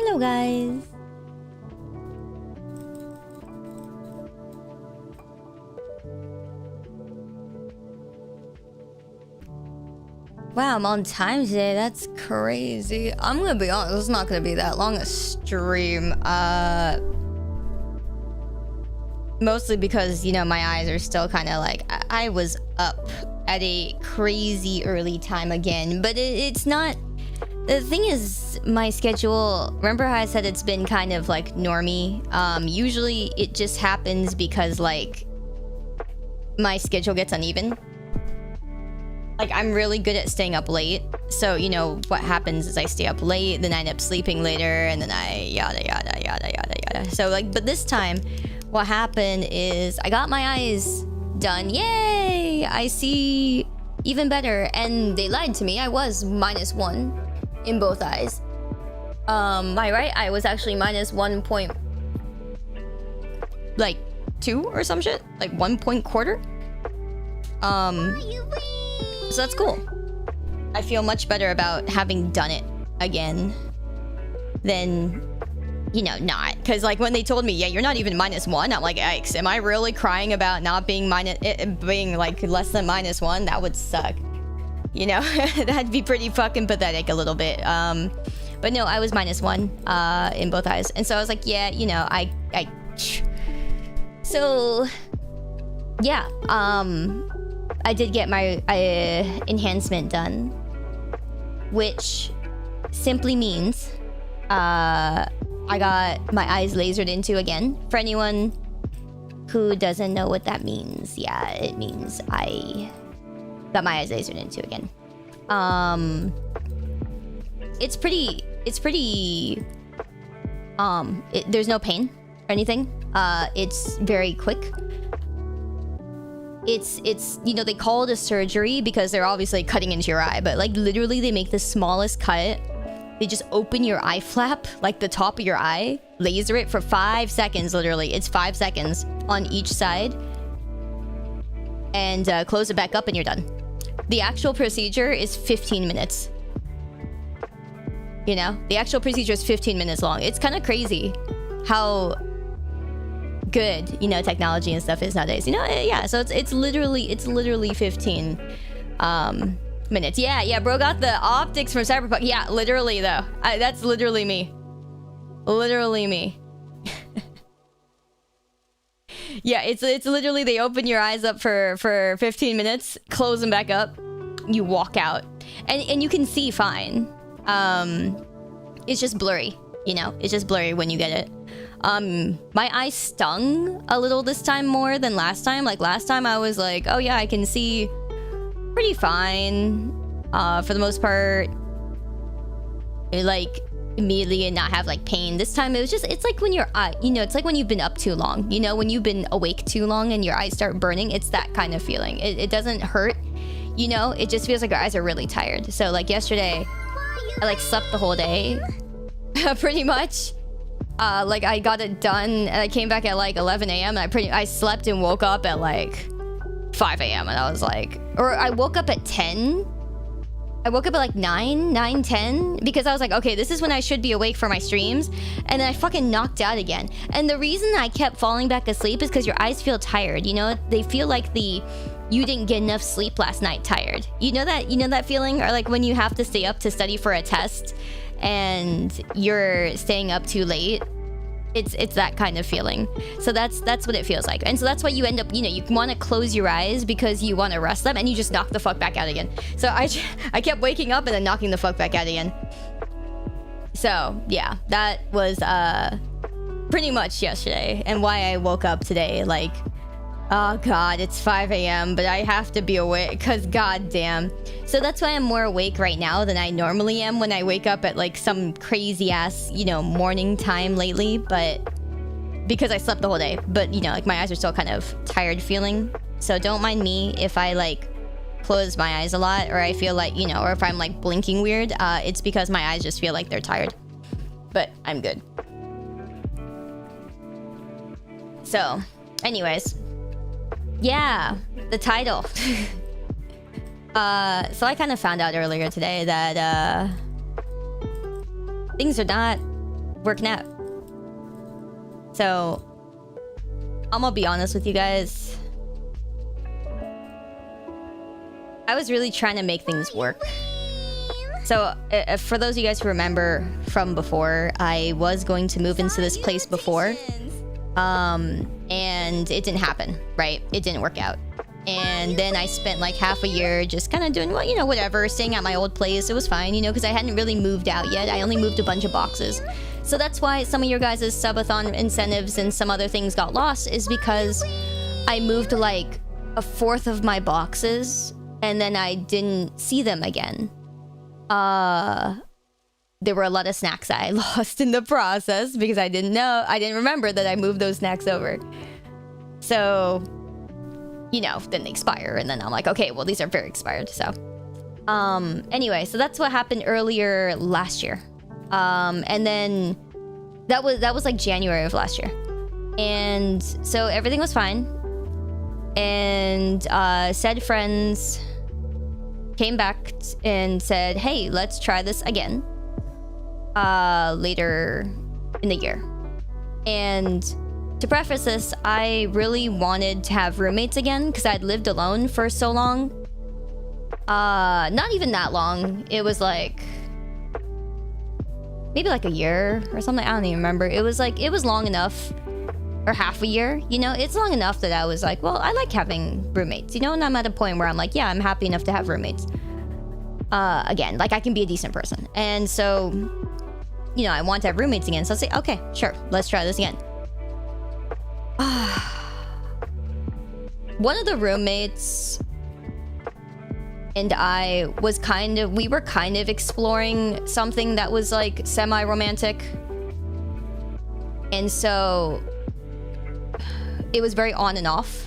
Hello, guys. Wow, I'm on time today. That's crazy. I'm gonna be honest, it's not gonna be that long a stream. Mostly because, you know, my eyes are still kind of like... I was up at a crazy early time again, but it's not... The thing is, my schedule... Remember how I said it's been kind of like normie? Usually it just happens because like... my schedule gets uneven. Like, I'm really good at staying up late. So, you know, what happens is I stay up late, then I end up sleeping later, and then I yada yada yada yada yada. So, like, but this time, what happened is I got my eyes done. Yay! I see even better. And they lied to me. I was -1 in both eyes. My right eye was actually -1 point... like, 2 or some shit? Like, 1 point quarter? So that's cool. I feel much better about having done it again than, you know, not. Because, like, when they told me, yeah, you're not even -1, I'm like, yikes, am I really crying about not being being, like, less than -1? That would suck. You know? That'd be pretty fucking pathetic a little bit. But no, I was -1 in both eyes. And so I was like, yeah, you know, So, yeah, I did get my enhancement done, which simply means I got my eyes lasered into again. For anyone who doesn't know what that means, yeah, it means I got my eyes lasered into again. It's pretty there's no pain or anything. It's very quick. It's you know, they call it a surgery because they're obviously cutting into your eye, but like literally they make the smallest cut. They just open your eye flap, like the top of your eye, laser it for 5 seconds. Literally, it's 5 seconds on each side, and close it back up and you're done. The actual procedure is 15 minutes. You know, the actual procedure is 15 minutes long. It's kind of crazy how good, you know, technology and stuff is nowadays. You know, yeah, so it's literally 15 minutes. Yeah, bro got the optics from Cyberpunk. Yeah, literally though. That's literally me. Literally me. Yeah, it's literally they open your eyes up for 15 minutes, close them back up, you walk out. And you can see fine. It's just blurry, you know? It's just blurry when you get it. My eye stung a little this time more than last time. Like last time I was like, oh yeah, I can see pretty fine for the most part, like immediately, and not have like pain. This time it was just, it's like when your eye, you know, it's like when you've been up too long, you know, when you've been awake too long and your eyes start burning. It's that kind of feeling. It doesn't hurt, you know, it just feels like your eyes are really tired. So like yesterday I like slept the whole day pretty much. Like I got it done and I came back at like 11 a.m. and I slept and woke up at like 5 a.m. and I was like, or I woke up at 10. I woke up at like 10 because I was like, okay, this is when I should be awake for my streams, and then I fucking knocked out again. And the reason I kept falling back asleep is because your eyes feel tired, you know? They feel like you didn't get enough sleep last night tired. You know that feeling? Or like when you have to stay up to study for a test and you're staying up too late. It's that kind of feeling. So that's what it feels like. And so that's why you end up, you know, you want to close your eyes because you want to rest them, and you just knock the fuck back out again. So I kept waking up and then knocking the fuck back out again. So yeah, that was pretty much yesterday, and why I woke up today like, oh god, it's 5 a.m. but I have to be awake because goddamn. So that's why I'm more awake right now than I normally am when I wake up at like some crazy ass, you know, morning time lately. But because I slept the whole day, but you know, like my eyes are still kind of tired feeling. So don't mind me if I like close my eyes a lot, or I feel like, you know, or if I'm like blinking weird. It's because my eyes just feel like they're tired. But I'm good. So anyways, yeah, the title. So I kind of found out earlier today that things are not working out. So I'm gonna be honest with you guys. I was really trying to make things work. So for those of you guys who remember from before, I was going to move into this place before. And it didn't happen, right? It didn't work out. And then I spent like half a year just kind of doing, well, you know, whatever, staying at my old place. It was fine, you know, because I hadn't really moved out yet. I only moved a bunch of boxes. So that's why some of your guys' subathon incentives and some other things got lost, is because I moved like a fourth of my boxes and then I didn't see them again. There were a lot of snacks I lost in the process because I didn't remember that I moved those snacks over. So, you know, then they expire, and then I'm like, okay, well, these are very expired. So, anyway, so that's what happened earlier last year. And then that was like January of last year. And so everything was fine. And said friends came back and said, hey, let's try this again later in the year. And to preface this, I really wanted to have roommates again because I'd lived alone for so long. Not even that long. It was like maybe like a year or something. I don't even remember. It was long enough, or half a year, you know. It's long enough that I was like, well, I like having roommates, you know. And I'm at a point where I'm like, yeah, I'm happy enough to have roommates again. Like, I can be a decent person. And so, you know, I want to have roommates again. So I say, okay, sure, let's try this again. One of the roommates and I was we were kind of exploring something that was like semi-romantic. And so it was very on and off.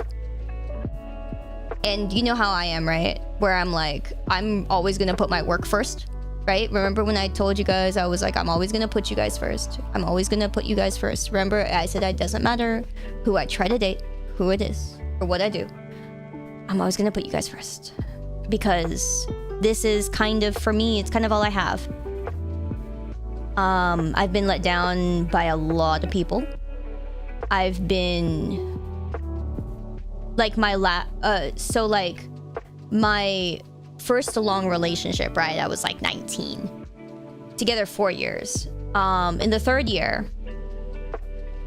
And you know how I am, right? Where I'm like, I'm always gonna put my work first, right? Remember when I told you guys, I was like, I'm always gonna put you guys first. I'm always gonna put you guys first. Remember, I said it doesn't matter who I try to date, who it is, or what I do. I'm always gonna put you guys first. Because this is kind of, for me, it's kind of all I have. I've been let down by a lot of people. I've been like my first long relationship, right? I was like 19. Together 4 years. In the third year,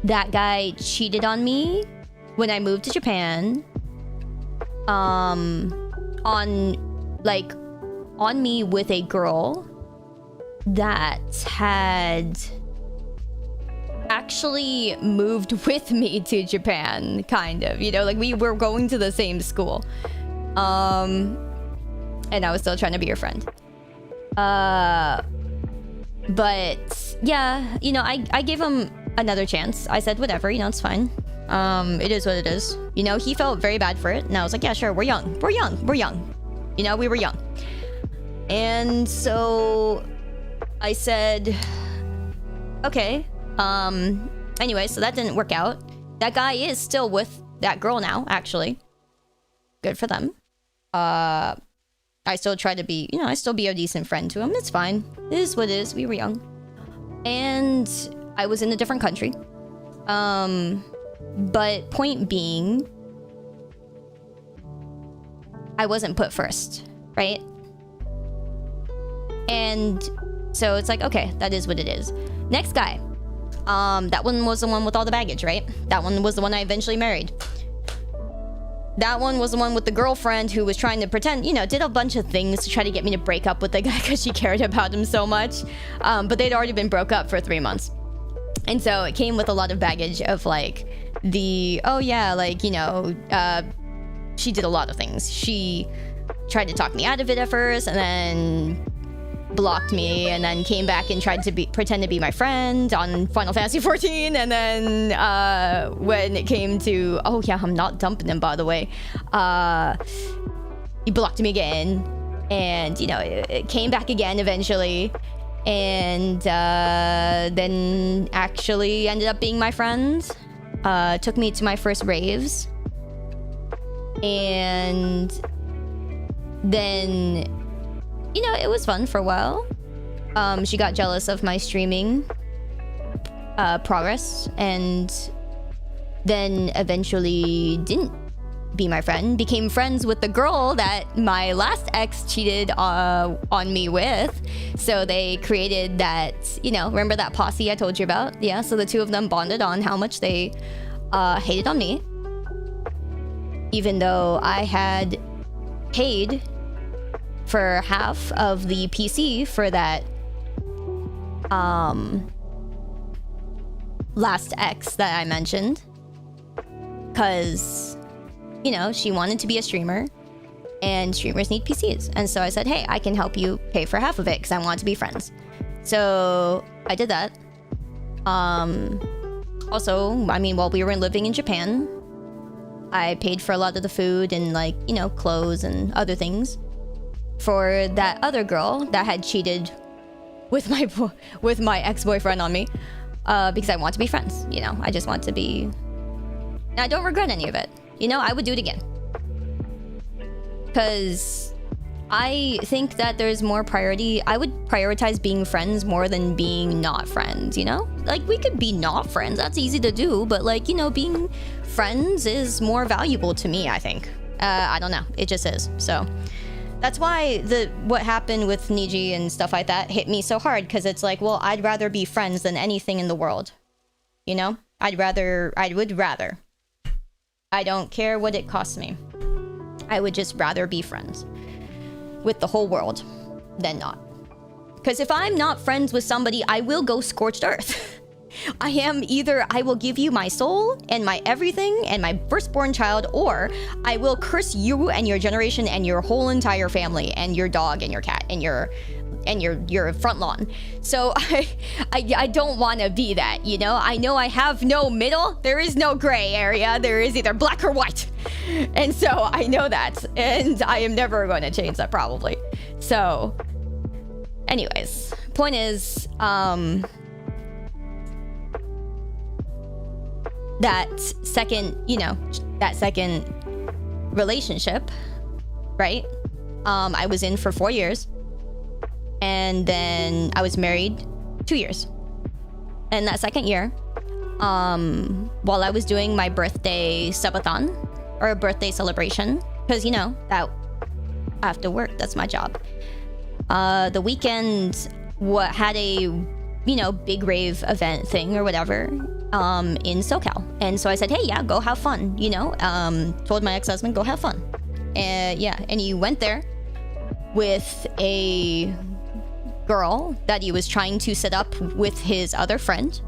that guy cheated on me when I moved to Japan. On me with a girl that had actually moved with me to Japan, kind of, you know, like we were going to the same school. And I was still trying to be your friend. But yeah, you know, I gave him another chance. I said, whatever, you know, it's fine. It is what it is. You know, he felt very bad for it. And I was like, yeah, sure, we're young. You know, we were young. And so I said, okay. Anyway, so that didn't work out. That guy is still with that girl now, actually. Good for them. I still try to be, you know, I still be a decent friend to him. It's fine. It is what it is. We were young. And I was in a different country. But point being, I wasn't put first, right? And so it's like, okay, that is what it is. Next guy. That one was the one with all the baggage, right? That one was the one I eventually married. That one was the one with the girlfriend who was trying to pretend, you know, did a bunch of things to try to get me to break up with the guy because she cared about him so much. But they'd already been broke up for 3 months. And so it came with a lot of baggage of like oh yeah, like, you know, she did a lot of things. She tried to talk me out of it at first and then blocked me and then came back and tried to pretend to be my friend on Final Fantasy 14. And then when it came to, oh yeah, I'm not dumping him, by the way, he blocked me again. And, you know, it came back again eventually. And then actually ended up being my friend. Took me to my first raves. And then, you know, it was fun for a while. She got jealous of my streaming progress, and then eventually didn't be my friend, became friends with the girl that my last ex cheated on me with. So they created that, you know, remember that posse I told you about? Yeah, so the two of them bonded on how much they hated on me, even though I had paid for half of the PC for that last ex that I mentioned, because, you know, she wanted to be a streamer and streamers need PCs. And so I said, hey, I can help you pay for half of it because I want to be friends. So I did that. Also, I mean, while we were living in Japan, I paid for a lot of the food and, like, you know, clothes and other things for that other girl that had cheated with my ex-boyfriend on me, because I want to be friends. You know, I just want to be, and I don't regret any of it. You know, I would do it again, because I think that there's more priority. I would prioritize being friends more than being not friends, you know? Like, we could be not friends, that's easy to do, but, like, you know, being friends is more valuable to me, I think. I don't know, it just is. So that's why what happened with Niji and stuff like that hit me so hard, because it's like, well, I'd rather be friends than anything in the world, you know? I would rather. I don't care what it costs me. I would just rather be friends with the whole world than not. Because if I'm not friends with somebody, I will go scorched earth. I am either I will give you my soul and my everything and my firstborn child, or I will curse you and your generation and your whole entire family and your dog and your cat and your front lawn. So I don't want to be that, you know? I know I have no middle. There is no gray area. There is either black or white. And so I know that, and I am never going to change that, probably. So anyways, point is, that second relationship, right? I was in for 4 years, and then I was married 2 years. And that second year, while I was doing my birthday subathon, or a birthday celebration, because, you know, that I have to work, that's my job. The weekend had a, you know, big rave event thing or whatever, in SoCal. And so I said, hey, yeah, go have fun, you know? Told my ex-husband, go have fun. And yeah, and he went there with a girl that he was trying to set up with his other friend,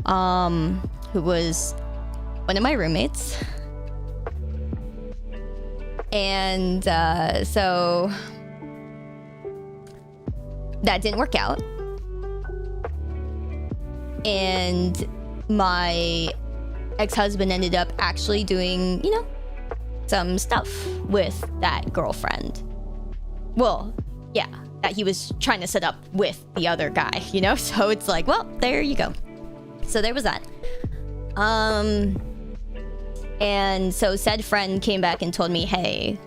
who was one of my roommates. And so that didn't work out. And my ex-husband ended up actually doing, you know, some stuff with that girlfriend. Well, yeah, that he was trying to set up with the other guy, you know? So it's like, well, there you go. So there was that. And so said friend came back and told me, hey,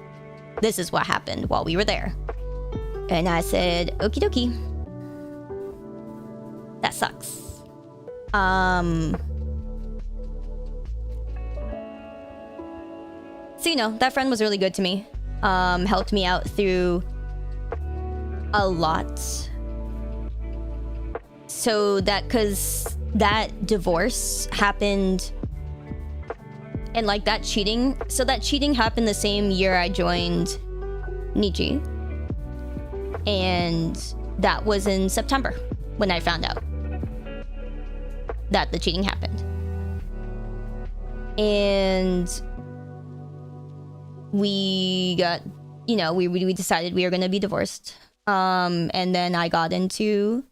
this is what happened while we were there. And I said, okie dokie. That sucks. So, you know, that friend was really good to me. Helped me out through a lot. So that, cause that divorce happened, and like that cheating, so that cheating happened the same year I joined Niji. And that was in September when I found out that the cheating happened. And we got, you know, we decided we were gonna be divorced. And then I got into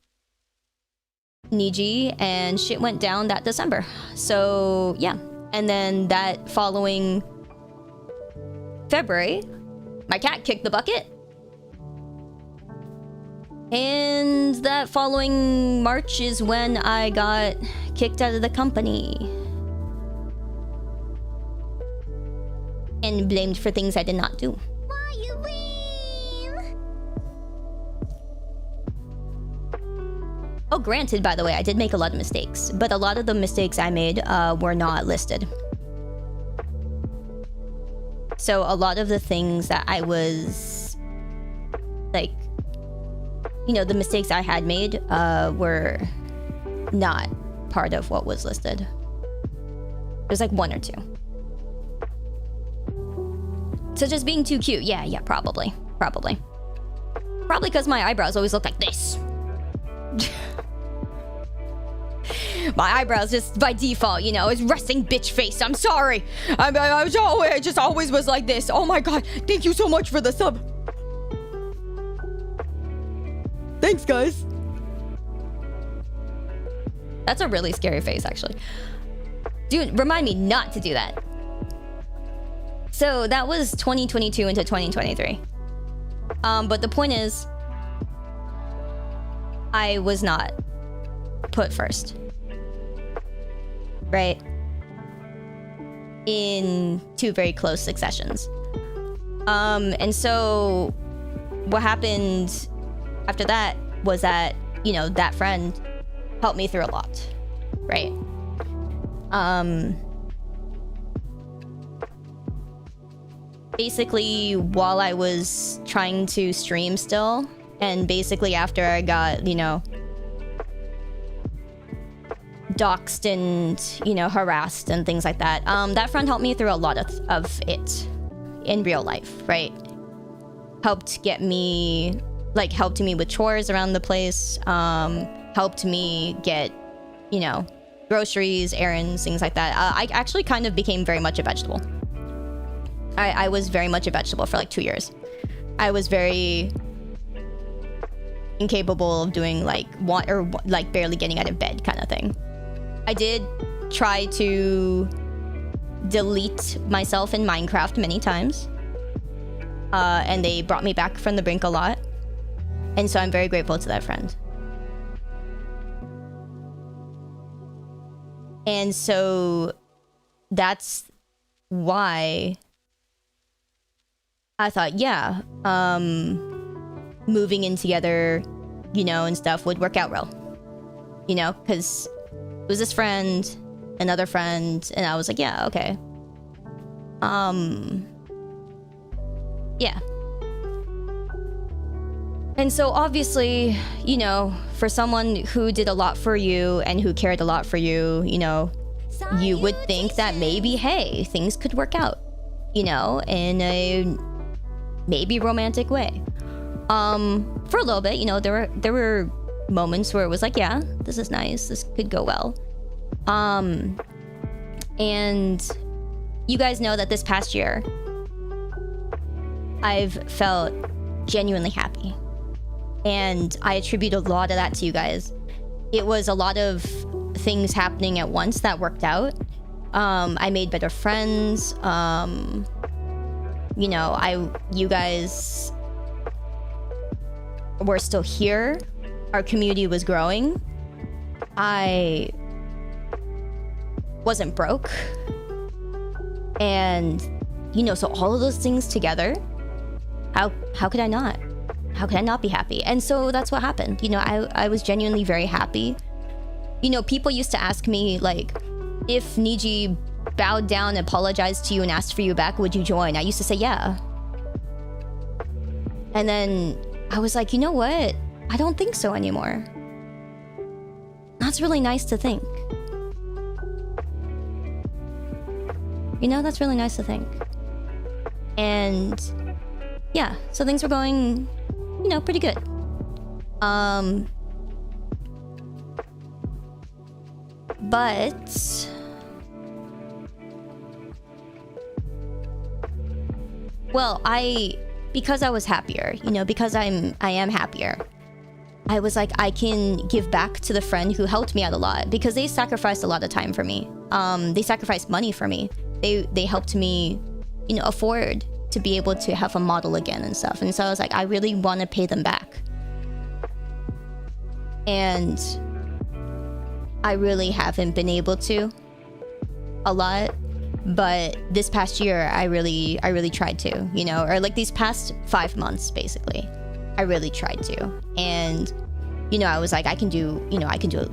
Niji and shit went down that December. So yeah. And then that following February, my cat kicked the bucket. And that following March is when I got kicked out of the company and blamed for things I did not do. WAYU. Oh, granted, by the way, I did make a lot of mistakes, but a lot of the mistakes I made were not listed. So a lot of the things that I was like, you know, the mistakes I had made were not part of what was listed. There's like 1 or 2. So just being too cute. Yeah, probably. Probably because my eyebrows always look like this. My eyebrows just by default, you know, is resting bitch face. I'm sorry. I just always was like this. Oh my god. Thank you so much for the sub. Thanks, guys. That's a really scary face, actually. Dude, remind me not to do that. So that was 2022 into 2023. But the point is, I was not put first. Right? In 2 very close successions. And so what happened after that was that, you know, that friend helped me through a lot. Right? Basically, while I was trying to stream still, and basically after I got, you know, doxed and, you know, harassed and things like that, that friend helped me through a lot of it in real life, right? Helped get me, like, helped me with chores around the place, helped me get, you know, groceries, errands, things like that. I actually kind of became very much a vegetable. I was very much a vegetable for like 2 years. I was very incapable of doing like barely getting out of bed kind of thing. I did try to delete myself in Minecraft many times. And they brought me back from the brink a lot. And so I'm very grateful to that friend. And so that's why I thought, yeah, moving in together, you know, and stuff would work out well. You know, because it was this friend, another friend, and I was like, yeah, okay. Yeah. And so obviously, you know, for someone who did a lot for you and who cared a lot for you, you know, you would think that maybe, hey, things could work out, you know, in a maybe romantic way. For a little bit, you know, there were moments where it was like, yeah, this is nice, this could go well. And you guys know that this past year, I've felt genuinely happy. And I attribute a lot of that to you guys. It was a lot of things happening at once that worked out. I made better friends. You know, you guys were still here. Our community was growing. I wasn't broke. And, you know, so all of those things together, how could I not? How could I not be happy? And so that's what happened. You know, I was genuinely very happy. You know, people used to ask me, like, if Niji bowed down, apologized to you, and asked for you back, would you join? I used to say, yeah. And then I was like, you know what? I don't think so anymore. That's really nice to think. You know, that's really nice to think. And yeah, so things were going, you know, pretty good. But well, because I was happier, you know, because I am happier, I was like, I can give back to the friend who helped me out a lot, because they sacrificed a lot of time for me. They sacrificed money for me. They helped me, you know, afford to be able to have a model again and stuff. And so I was like, I really want to pay them back. And I really haven't been able to a lot. But this past year, I really tried to, you know, or like these past 5 months, basically, I really tried to. And you know, I was like, I can do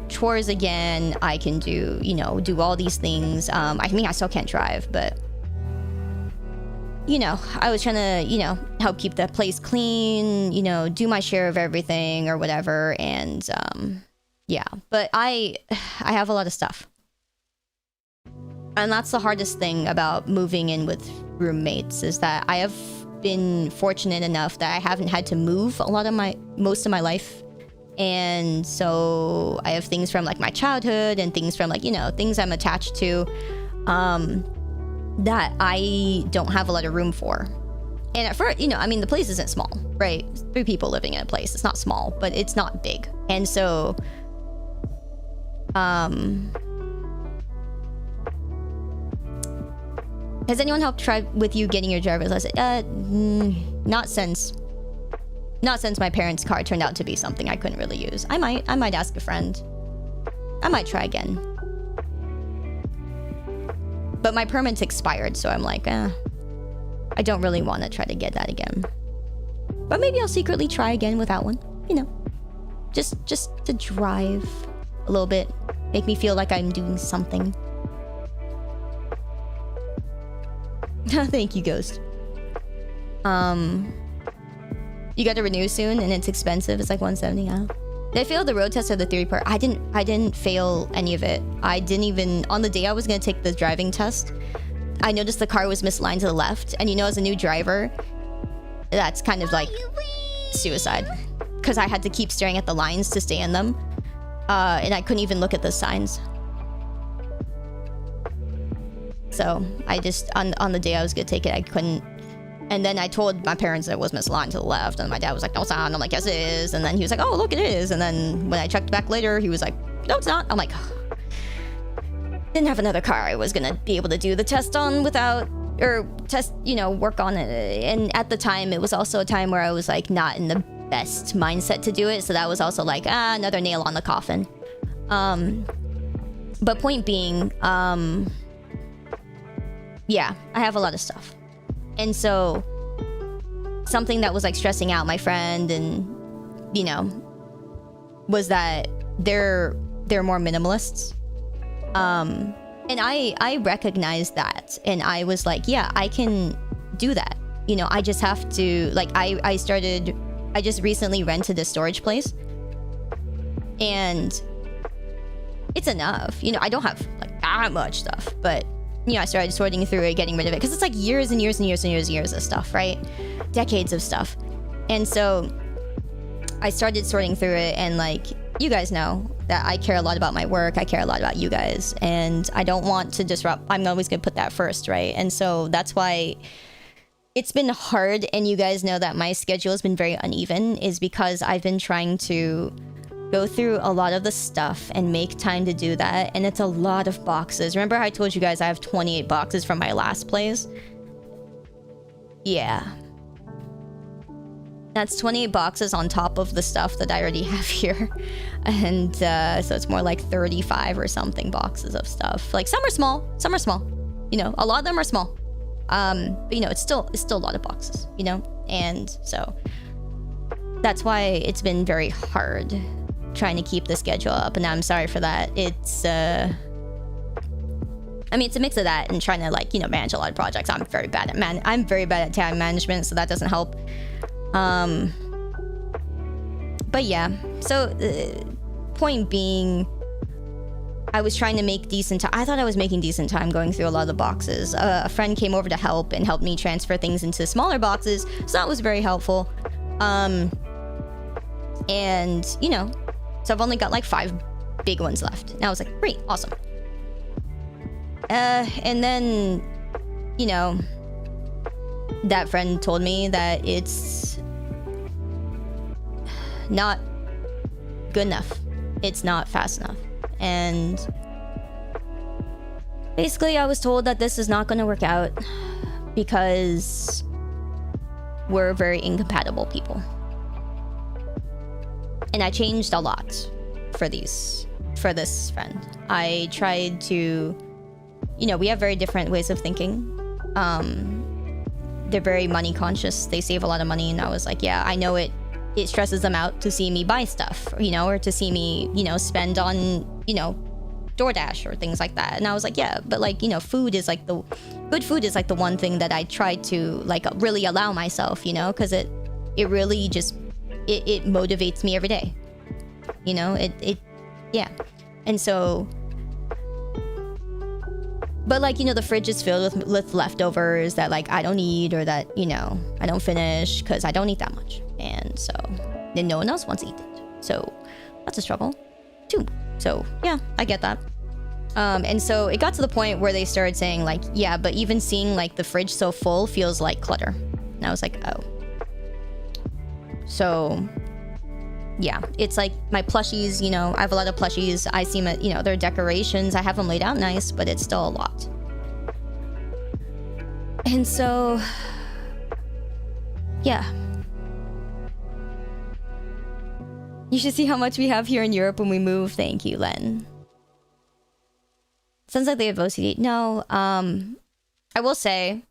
chores again. I can do, you know, do all these things. I mean, I still can't drive, but, you know, I was trying to, you know, help keep the place clean, you know, do my share of everything or whatever. And, yeah, but I have a lot of stuff. And that's the hardest thing about moving in with roommates, is that I have been fortunate enough that I haven't had to move most of my life. And so I have things from like my childhood and things from like, you know, things I'm attached to, that I don't have a lot of room for. And at first, you know, I mean, the place isn't small, right? 3 people living in a place. It's not small, but it's not big. And so, has anyone helped try with you getting your driver's license? Not since my parents' car turned out to be something I couldn't really use. I might ask a friend. I might try again. But my permit's expired, so I'm like, I don't really want to try to get that again. But maybe I'll secretly try again without one. You know, just to drive a little bit, make me feel like I'm doing something. Thank you, Ghost. You got to renew soon, and it's expensive. It's like $170. Yeah. Did I fail the road test or the theory part? I didn't fail any of it. I didn't even, on the day I was gonna take the driving test, I noticed the car was misaligned to the left, and you know, as a new driver, that's kind of like suicide, because I had to keep staring at the lines to stay in them, and I couldn't even look at the signs. So I just, on the day I was gonna take it, I couldn't. And then I told my parents that it was misaligned to the left, and my dad was like, no, it's not. And I'm like, yes, it is. And then he was like, oh, look, it is. And then when I checked back later, he was like, no, it's not. I'm like, didn't have another car I was gonna be able to do the test on without, or test, you know, work on it. And at the time, it was also a time where I was like not in the best mindset to do it. So that was also like, another nail on the coffin. But point being, yeah, I have a lot of stuff. And so something that was like stressing out my friend, and, you know, was that they're more minimalists. And I recognized that, and I was like, yeah, I can do that. You know, I just have to, like, I just recently rented a storage place, and it's enough. You know, I don't have like that much stuff, but, you know, I started sorting through it, getting rid of it, because it's like years and years and years and years and years of stuff, right? Decades of stuff. And so I started sorting through it, and like, you guys know that I care a lot about my work. I care a lot about you guys, and I don't want to disrupt. I'm always going to put that first, right? And so that's why it's been hard, and you guys know that my schedule has been very uneven, is because I've been trying to go through a lot of the stuff and make time to do that, and it's a lot of boxes. Remember how I told you guys I have 28 boxes from my last place? Yeah. That's 28 boxes on top of the stuff that I already have here. And so it's more like 35 or something boxes of stuff. Like, some are small, some are small. You know, a lot of them are small. But you know, it's still a lot of boxes, you know? And so that's why it's been very hard trying to keep the schedule up, and I'm sorry for that. It's I mean, it's a mix of that and trying to, like, you know, manage a lot of projects. I'm very bad at time management, so that doesn't help. But yeah, so point being, I was trying to make decent time. I thought I was making decent time going through a lot of the boxes. A friend came over to help and helped me transfer things into smaller boxes, so that was very helpful. And, you know, so I've only got like 5 big ones left. And I was like, great, awesome. And then, you know, that friend told me that it's not good enough. It's not fast enough. And basically I was told that this is not going to work out because we're very incompatible people. And I changed a lot for this friend. I tried to, you know, we have very different ways of thinking. They're very money conscious. They save a lot of money, and I was like, yeah, I know it it stresses them out to see me buy stuff, you know, or to see me, you know, spend on, you know, DoorDash or things like that. And I was like, yeah, but like, you know, food is like the one thing that I try to like really allow myself, you know, because it really just it motivates me every day, you know. Yeah. And so, but like, you know, the fridge is filled with leftovers that like I don't eat, or that, you know, I don't finish because I don't eat that much, and so then no one else wants to eat it, so that's a struggle too. So yeah, I get that. And so it got to the point where they started saying like, yeah, but even seeing like the fridge so full feels like clutter. And I was like, oh. So yeah, it's like my plushies, you know, I have a lot of plushies. I see my, you know, they're decorations. I have them laid out nice, but it's still a lot. And so, yeah. You should see how much we have here in Europe when we move. Thank you, Len. Sounds like they have OCD. No, I will say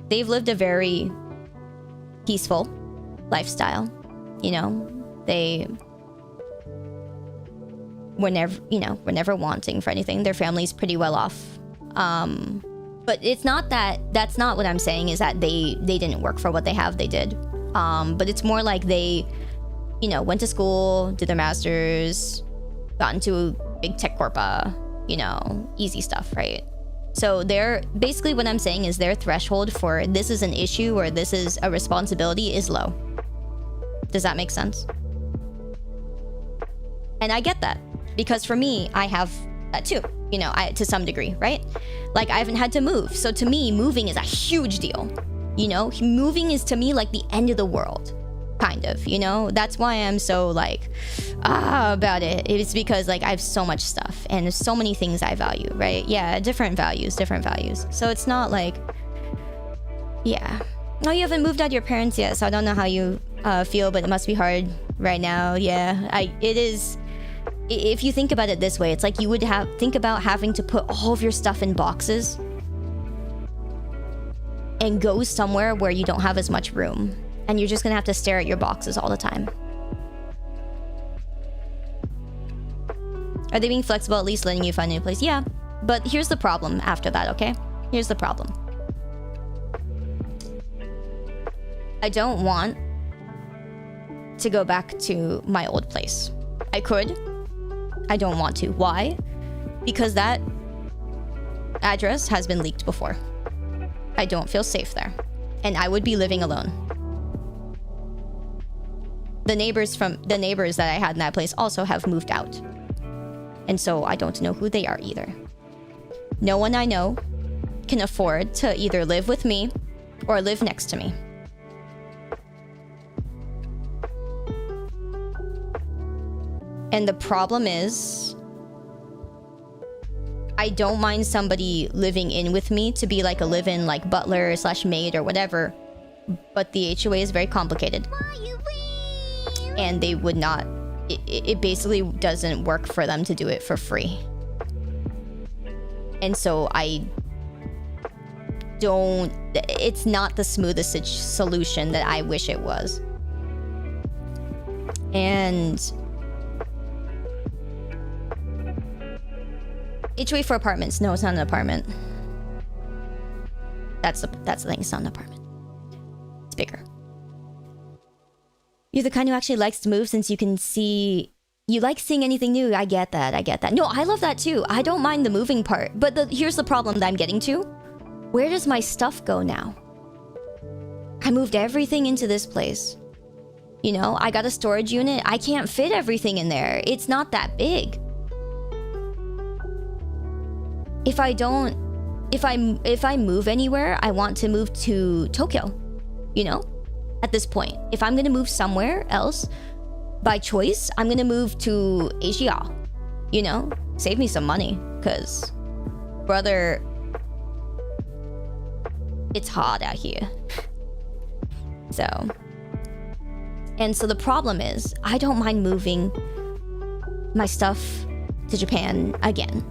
they've lived a very peaceful lifestyle. You know, they were never wanting for anything. Their family's pretty well off. But it's not that, that's not what I'm saying, is that they didn't work for what they have. They did. But it's more like they, you know, went to school, did their masters, got into a big tech corpa, you know, easy stuff, right? So they're basically, what I'm saying is their threshold for this is an issue or this is a responsibility is low. Does that make sense? And I get that, because for me, I have that too, you know, to some degree, right? Like I haven't had to move. So to me, moving is a huge deal. You know, moving is to me like the end of the world. Kind of, you know. That's why I'm so like about it. It's because like I have so much stuff and there's so many things I value, right? Yeah, different values. So it's not like, yeah. No, you haven't moved out your parents yet, so I don't know how you feel, but it must be hard right now. Yeah, it is. If you think about it this way, it's like you would think about having to put all of your stuff in boxes and go somewhere where you don't have as much room. And you're just gonna have to stare at your boxes all the time. Are they being flexible, at least letting you find a new place? Yeah, but here's the problem after that, okay? Here's the problem. I don't want to go back to my old place. I could. I don't want to. Why? Because that address has been leaked before. I don't feel safe there. And I would be living alone. The neighbors that I had in that place also have moved out. And so I don't know who they are either. No one I know can afford to either live with me or live next to me. And the problem is, I don't mind somebody living in with me to be like a live-in like butler / maid or whatever, but the HOA is very complicated. And they would not, it basically doesn't work for them to do it for free. And so it's not the smoothest solution that I wish it was. And HOA for apartments. No, it's not an apartment. That's the thing, it's not an apartment. It's bigger. You're the kind who actually likes to move since you can see... You like seeing anything new. I get that. No, I love that too. I don't mind the moving part. But here's the problem that I'm getting to. Where does my stuff go now? I moved everything into this place. You know, I got a storage unit. I can't fit everything in there. It's not that big. If I move anywhere, I want to move to Tokyo. You know? At this point, if I'm gonna move somewhere else by choice, I'm gonna move to Asia, you know, save me some money, because brother, it's hard out here. So the problem is, I don't mind moving my stuff to Japan again,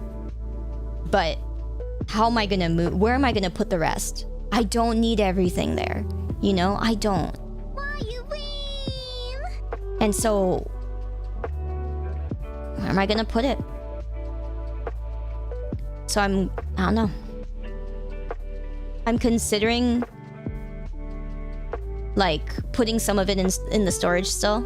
but how am I gonna move? Where am I gonna put the rest? I don't need everything there, you know. I don't. And so, where am I gonna put it? So I don't know. I'm considering like putting some of it in the storage still.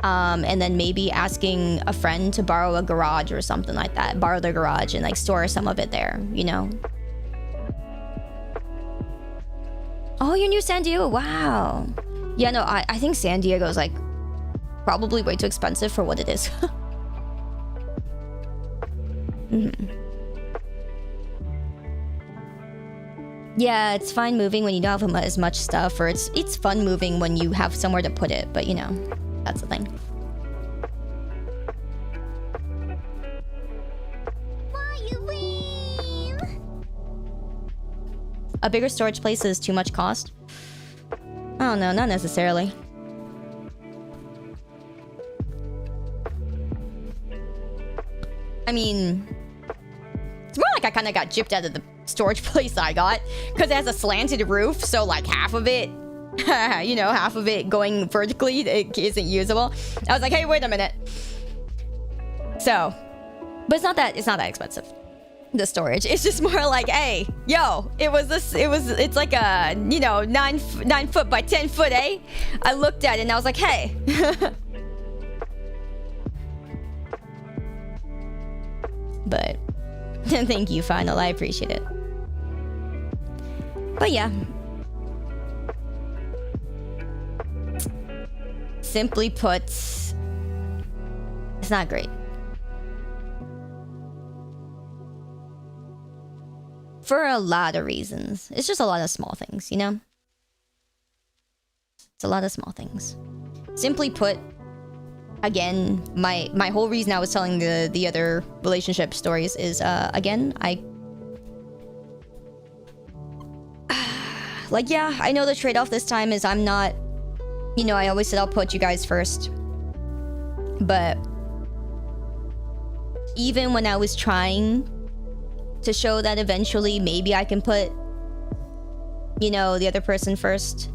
And then maybe asking a friend to borrow a garage or something like that. Borrow their garage and like store some of it there, you know? Oh, you're new San Diego. Wow. Yeah, no, I think San Diego is like probably way too expensive for what it is. Yeah, it's fine moving when you don't have as much stuff, or it's fun moving when you have somewhere to put it, but you know, that's the thing. A bigger storage place is too much cost? I don't know, not necessarily. I mean, it's more like I kind of got gypped out of the storage place I got, because it has a slanted roof, so like half of it, you know, half of it going vertically, it isn't usable. I was like, hey, wait a minute. So, but it's not that expensive, the storage. It's just more like, hey, yo, it's like a, you know, 9 foot by 10 foot, eh? I looked at it and I was like, hey. But thank you, Final. I appreciate it. But yeah. Simply put, it's not great. For a lot of reasons. It's just a lot of small things, you know? It's a lot of small things. Simply put, again, my whole reason I was telling the other relationship stories is, again, like, yeah, I know the trade-off this time is I'm not, you know, I always said I'll put you guys first. But even when I was trying to show that eventually maybe I can put, you know, the other person first,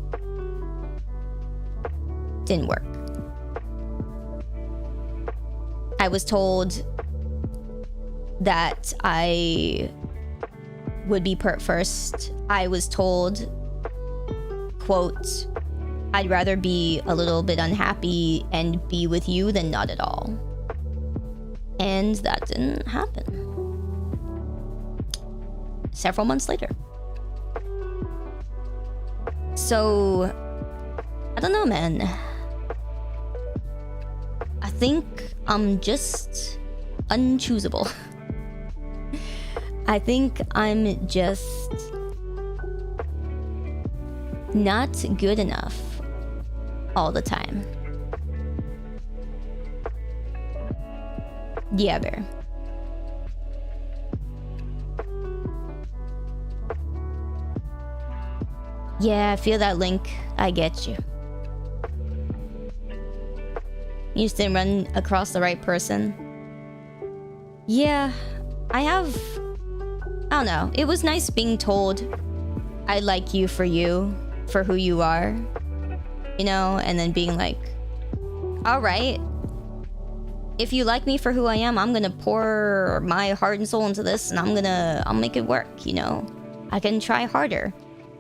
didn't work. I was told that I would be put first. I was told, quote, I'd rather be a little bit unhappy and be with you than not at all. And that didn't happen. Several months later. So, I don't know, man. I think I'm just unchoosable. I think I'm just not good enough all the time. Yeah, Bear. Yeah, I feel that link. I get you. You just didn't run across the right person. Yeah, I don't know. It was nice being told I like you for who you are. You know, and then being like, all right, if you like me for who I am, I'm gonna pour my heart and soul into this, and I'll make it work, you know? I can try harder.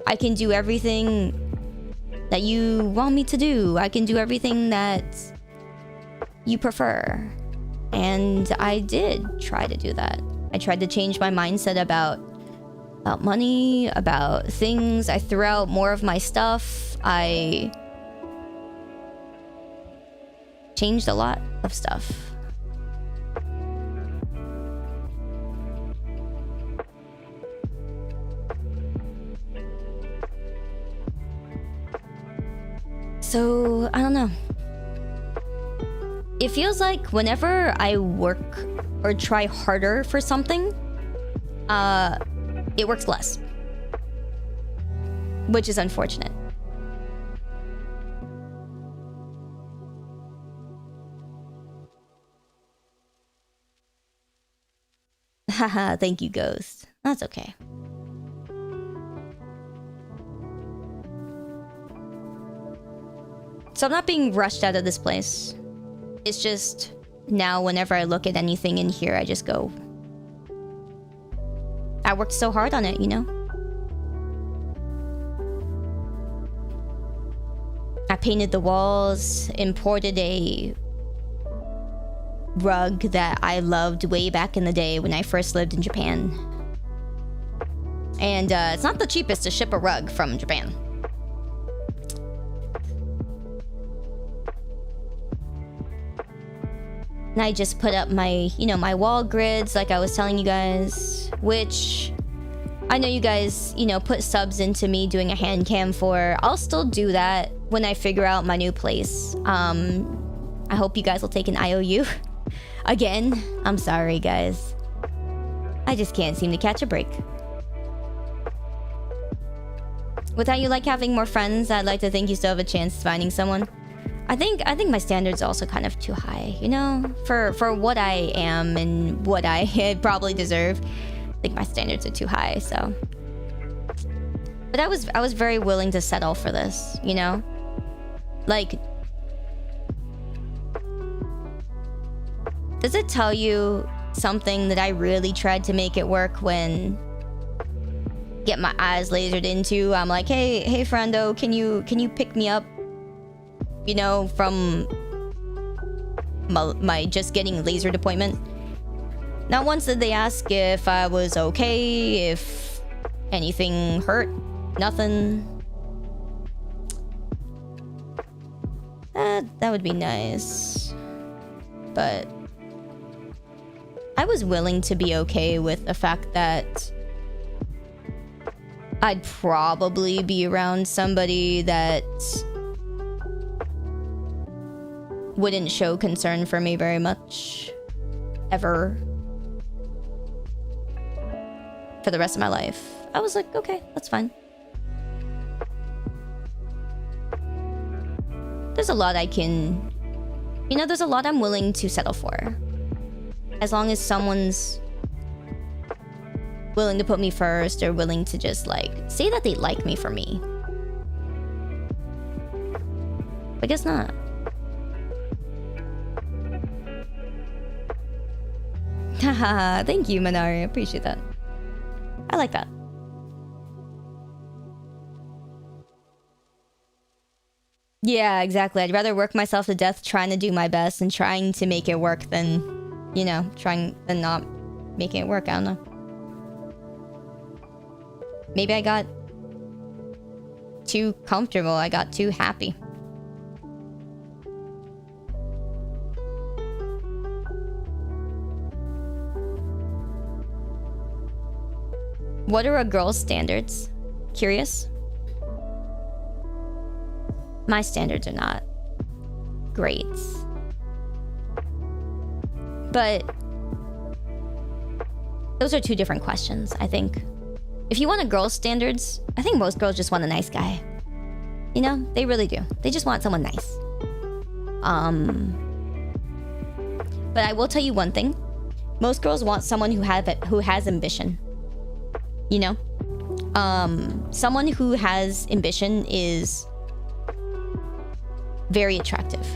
I can do everything that you want me to do. I can do everything that you prefer. And I did try to do that. I tried to change my mindset about money, about things. I threw out more of my stuff. I changed a lot of stuff. So, I don't know. It feels like whenever I work or try harder for something, it works less. Which is unfortunate. Haha, thank you, Ghost. That's okay. So I'm not being rushed out of this place. It's just now whenever I look at anything in here, I just go, I worked so hard on it, you know? I painted the walls, imported a rug that I loved way back in the day when I first lived in Japan. And it's not the cheapest to ship a rug from Japan. And I just put up my, you know, my wall grids like I was telling you guys, which I know you guys, you know, put subs into me doing a hand cam for. I'll still do that when I figure out my new place. I hope you guys will take an IOU. Again, I'm sorry, guys. I just can't seem to catch a break. Without you like having more friends, I'd like to think you still have a chance finding someone. I think my standards are also kind of too high, you know? For what I am and what I probably deserve. I think my standards are too high, so. But I was very willing to settle for this, you know? Like, does it tell you something that I really tried to make it work when get my eyes lasered into? I'm like, hey friendo, can you pick me up? You know, from my just getting lasered appointment. Not once did they ask if I was okay, if anything hurt, nothing. That would be nice. But I was willing to be okay with the fact that I'd probably be around somebody that wouldn't show concern for me very much. Ever. For the rest of my life. I was like, okay, that's fine. There's a lot I can... You know, there's a lot I'm willing to settle for. As long as someone's willing to put me first or willing to just, like, say that they like me for me. I guess not. Haha, thank you, Manari. I appreciate that. I like that. Yeah, exactly. I'd rather work myself to death trying to do my best and trying to make it work than, you know, trying than not making it work. I don't know. Maybe I got too comfortable. I got too happy. What are a girl's standards? Curious? My standards are not great. But those are two different questions, I think. If you want a girl's standards, I think most girls just want a nice guy. You know, they really do. They just want someone nice. But I will tell you one thing. Most girls want someone who has ambition. You know? Someone who has ambition is very attractive.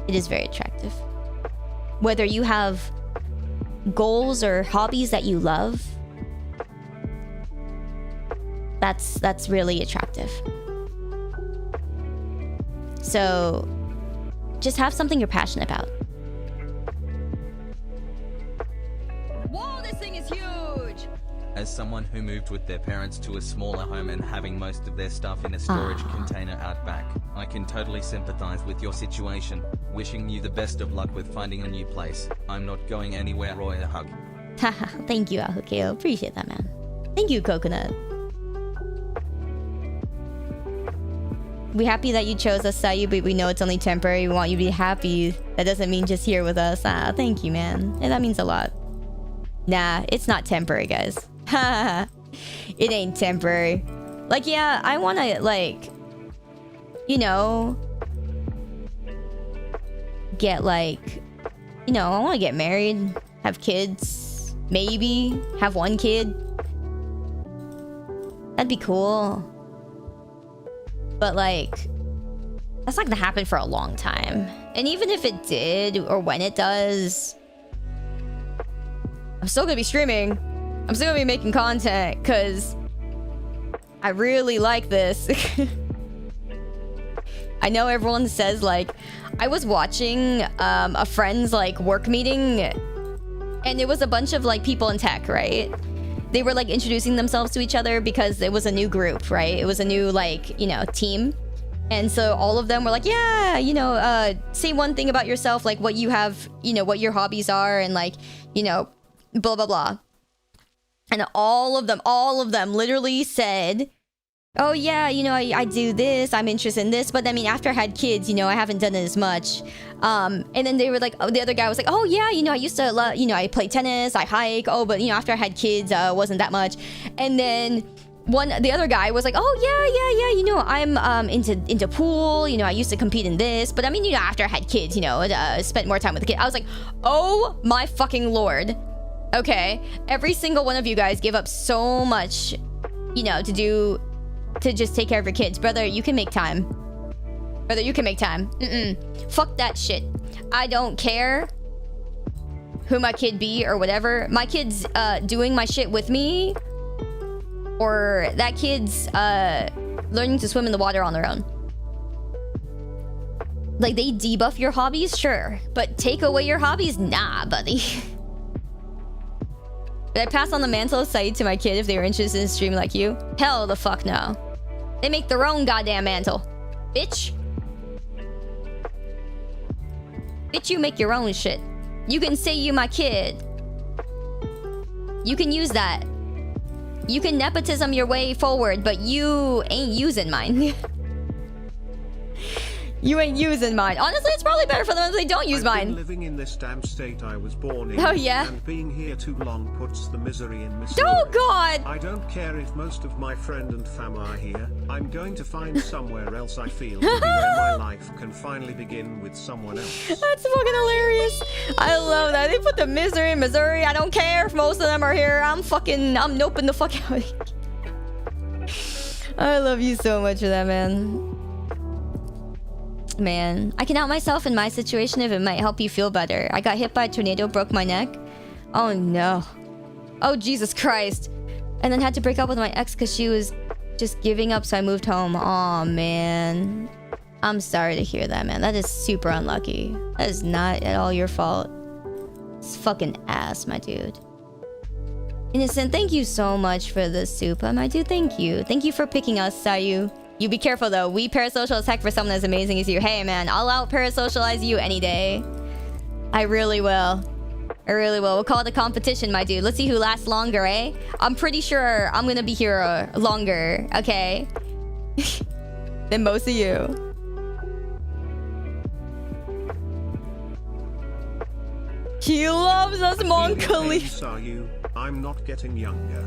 It is very attractive. Whether you have goals or hobbies that you love, that's really attractive. So just have something you're passionate about. Whoa, this thing is huge! As someone who moved with their parents to a smaller home and having most of their stuff in a storage container out back, I can totally sympathize with your situation. Wishing you the best of luck with finding a new place. I'm not going anywhere. Roy, a hug. Haha, thank you, Ahukeo. Appreciate that, man. Thank you, Coconut. We're happy that you chose us, Sayu, but we know it's only temporary. We want you to be happy. That doesn't mean just here with us. Thank you, man. And that means a lot. Nah, it's not temporary, guys. Haha. It ain't temporary. Like, yeah, I want to, like, you know, get, like, you know, I want to get married, have kids, maybe have one kid. That'd be cool. But, like, that's not gonna happen for a long time. And even if it did, or when it does, I'm still gonna be streaming. I'm still gonna be making content because I really like this. I know everyone says, like, I was watching a friend's like work meeting, and it was a bunch of like people in tech, right? They were like introducing themselves to each other because it was a new group, right? It was a new, like, you know, team. And so all of them were like, yeah, you know, say one thing about yourself, like what you have, you know, what your hobbies are, and like, you know, blah, blah, blah. And all of them literally said, oh yeah, you know, I do this, I'm interested in this, but I mean, after I had kids, you know, I haven't done it as much. And then they were like, oh, the other guy was like, oh yeah, you know, I used to, you know, I play tennis, I hike, oh, but you know, after I had kids, wasn't that much. And then the other guy was like, oh yeah, you know, I'm into pool, you know, I used to compete in this, but I mean, you know, after I had kids, you know, spent more time with the kid. I was like, oh my fucking lord. Okay, every single one of you guys give up so much, you know, to just take care of your kids. Brother, you can make time. Brother, you can make time. Fuck that shit. I don't care who my kid be or whatever. My kid's doing my shit with me, or that kid's learning to swim in the water on their own. Like, they debuff your hobbies, sure, but take away your hobbies? Nah, buddy. Did I pass on the mantle of Sayu to my kid if they were interested in streaming like you? Hell the fuck no. They make their own goddamn mantle. Bitch. Bitch, you make your own shit. You can say you my kid. You can use that. You can nepotism your way forward, but you ain't using mine. You ain't using mine. Honestly, it's probably better for them if they don't use mine. Been living in this damn state I was born in. Oh yeah. And being here too long puts the misery in misery. Oh god. I don't care if most of my friend and fam are here. I'm going to find somewhere else I feel to be where my life can finally begin with someone else. That's fucking hilarious. I love that. They put the misery in Missouri. I don't care if most of them are here. I'm noping the fuck out. I love you so much for that, man. Man, I can out myself in my situation if it might help you feel better. I got hit by a tornado, broke my neck. Oh no. Oh Jesus Christ. And then had to break up with my ex because she was just giving up, so I moved home. Aw, man. I'm sorry to hear that, man. That is super unlucky. That is not at all your fault. It's fucking ass, my dude. Innocent, thank you so much for the super, my dude. Thank you. Thank you for picking us, Sayu. You be careful though. We parasocial as heck for someone as amazing as you. Hey man, I'll out parasocialize you any day. I really will. I really will. We'll call it a competition, my dude. Let's see who lasts longer, eh? I'm pretty sure I'm gonna be here longer, okay? Than most of you. He loves us, Monkali. I'm not getting younger.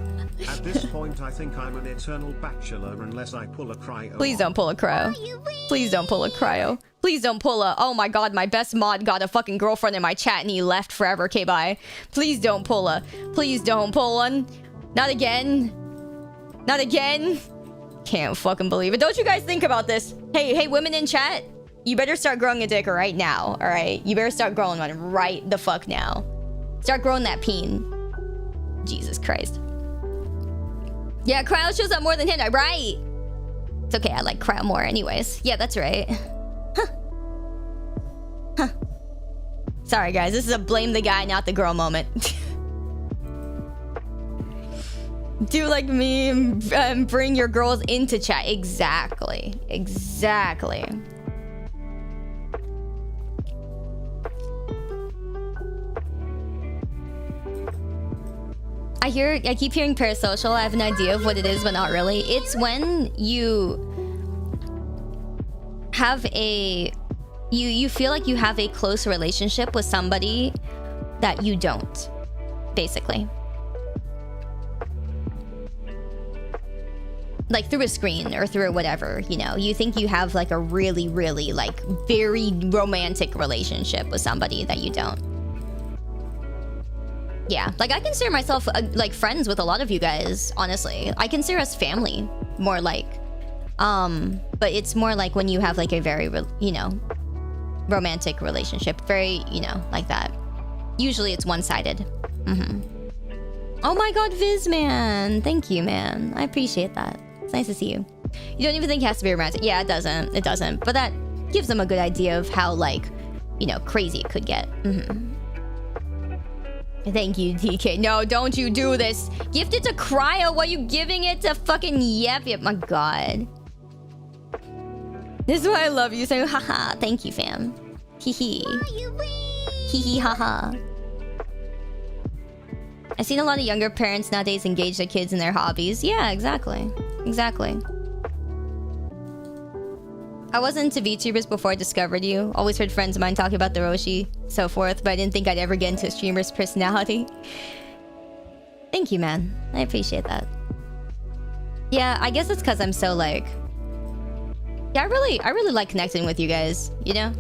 At this point, I think I'm an eternal bachelor unless I pull a cryo. Please don't pull a cryo. Please don't pull a cryo. Please don't pull a... Oh my god, my best mod got a fucking girlfriend in my chat and he left forever. Okay, bye. Please don't pull a... Please don't pull one. Not again. Not again. Can't fucking believe it. Don't you guys think about this? Hey, women in chat. You better start growing a dick right now, alright? You better start growing one right the fuck now. Start growing that peen. Jesus Christ. Yeah, cryo shows up more than him, right? It's okay, I like cryo more anyways. Yeah, that's right. Huh. Sorry guys, this is a blame the guy, not the girl moment. Do like me and bring your girls into chat. Exactly. Exactly. I keep hearing parasocial. I have an idea of what it is, but not really. It's when you have a... You feel like you have a close relationship with somebody that you don't, basically. Like through a screen or through whatever, you know. You think you have like a really, really like very romantic relationship with somebody that you don't. Yeah, like I consider myself like friends with a lot of you guys, honestly. I consider us family, more like. But it's more like when you have like a very, you know, romantic relationship. Very, you know, like that. Usually it's one-sided. Oh my god, Viz, man. Thank you, man. I appreciate that. It's nice to see you. You don't even think it has to be romantic. Yeah, it doesn't. It doesn't. But that gives them a good idea of how, like, you know, crazy it could get. Thank you, DK. No, don't you do this. Gift it to Cryo while you giving it to fucking Yep. My god. This is why I love you. So, haha. Thank you, fam. Hee hee. Hee hee, haha. I've seen a lot of younger parents nowadays engage their kids in their hobbies. Yeah, exactly. Exactly. I wasn't into VTubers before I discovered you. Always heard friends of mine talking about the Roshi, so forth, but I didn't think I'd ever get into a streamer's personality. Thank you, man. I appreciate that. Yeah, I guess it's because I'm so, like... Yeah, I really like connecting with you guys, you know?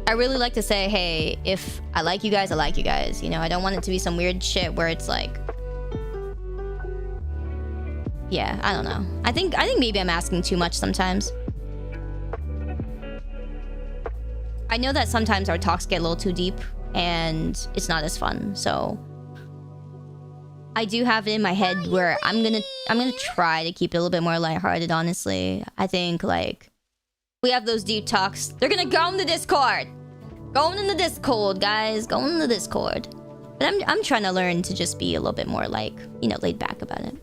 I really like to say, hey, if I like you guys, I like you guys. You know, I don't want it to be some weird shit where it's like... Yeah, I don't know. I think maybe I'm asking too much sometimes. I know that sometimes our talks get a little too deep and it's not as fun, so... I do have it in my head where I'm gonna try to keep it a little bit more lighthearted, honestly. I think, like... We have those deep talks. They're gonna go in the Discord! Going in the Discord, guys. Going in the Discord. But I'm trying to learn to just be a little bit more, like, you know, laid back about it.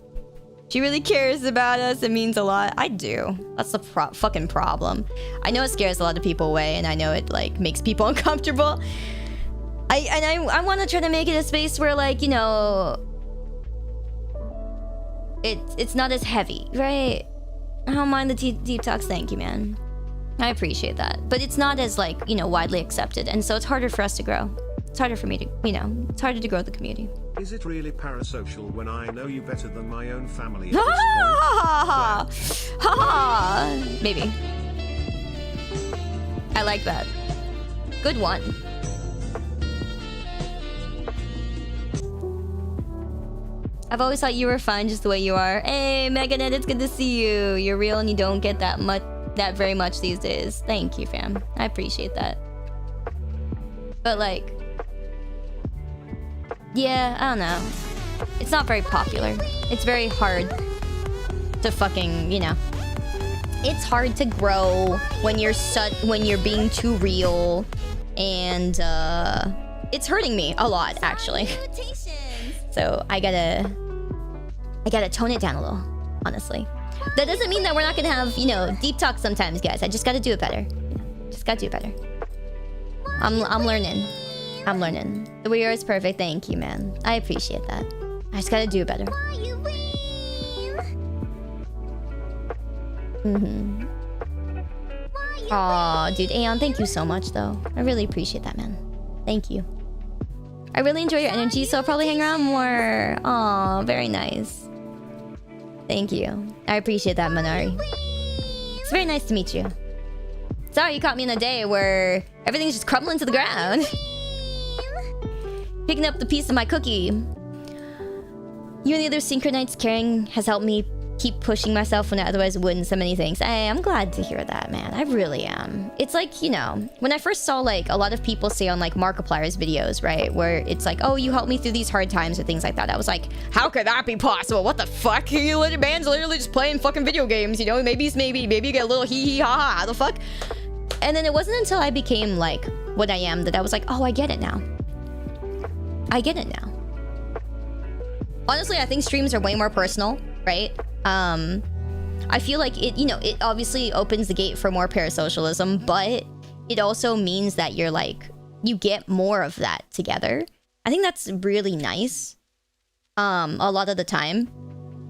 She really cares about us. It means a lot. I do. That's the fucking problem. I know it scares a lot of people away, and I know it, like, makes people uncomfortable. I want to try to make it a space where, like, you know... It's not as heavy, right? I don't mind the deep talks. Thank you, man. I appreciate that. But it's not as, like, you know, widely accepted. And so it's harder for us to grow. It's harder for me to, you know, it's harder to grow the community. Is it really parasocial when I know you better than my own family at Ha this ha point? ha ha! Maybe. I like that. Good one. I've always thought you were fun just the way you are. Hey, Meganet, it's good to see you. You're real and you don't get that very much these days. Thank you, fam. I appreciate that. But, like... Yeah, I don't know. It's not very popular. It's very hard to fucking, you know... It's hard to grow when you're being too real. And, it's hurting me a lot, actually. So I gotta tone it down a little, honestly. That doesn't mean that we're not gonna have, you know, deep talk sometimes, guys. I just gotta do it better. Just gotta do it better. I'm learning. I'm learning. The WAYU is perfect. Thank you, man. I appreciate that. I just gotta do it better. Aw, dude, Aeon, thank you so much, though. I really appreciate that, man. Thank you. I really enjoy your energy, so I'll probably hang around more. Aw, very nice. Thank you. I appreciate that, Manari. It's very nice to meet you. Sorry you caught me in a day where everything's just crumbling to the ground. Picking up the piece of my cookie. You and the other Sincroknights caring has helped me keep pushing myself when I otherwise wouldn't. So many things. Hey, I'm glad to hear that, man. I really am. It's like, you know, when I first saw, like, a lot of people say on, like, Markiplier's videos, right? Where it's like, oh, you helped me through these hard times or things like that. I was like, how could that be possible? What the fuck? Man's literally just playing fucking video games, you know? Maybe you get a little hee-hee ha-ha. How the fuck? And then it wasn't until I became, like, what I am that I was like, oh, I get it now. I get it now. Honestly, I think streams are way more personal, right? I feel like it, you know, it obviously opens the gate for more parasocialism, but it also means that you're like, you get more of that together. I think that's really nice. A lot of the time.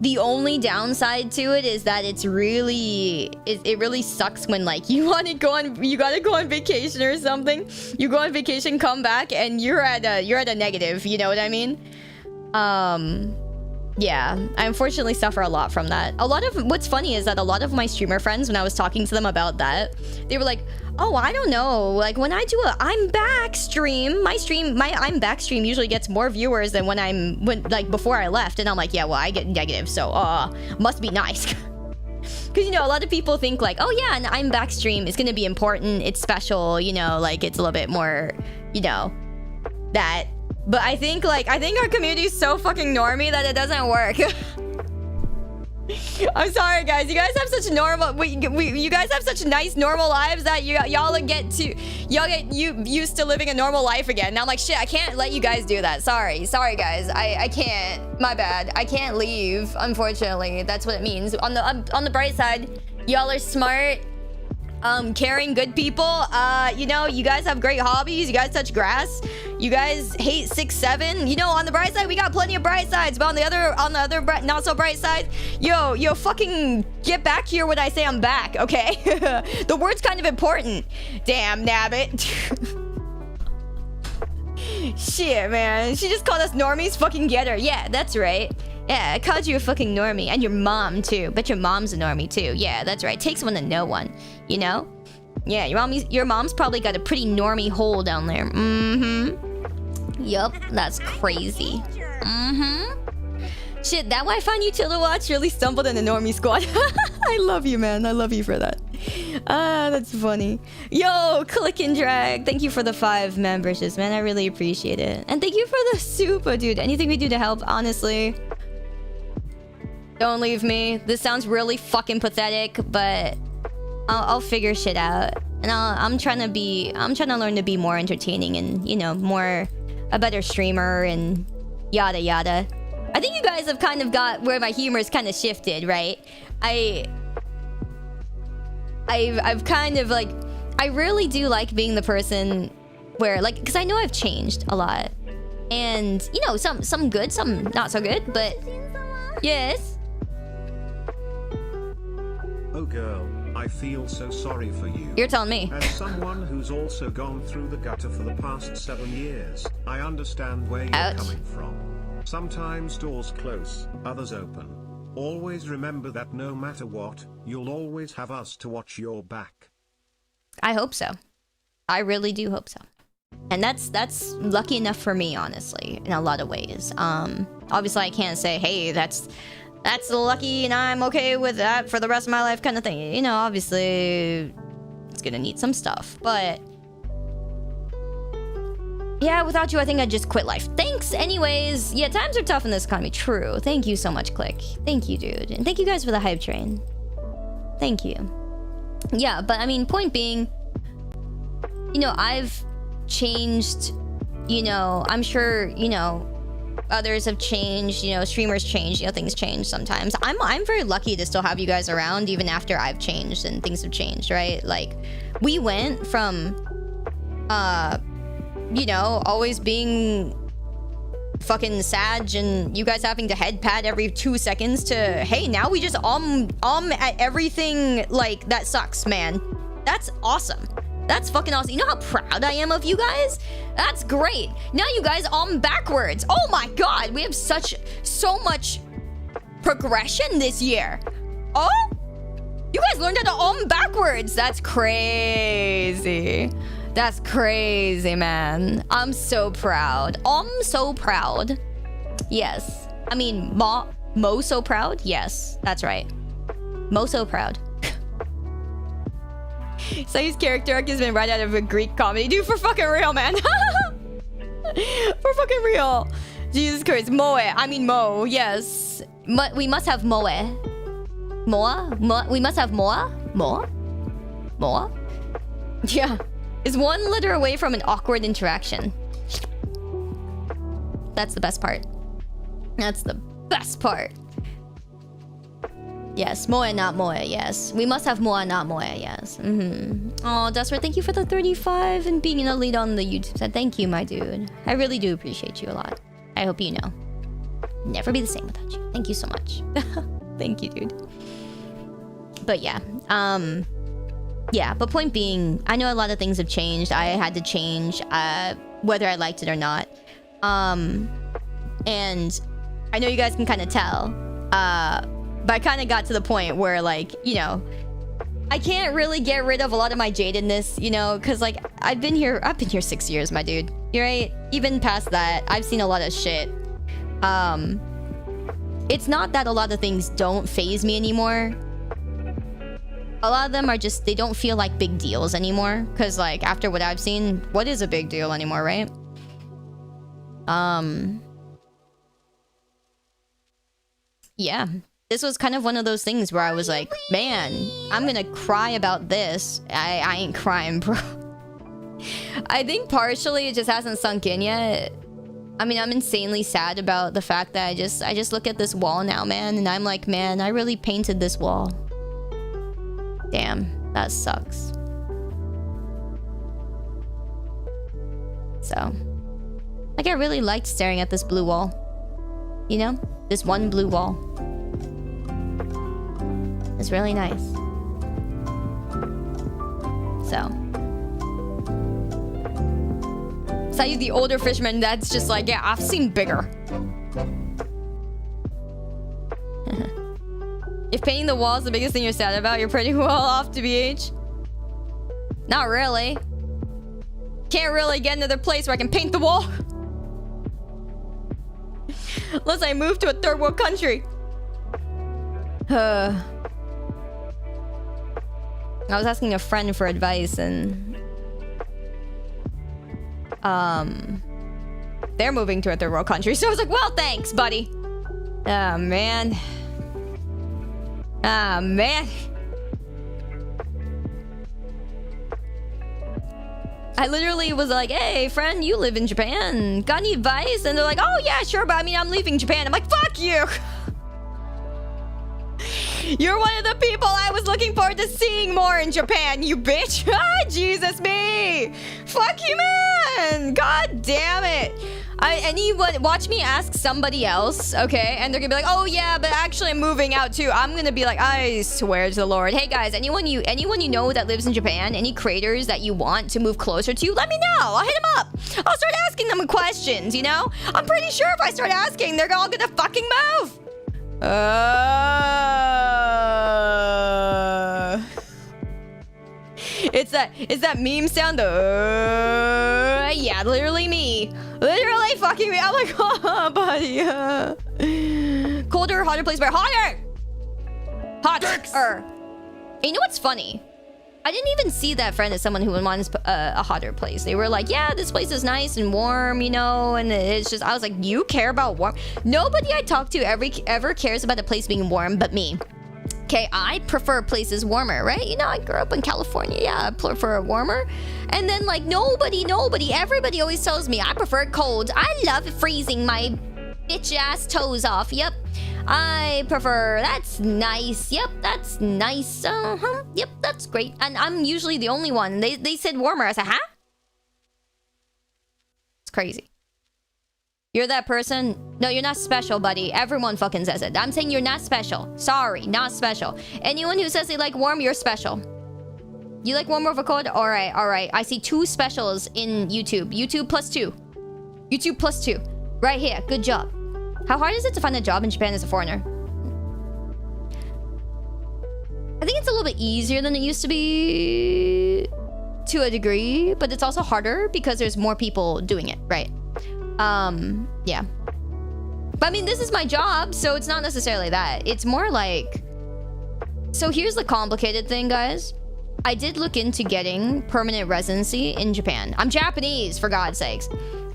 The only downside to it is that it really sucks when, like, you gotta go on vacation or something. You go on vacation, come back, and you're at a negative, you know what I mean? Yeah, I unfortunately suffer a lot from that. What's funny is that a lot of my streamer friends, when I was talking to them about that, they were like, oh, I don't know. Like, when I do a I'm back stream, my I'm back stream usually gets more viewers than when before I left. And I'm like, yeah, well, I get negative, so, must be nice. Because, you know, a lot of people think like, oh yeah, an I'm back stream is gonna be important, it's special, you know, like it's a little bit more, you know, that. But I think our community is so fucking normie that it doesn't work. I'm sorry, guys. You guys have such normal. You guys have such nice normal lives that y'all get used to living a normal life again. And I'm like, shit, I can't let you guys do that. Sorry, guys. I can't. My bad. I can't leave. Unfortunately, that's what it means. On the bright side, y'all are smart, caring, good people. You know, you guys have great hobbies. You guys touch grass. You guys hate 6'7". You know, on the bright side, we got plenty of bright sides. But on the other not so bright side, yo, fucking get back here when I say I'm back, okay? The word's kind of important. Damn, nabbit. Shit, man. She just called us normies. Fucking get her. Yeah, that's right. Yeah, I called you a fucking normie. And your mom, too. Bet your mom's a normie, too. Yeah, that's right. Takes one to know one. You know? Yeah, your mom's probably got a pretty normie hole down there. Mm-hmm. Yup, that's crazy. Mm-hmm. Shit, that Wi-Fi on Utility Watch really stumbled in the normie squad. I love you, man. I love you for that. That's funny. Yo, click and drag. Thank you for the 5 memberships, man. I really appreciate it. And thank you for the super, dude. Anything we do to help, honestly. Don't leave me. This sounds really fucking pathetic, but I'll figure shit out. And I'm trying to learn to be more entertaining and, you know, a better streamer and yada yada. I think you guys have kind of got where my humor's kind of shifted, right? I've kind of like, I really do like being the person where, like, because I know I've changed a lot. And, you know, some good, some not so good, but yes. Oh girl, I feel so sorry for you. You're telling me. As someone who's also gone through the gutter for the past 7 years, I understand where you're coming from. Sometimes doors close, others open. Always remember that no matter what, you'll always have us to watch your back. I hope so. I really do hope so. And that's lucky enough for me, honestly, in a lot of ways. Obviously I can't say, hey, that's lucky and I'm okay with that for the rest of my life kind of thing. You know, obviously it's gonna need some stuff, but yeah, without you, I think I'd just quit life. Thanks anyways. Yeah, times are tough in this economy. True. Thank you so much, Click. Thank you, dude. And thank you guys for the hype train. Thank you. Yeah, but I mean, point being, you know, I've changed, you know, I'm sure, you know, others have changed, you know, streamers change, you know, things change sometimes. I'm very lucky to still have you guys around even after I've changed and things have changed, right? Like, we went from, you know, always being fucking Sag and you guys having to head pat every 2 seconds to, hey, now we just at everything, like, that sucks, man. That's awesome. That's fucking awesome. You know how proud I am of you guys? That's great. Now you guys backwards. Oh my god, we have so much progression this year. Oh? You guys learned how to backwards. That's crazy. That's crazy, man. I'm so proud. I'm so proud. Yes. I mean, Mo so proud? Yes, that's right. Mo so proud. Sayu's character arc has been right out of a Greek comedy. Dude, for fucking real, man. For fucking real. Jesus Christ. Moe. I mean Mo, yes. We must have Moe. Moa? We must have Moa? Moa? Moa? Yeah. Is one letter away from an awkward interaction. That's the best part. That's the best part. Yes, Moe, not Moe, yes. We must have Moa, not Moe, yes. Oh, Desperate, thank you for the 35 and being in the lead on the YouTube side. Thank you, my dude. I really do appreciate you a lot. I hope you know. Never be the same without you. Thank you so much. Thank you, dude. But yeah, yeah, but point being, I know a lot of things have changed. I had to change, whether I liked it or not. And I know you guys can kind of tell, but I kind of got to the point where, like, you know, I can't really get rid of a lot of my jadedness, you know, because, like, I've been here 6 years, my dude. You're right. Even past that, I've seen a lot of shit. It's not that a lot of things don't faze me anymore. a lot of them are just, they don't feel like big deals anymore. Because, like, after what I've seen, what is a big deal anymore, right? Yeah. This was kind of one of those things where I was like, man, I'm gonna cry about this. I ain't crying, bro. I think partially it just hasn't sunk in yet. I mean, I'm insanely sad about the fact that I just look at this wall now, man, and I'm like, man, I really painted this wall. Damn, that sucks. So, like, I really liked staring at this blue wall. You know? This one blue wall. It's really nice. So. Sayu, the older fisherman, that's just like, yeah, I've seen bigger. If painting the wall is the biggest thing you're sad about, you're pretty well off to BH. Not really. Can't really get another place where I can paint the wall. Unless I move to a third world country. I was asking a friend for advice and... they're moving to a third world country, so I was like, well, thanks, buddy. Oh, man. Ah, man. I literally was like, hey, friend, you live in Japan. Got any advice? And they're like, oh, yeah, sure, but I mean, I'm leaving Japan. I'm like, fuck you. You're one of the people I was looking forward to seeing more in Japan, you bitch. Ah, Jesus me. Fuck you, man. God damn it. Anyone watch me ask somebody else, okay? And they're gonna be like, oh yeah, but actually I'm moving out too. I'm gonna be like, I swear to the Lord. Hey guys, anyone you know that lives in Japan, any creators that you want to move closer to, let me know. I'll hit them up. I'll start asking them questions, you know? I'm pretty sure if I start asking, they're all gonna fucking move. It's that meme sound. Yeah, literally me. Literally fucking me. I'm like, oh, buddy. Colder, hotter place, but hotter. Hotter. You know what's funny? I didn't even see that friend as someone who wants a hotter place. They were like, yeah, this place is nice and warm, you know, and it's just, I was like, you care about warm? Nobody I talk to ever cares about a place being warm but me. Okay, I prefer places warmer, right? You know, I grew up in California. Yeah, I prefer warmer. And then, like, everybody always tells me I prefer it cold. I love freezing my bitch-ass toes off. Yep. I prefer... That's nice. Yep, that's nice. Yep, that's great. And I'm usually the only one. They said warmer. I said, huh? It's crazy. You're that person? No, you're not special, buddy. Everyone fucking says it. I'm saying you're not special. Sorry, not special. Anyone who says they like warm, you're special. You like warm over cold? Alright, alright. I see 2 specials in YouTube. YouTube +2. YouTube +2. Right here. Good job. How hard is it to find a job in Japan as a foreigner? I think it's a little bit easier than it used to be to a degree, but it's also harder because there's more people doing it, right? Yeah. But I mean, this is my job, so it's not necessarily that. It's more like... So here's the complicated thing, guys. I did look into getting permanent residency in Japan. I'm Japanese, for God's sakes.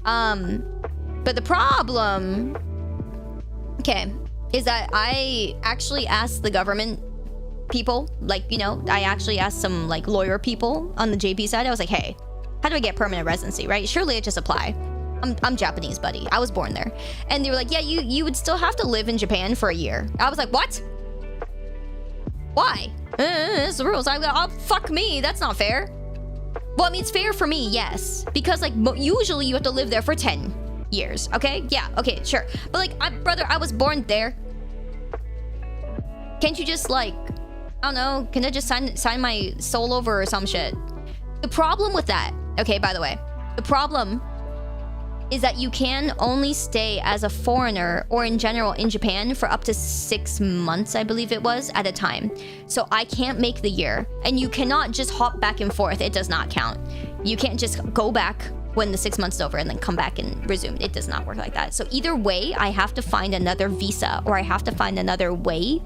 But the problem... Okay, is that I actually asked the government people, like, you know, I actually asked some, like, lawyer people on the JP side. I was like, hey, how do I get permanent residency, right? Surely I just apply. I'm Japanese, buddy. I was born there. And they were like, yeah, you would still have to live in Japan for a year. I was like, what? Why? It's the rules. Oh, fuck me. That's not fair. Well, I mean, it's fair for me, yes. Because, like, usually you have to live there for 10 years, okay? Yeah, okay, sure. But, like, brother, I was born there. Can't you just, like, I don't know, can I just sign my soul over or some shit? The problem with that, okay, by the way, the problem is that you can only stay as a foreigner or in general in Japan for up to 6 months, I believe it was, at a time. So I can't make the year. And you cannot just hop back and forth. It does not count. You can't just go back when the 6 months is over and then come back and resume. It does not work like that. So either way, I have to find another visa or I have to find another way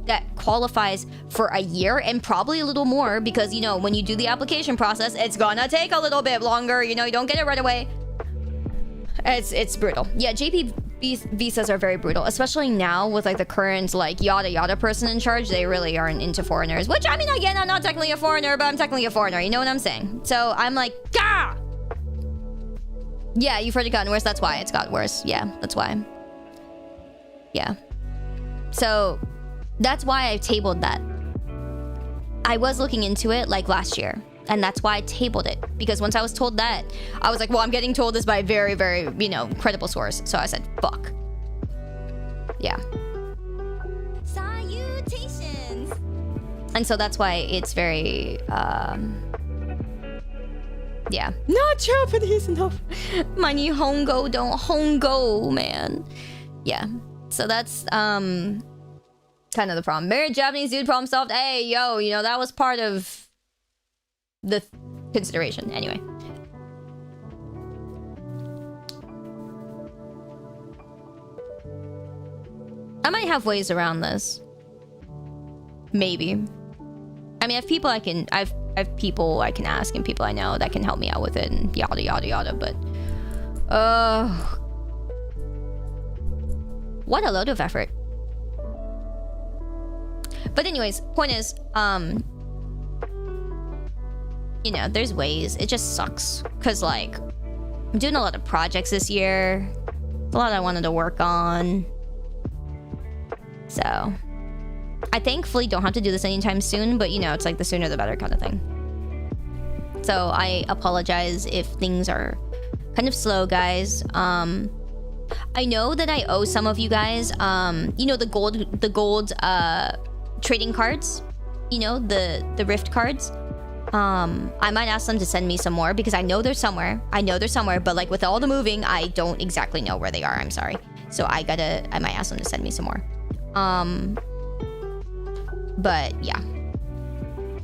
that qualifies for a year and probably a little more because, you know, when you do the application process, it's gonna take a little bit longer. You know, you don't get it right away. It's brutal. Yeah, JP visas are very brutal, especially now with like the current like yada yada person in charge. They really aren't into foreigners, which I mean, again, I'm not technically a foreigner, but I'm technically a foreigner. You know what I'm saying? So I'm like, gah! Yeah, you've heard it gotten worse. That's why it's got worse. Yeah, that's why. Yeah. So that's why I tabled that. I was looking into it like last year. And that's why I tabled it. Because once I was told that, I was like, well, I'm getting told this by a very, very, you know, credible source. So I said, fuck. Yeah. Salutations. And so that's why it's very, yeah. Not Japanese enough. My Nihongo don't hongo, man. Yeah. So that's, kind of the problem. Married Japanese dude, problem solved. Hey, yo, you know, that was part of the consideration. Anyway. I might have ways around this. Maybe. I mean, I have people I have people I can ask and people I know that can help me out with it and yada yada yada, but what a load of effort. But anyways, point is, you know, there's ways. It just sucks. Cause like, I'm doing a lot of projects this year. A lot I wanted to work on. So, I thankfully don't have to do this anytime soon, but you know, it's like the sooner the better kind of thing. So I apologize if things are kind of slow, guys. I know that I owe some of you guys, you know, the gold trading cards, you know, the rift cards. I might ask them to send me some more because I know they're somewhere. But like with all the moving, I don't exactly know where they are. I'm sorry. So I might ask them to send me some more. But yeah.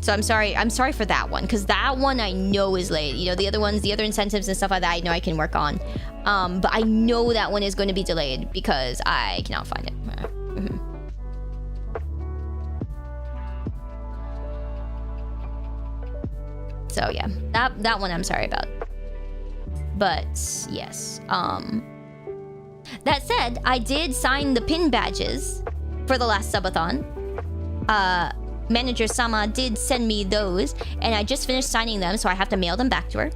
So I'm sorry for that one, because that one I know is late. You know, the other ones, the other incentives and stuff like that, I know I can work on. But I know that one is going to be delayed because I cannot find it. So yeah, that one I'm sorry about. But yes, that said, I did sign the pin badges for the last subathon. Manager Sama did send me those, and I just finished signing them, so I have to mail them back to her.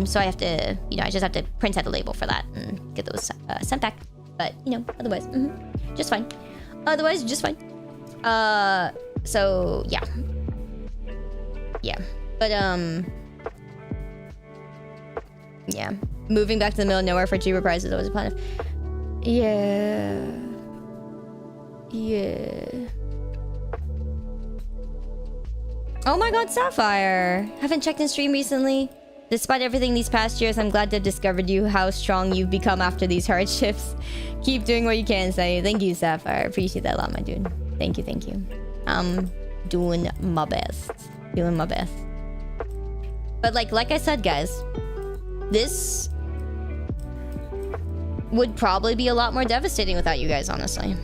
So I have to, you know, I just have to print out a label for that and get those sent back. But you know, otherwise, just fine. Otherwise, just fine. So yeah, yeah. But yeah, moving back to the middle of nowhere for cheaper prices always a plan. Yeah. Oh my god, Sapphire! Haven't checked in stream recently. Despite everything these past years, I'm glad to have discovered you, how strong you've become after these hardships. Keep doing what you can, Sayu. Thank you, Sapphire. Appreciate that a lot, my dude. Thank you. I'm doing my best. But like I said, guys, this would probably be a lot more devastating without you guys, honestly.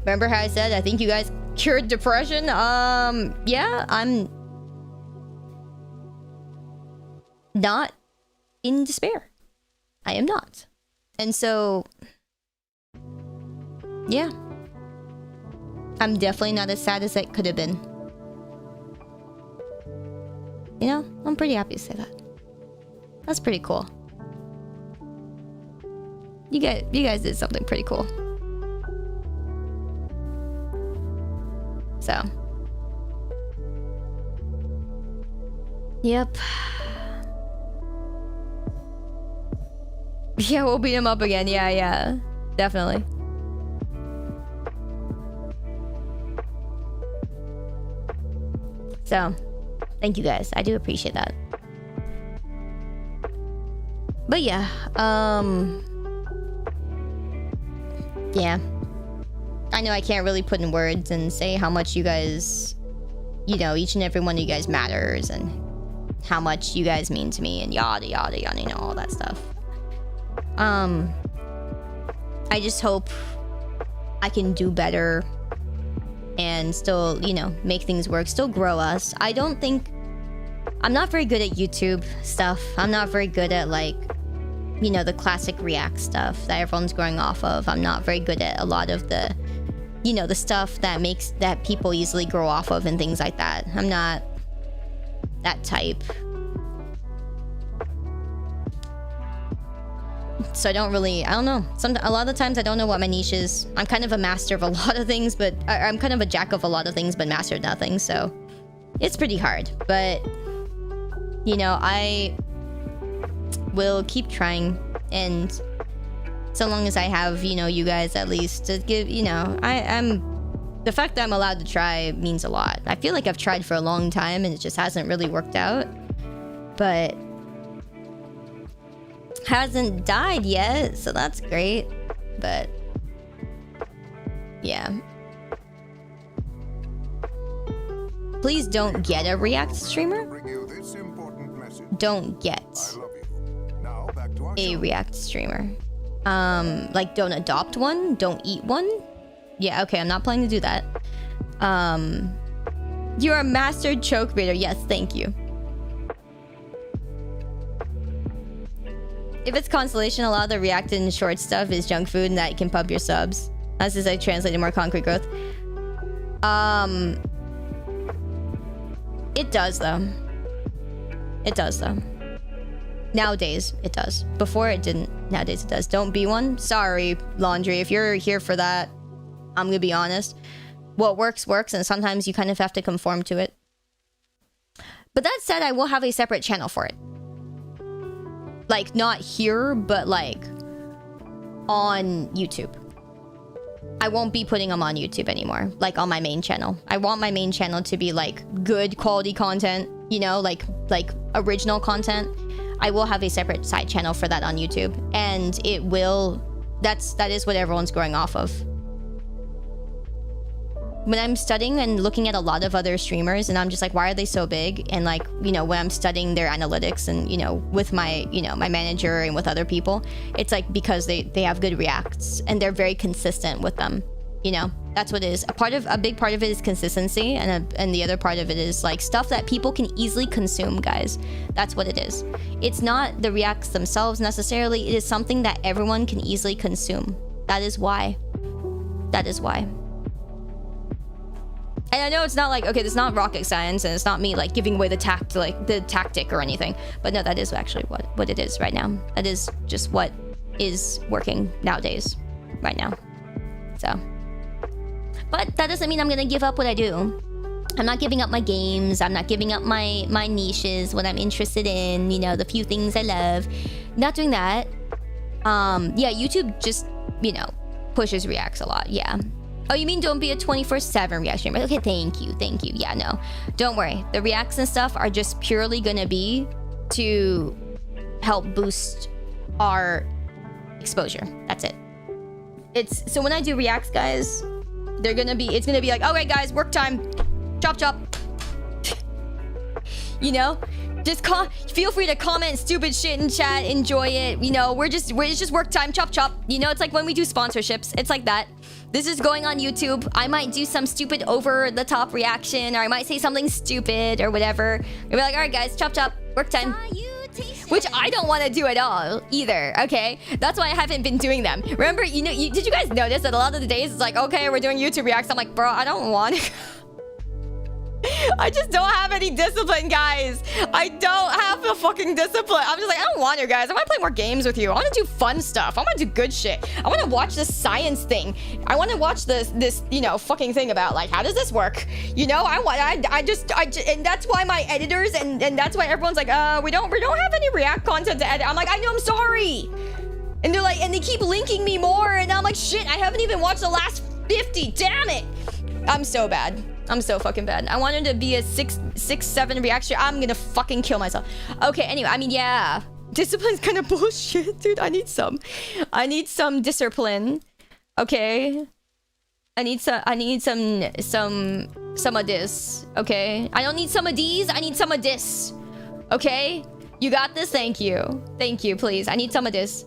Remember how I said I think you guys cured depression? Yeah, I'm not in despair. I am not. And so, yeah. I'm definitely not as sad as it could have been. You know, I'm pretty happy to say that. That's pretty cool. You guys did something pretty cool. So. Yep. Yeah, we'll beat him up again. Yeah. Definitely. So, thank you guys. I do appreciate that. But yeah, yeah. I know I can't really put in words and say how much you guys, you know, each and every one of you guys matters and how much you guys mean to me and yada, you know, all that stuff. I just hope I can do better and still, you know, make things work, still grow us. I don't think... I'm not very good at YouTube stuff. I'm not very good at, like, you know, the classic React stuff that everyone's going off of. I'm not very good at a lot of the, you know, the stuff that people easily grow off of and things like that. I'm not that type. So I don't know. A lot of the times I don't know what my niche is. I'm kind of a master of a lot of things, but I'm kind of a jack of a lot of things, but master of nothing. So it's pretty hard, but you know, I will keep trying, and so long as I have, you know, you guys at least to give, you know, the fact that I'm allowed to try means a lot. I feel like I've tried for a long time and it just hasn't really worked out, but hasn't died yet, so that's great. But yeah, please don't get a React streamer. Don't get a React streamer. Like, don't adopt one, don't eat one. Yeah, okay, I'm not planning to do that. You're a mastered choke baiter. Yes, thank you. If it's Constellation, a lot of the React and short stuff is junk food and that can pump your subs. That's as I translated more concrete growth. It does though. It does though. Nowadays, it does. Before it didn't. Nowadays it does. Don't be one. Sorry, Laundry. If you're here for that, I'm gonna be honest. What works, works, and sometimes you kind of have to conform to it. But that said, I will have a separate channel for it. Like, not here, but like on YouTube. I won't be putting them on YouTube anymore, like on my main channel. I want my main channel to be like good quality content, you know, like original content. I will have a separate side channel for that on YouTube, and it will, that is what everyone's going off of. When I'm studying and looking at a lot of other streamers, and I'm just like, why are they so big? And like, you know, when I'm studying their analytics and, you know, with my, you know, my manager and with other people, it's like because they have good reacts and they're very consistent with them. You know, that's what it is. A big part of it is consistency, and the other part of it is like stuff that people can easily consume, guys. That's what it is. It's not the reacts themselves necessarily. It is something that everyone can easily consume. That is why. That is why. And I know it's not like, okay, this is not rocket science, and it's not me like giving away the tactic or anything. But no, that is actually what it is right now. That is just what is working nowadays, right now. So, but that doesn't mean I'm gonna give up what I do. I'm not giving up my games. I'm not giving up my niches, what I'm interested in. You know, the few things I love. Not doing that. Yeah, YouTube just, you know, pushes reacts a lot. Yeah. Oh, you mean don't be a 24/7 React streamer? Okay, thank you. Yeah, no. Don't worry. The reacts and stuff are just purely gonna be to help boost our exposure. That's it. So when I do reacts, guys, it's gonna be like, all right, guys, work time. Chop, chop. You know? Just feel free to comment stupid shit in chat. Enjoy it. You know, it's just work time. Chop, chop. You know, it's like when we do sponsorships. It's like that. This is going on YouTube. I might do some stupid over-the-top reaction, or I might say something stupid or whatever. You'll be like, all right, guys, chop, chop. Work time. Which I don't want to do at all either, okay? That's why I haven't been doing them. Remember, you know, did you guys notice that a lot of the days it's like, okay, we're doing YouTube reacts. I'm like, bro, I don't want to. I just don't have any discipline, guys. I don't have the fucking discipline. I'm just like, I don't want to, guys. I want to play more games with you. I want to do fun stuff. I want to do good shit. I want to watch this science thing. I want to watch this, you know, fucking thing about like, how does this work? You know, I just, and that's why my editors and that's why everyone's like, we don't have any React content to edit. I'm like, I know, I'm sorry. And they're like, and they keep linking me more, and I'm like, shit, I haven't even watched the last 50. Damn it. I'm so bad. I'm so fucking bad. I wanted to be a 6-7 reaction. I'm gonna fucking kill myself. Okay, anyway, I mean, yeah. Discipline's kind of bullshit, dude. I need some discipline. Okay. I need some of this. Okay. I don't need some of these. I need some of this. Okay. You got this? Thank you. Thank you, please. I need some of this.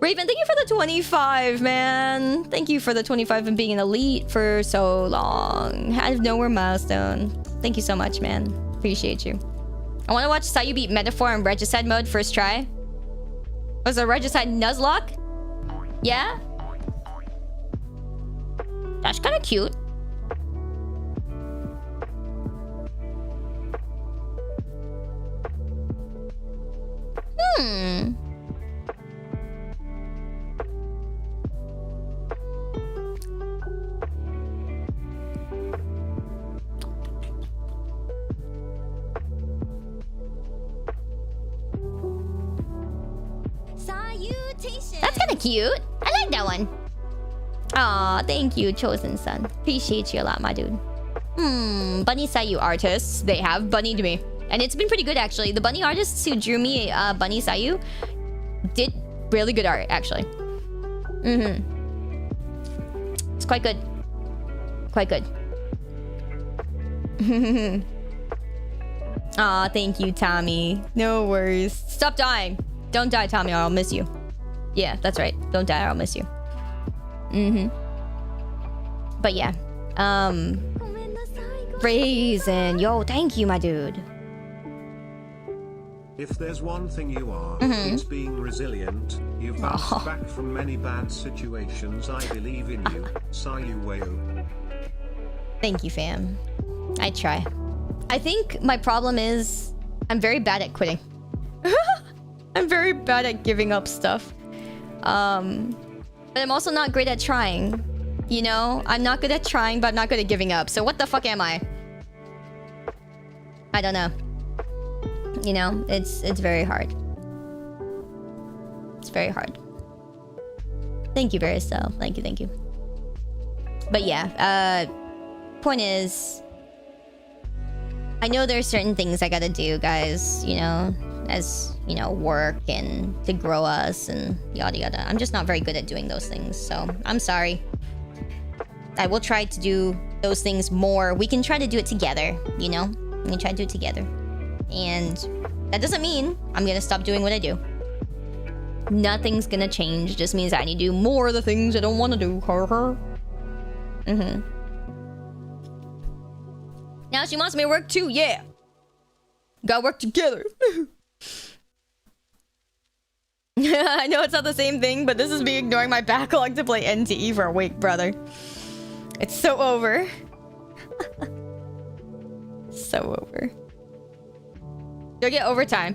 Raven, thank you for the 25, man. Thank you for the 25 and being an elite for so long. Out of nowhere milestone. Thank you so much, man. Appreciate you. I want to watch Sayu beat Metaphor in Regicide mode first try. Was a Regicide Nuzlocke? Yeah? That's kind of cute. That's kind of cute. I like that one. Aw, thank you, Chosen Son. Appreciate you a lot, my dude. Bunny Sayu artists. They have bunnied me. And it's been pretty good, actually. The bunny artists who drew me Bunny Sayu did really good art, actually. It's quite good. Quite good. Aw, thank you, Tommy. No worries. Stop dying. Don't die, Tommy, or I'll miss you. Yeah, that's right. Don't die or I'll miss you. But yeah. Raisin. Yo, thank you, my dude. If there's one thing you are, it's being resilient. You've bounced back from many bad situations. I believe in you. Sayu WAYU. Thank you, fam. I try. I think my problem is I'm very bad at quitting. I'm very bad at giving up stuff. But I'm also not great at trying. You know? I'm not good at trying, but I'm not good at giving up. So what the fuck am I? I don't know. You know? It's very hard. It's very hard. Thank you, Verisel. Thank you. But yeah, point is, I know there's certain things I gotta do, guys, you know, as, you know, work and to grow us and yada yada. I'm just not very good at doing those things, so I'm sorry. I will try to do those things more. We can try to do it together, you know? We can try to do it together. And that doesn't mean I'm gonna stop doing what I do. Nothing's gonna change. It just means I need to do more of the things I don't want to do. Now she wants me to work too, yeah. Gotta work together. I know it's not the same thing, but this is me ignoring my backlog to play NTE for a week, brother. It's so over. So over. You'll get overtime.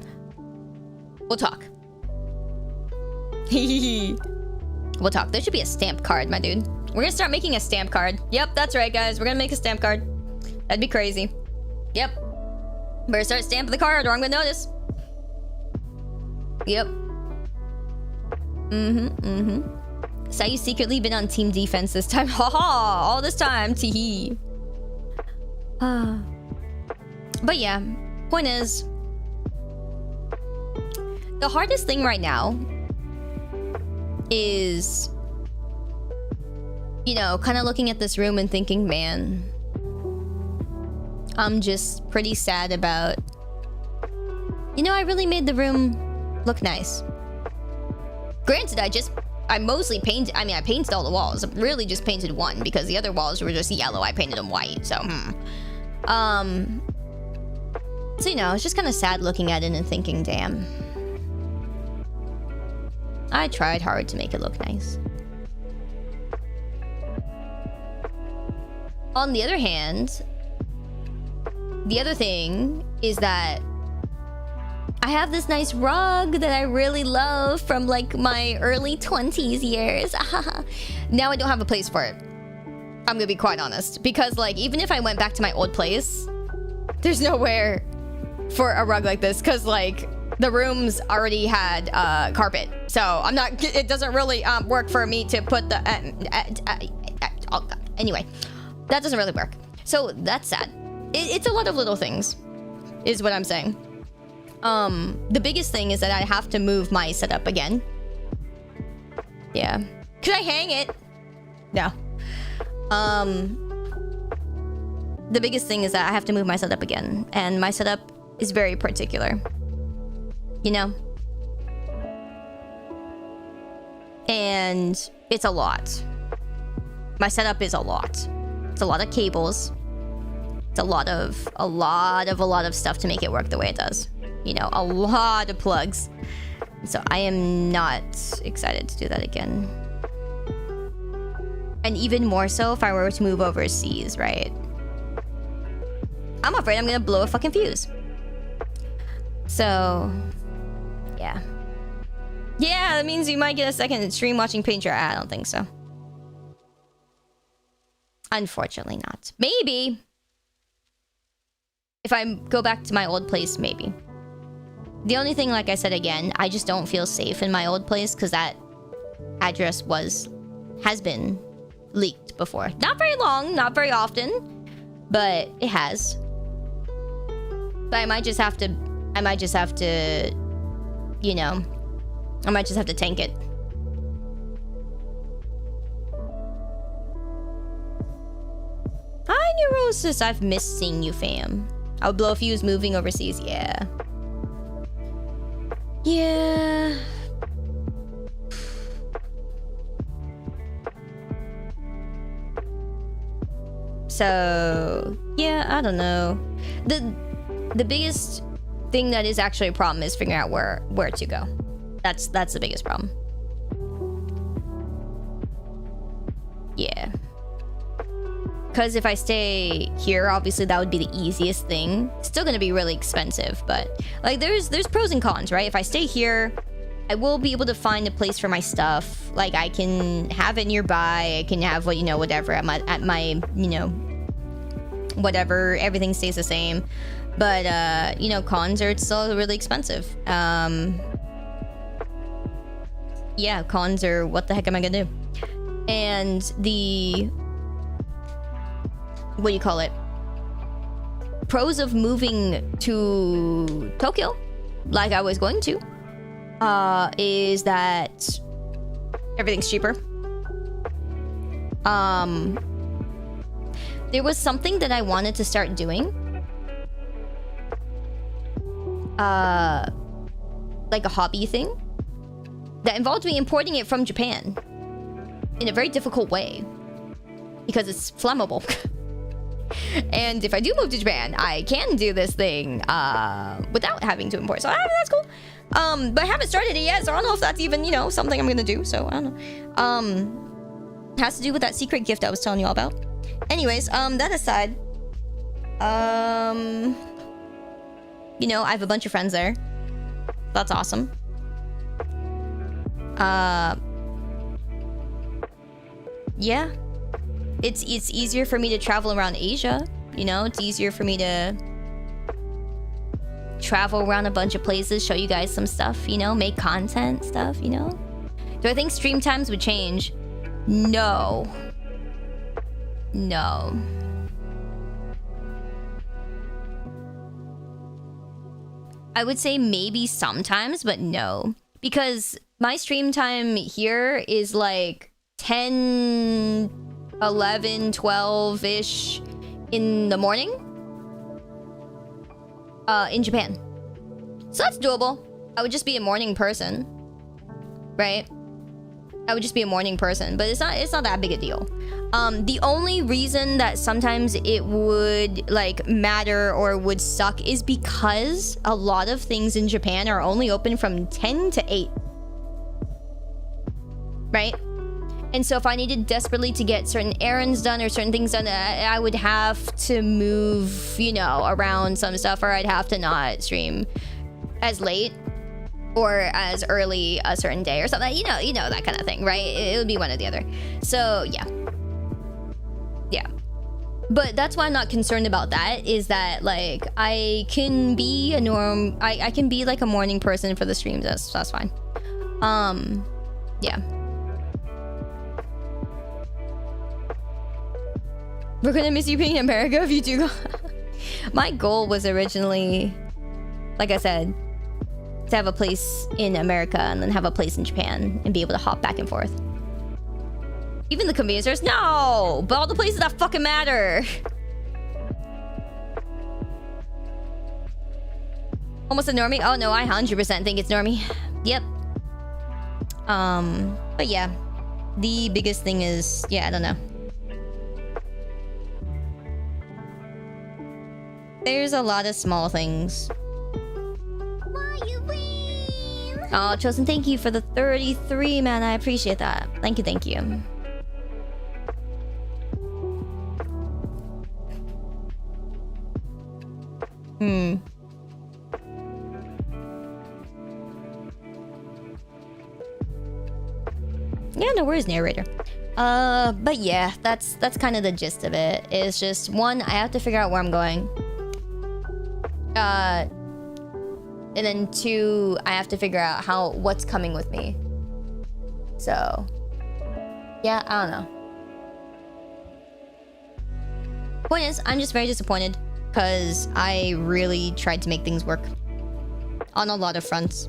We'll talk. We'll talk. There should be a stamp card, my dude. We're gonna start making a stamp card. Yep, that's right, guys. We're gonna make a stamp card. That'd be crazy. Yep. Better start stamping the card or I'm gonna notice. Yep. Sayu secretly been on team defense this time. Haha, all this time. Teehee. But yeah, point is, the hardest thing right now is, you know, kind of looking at this room and thinking, man, I'm just pretty sad about, you know, I really made the room look nice. Granted, I mostly painted, I mean, I painted all the walls. I really just painted one because the other walls were just yellow. I painted them white, so, so, you know, it's just kind of sad looking at it and thinking, damn. I tried hard to make it look nice. On the other hand, the other thing is that I have this nice rug that I really love from like my early 20s years. Now I don't have a place for it. I'm gonna be quite honest. Because like, even if I went back to my old place, there's nowhere for a rug like this. Cause like, the rooms already had carpet. So I'm not, it doesn't really work for me to put the, anyway, that doesn't really work. So that's sad. It's a lot of little things, is what I'm saying. The biggest thing is that I have to move my setup again. Yeah. Could I hang it? No. The biggest thing is that I have to move my setup again. And my setup is very particular. You know? And it's a lot. My setup is a lot. It's a lot of cables. It's a lot of stuff to make it work the way it does. You know, a lot of plugs. So I am not excited to do that again. And even more so if I were to move overseas, right? I'm afraid I'm gonna blow a fucking fuse. So, yeah. Yeah, that means you might get a second stream watching Painter. I don't think so. Unfortunately not. Maybe. If I go back to my old place, maybe. The only thing, like I said again, I just don't feel safe in my old place because that address has been leaked before. Not very long, not very often, but it has. But I might just have to, you know, I might just have to tank it. Hi, Neurosis. I've missed seeing you, fam. I would blow a fuse moving overseas. Yeah. Yeah. So, yeah, I don't know. The biggest thing that is actually a problem is figuring out where to go. That's the biggest problem. Yeah. Because if I stay here, obviously that would be the easiest thing. It's still gonna be really expensive, but like there's pros and cons, right? If I stay here, I will be able to find a place for my stuff. Like I can have it nearby. I can have what, you know, whatever at my you know, whatever. Everything stays the same. But you know, cons are it's still really expensive. Yeah, cons are what the heck am I gonna do? And the what do you call it? Pros of moving to Tokyo, like I was going to, is that everything's cheaper. There was something that I wanted to start doing. Like a hobby thing that involved me importing it from Japan in a very difficult way because it's flammable. And if I do move to Japan, I can do this thing without having to import. So that's cool. But I haven't started it yet, so I don't know if that's even, you know, something I'm gonna do. So I don't know. Has to do with that secret gift I was telling you all about. Anyways, that aside, you know, I have a bunch of friends there. That's awesome. Yeah. It's easier for me to travel around Asia, you know? It's easier for me to travel around a bunch of places, show you guys some stuff, you know? Make content stuff, you know? Do I think stream times would change? No. No. I would say maybe sometimes, but no. Because my stream time here is like 10... 11, 12-ish in the morning in Japan. So that's doable. I would just be a morning person, right? I would just be a morning person, but it's not that big a deal. The only reason that sometimes it would like matter or would suck is because a lot of things in Japan are only open from 10 to 8. Right? And so if I needed desperately to get certain errands done or certain things done, I would have to move, you know, around some stuff, or I'd have to not stream as late or as early a certain day or something. You know that kind of thing, right? It would be one or the other. So yeah. Yeah. But that's why I'm not concerned about that, is that like I can be a I can be like a morning person for the streams. That's fine. Yeah. We're gonna miss you being in America if you do go. My goal was originally, like I said, to have a place in America and then have a place in Japan and be able to hop back and forth. Even the convenience stores? No! But all the places that fucking matter! Almost a normie? Oh no, I 100% think it's normie. Yep. But yeah, the biggest thing is, yeah, I don't know. There's a lot of small things. Oh, Chosen, thank you for the 33, man. I appreciate that. Thank you, thank you. Yeah, no worries, narrator. But yeah, that's kind of the gist of it. It's just, one, I have to figure out where I'm going. And then two, I have to figure out what's coming with me. So, yeah, I don't know. Point is, I'm just very disappointed because I really tried to make things work on a lot of fronts.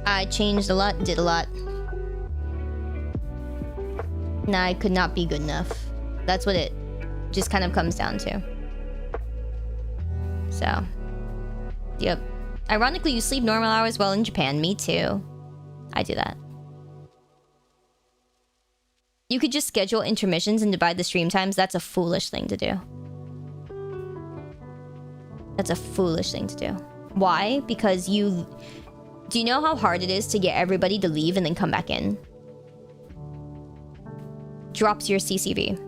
I changed a lot, did a lot. And I could not be good enough. That's what it just kind of comes down to. So, yep. Ironically, you sleep normal hours while in Japan. Me too. I do that. You could just schedule intermissions and divide the stream times. That's a foolish thing to do. That's a foolish thing to do. Why? Because you... Do you know how hard it is to get everybody to leave and then come back in? Drops your CCV.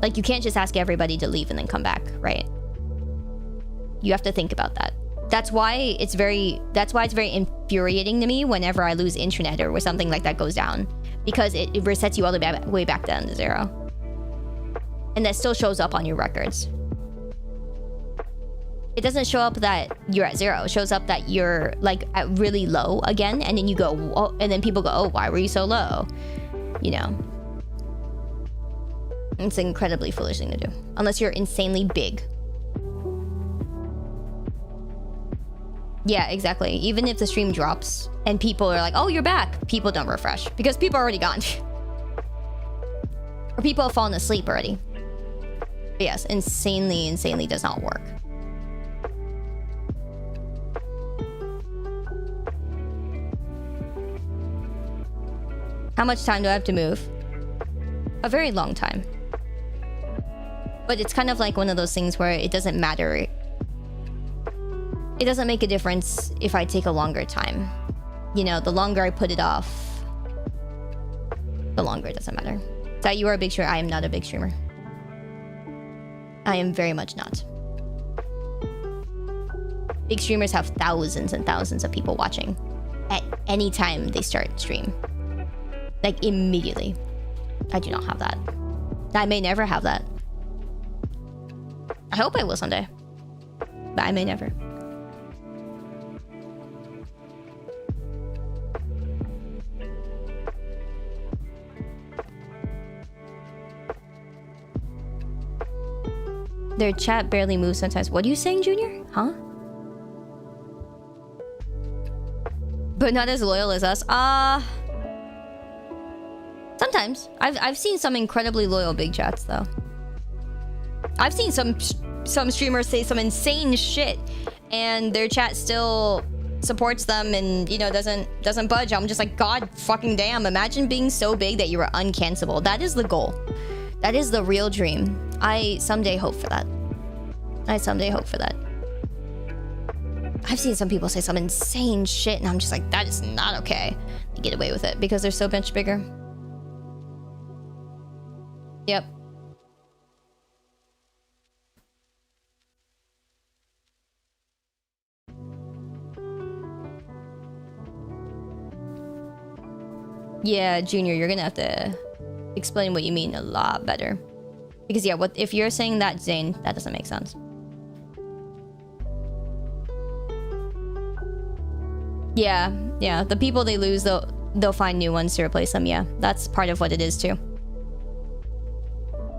Like, you can't just ask everybody to leave and then come back, right? You have to think about that. That's why it's very infuriating to me whenever I lose internet or when something like that goes down. Because it resets you all the way back down to 0. And that still shows up on your records. It doesn't show up that you're at 0. It shows up that you're like at really low again, and then you go, oh, and then people go, oh, why were you so low? You know. It's an incredibly foolish thing to do. Unless you're insanely big. Yeah, exactly. Even if the stream drops and people are like, oh, you're back. People don't refresh because people are already gone. Or people have fallen asleep already. But yes, insanely does not work. How much time do I have to move? A very long time. But it's kind of like one of those things where it doesn't matter. It doesn't make a difference if I take a longer time. You know, the longer I put it off, the longer it doesn't matter. That you are a big streamer. I am not a big streamer. I am very much not. Big streamers have thousands and thousands of people watching at any time they start stream. Like, immediately. I do not have that. I may never have that. I hope I will someday. But I may never. Their chat barely moves sometimes. What are you saying, Junior? Huh? But not as loyal as us. Sometimes. I've seen some incredibly loyal big chats though. I've seen some streamers say some insane shit and their chat still supports them and, you know, doesn't budge. I'm just like, god fucking damn, imagine being so big that you were uncancelable. That is the goal. That is the real dream. I someday hope for that. I someday hope for that. I've seen some people say some insane shit and I'm just like, that is not okay. They get away with it because they're so much bigger. Yep. Yeah, Junior, you're gonna have to explain what you mean a lot better. Because yeah, what if you're saying that, Zane, that doesn't make sense. Yeah, the people they lose, they'll find new ones to replace them. Yeah, that's part of what it is too.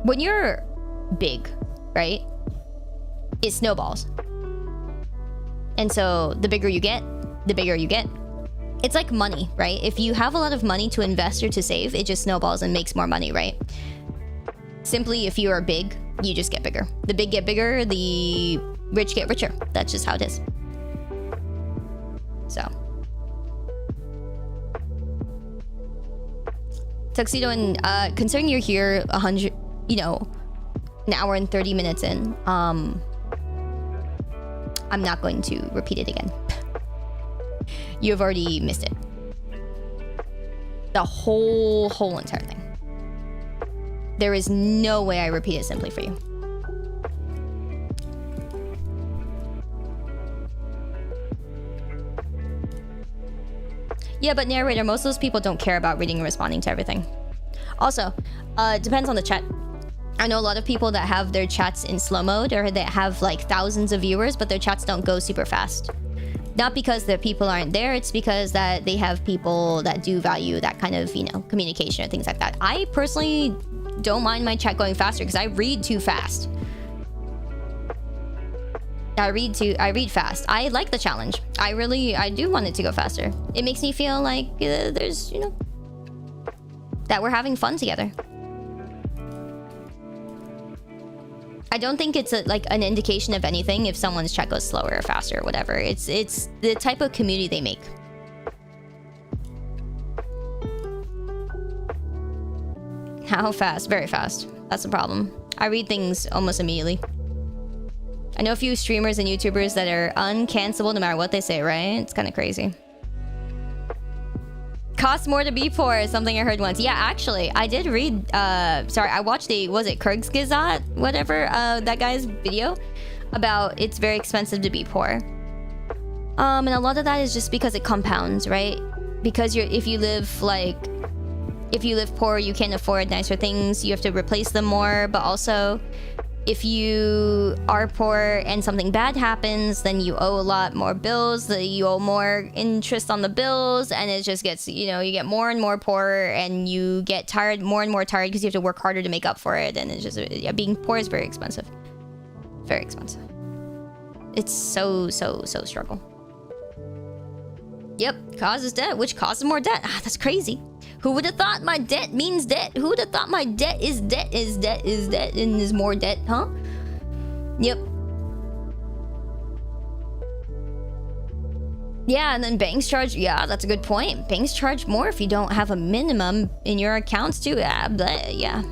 When you're big, right, it snowballs. And so the bigger you get, the bigger you get. It's like money, right? If you have a lot of money to invest or to save, it just snowballs and makes more money, right? Simply, if you are big, you just get bigger. The big get bigger, the rich get richer. That's just how it is. So. Tuxedo, and considering you're here 100, you know, an hour and 30 minutes in, I'm not going to repeat it again. You have already missed it. The whole entire thing. There is no way I repeat it simply for you. Yeah, but narrator, most of those people don't care about reading and responding to everything. Also, it depends on the chat. I know a lot of people that have their chats in slow mode, or that have like thousands of viewers, but their chats don't go super fast. Not because the people aren't there, it's because that they have people that do value that kind of, you know, communication or things like that. I personally don't mind my chat going faster because I read too fast. I read fast. I like the challenge. I do want it to go faster. It makes me feel like there's, you know, that we're having fun together. I don't think it's like an indication of anything if someone's chat goes slower or faster or whatever. It's the type of community they make. How fast? Very fast. That's the problem. I read things almost immediately. I know a few streamers and YouTubers that are uncancelable no matter what they say, right? It's kind of crazy. Costs more to be poor is something I heard once. Yeah, actually, I did read, sorry, I watched was it Kurgskizat? Whatever, that guy's video about it's very expensive to be poor. And a lot of that is just because it compounds, right? Because if you live poor, you can't afford nicer things, you have to replace them more, but also if you are poor and something bad happens, then you owe a lot more bills, you owe more interest on the bills, and it just gets, you know, you get more and more poor, and you get tired, more and more tired, because you have to work harder to make up for it, and it's just, yeah, being poor is very expensive. Very expensive. It's so struggle. Yep, causes debt, which causes more debt. Ah, that's crazy. Who would have thought my debt means debt? Who would have thought my debt is debt is debt is debt and is more debt, huh? Yep. Yeah, and then banks charge, yeah, that's a good point. Banks charge more if you don't have a minimum in your accounts too. Yeah.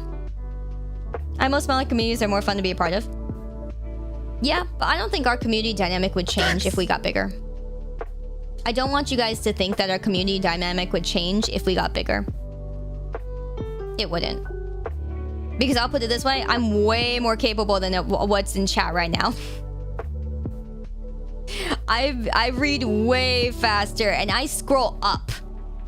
Most smaller communities are more fun to be a part of. Yeah, but I don't think our community dynamic would change if we got bigger. I don't want you guys to think that our community dynamic would change if we got bigger. It wouldn't. Because I'll put it this way, I'm way more capable than what's in chat right now. I read way faster and I scroll up.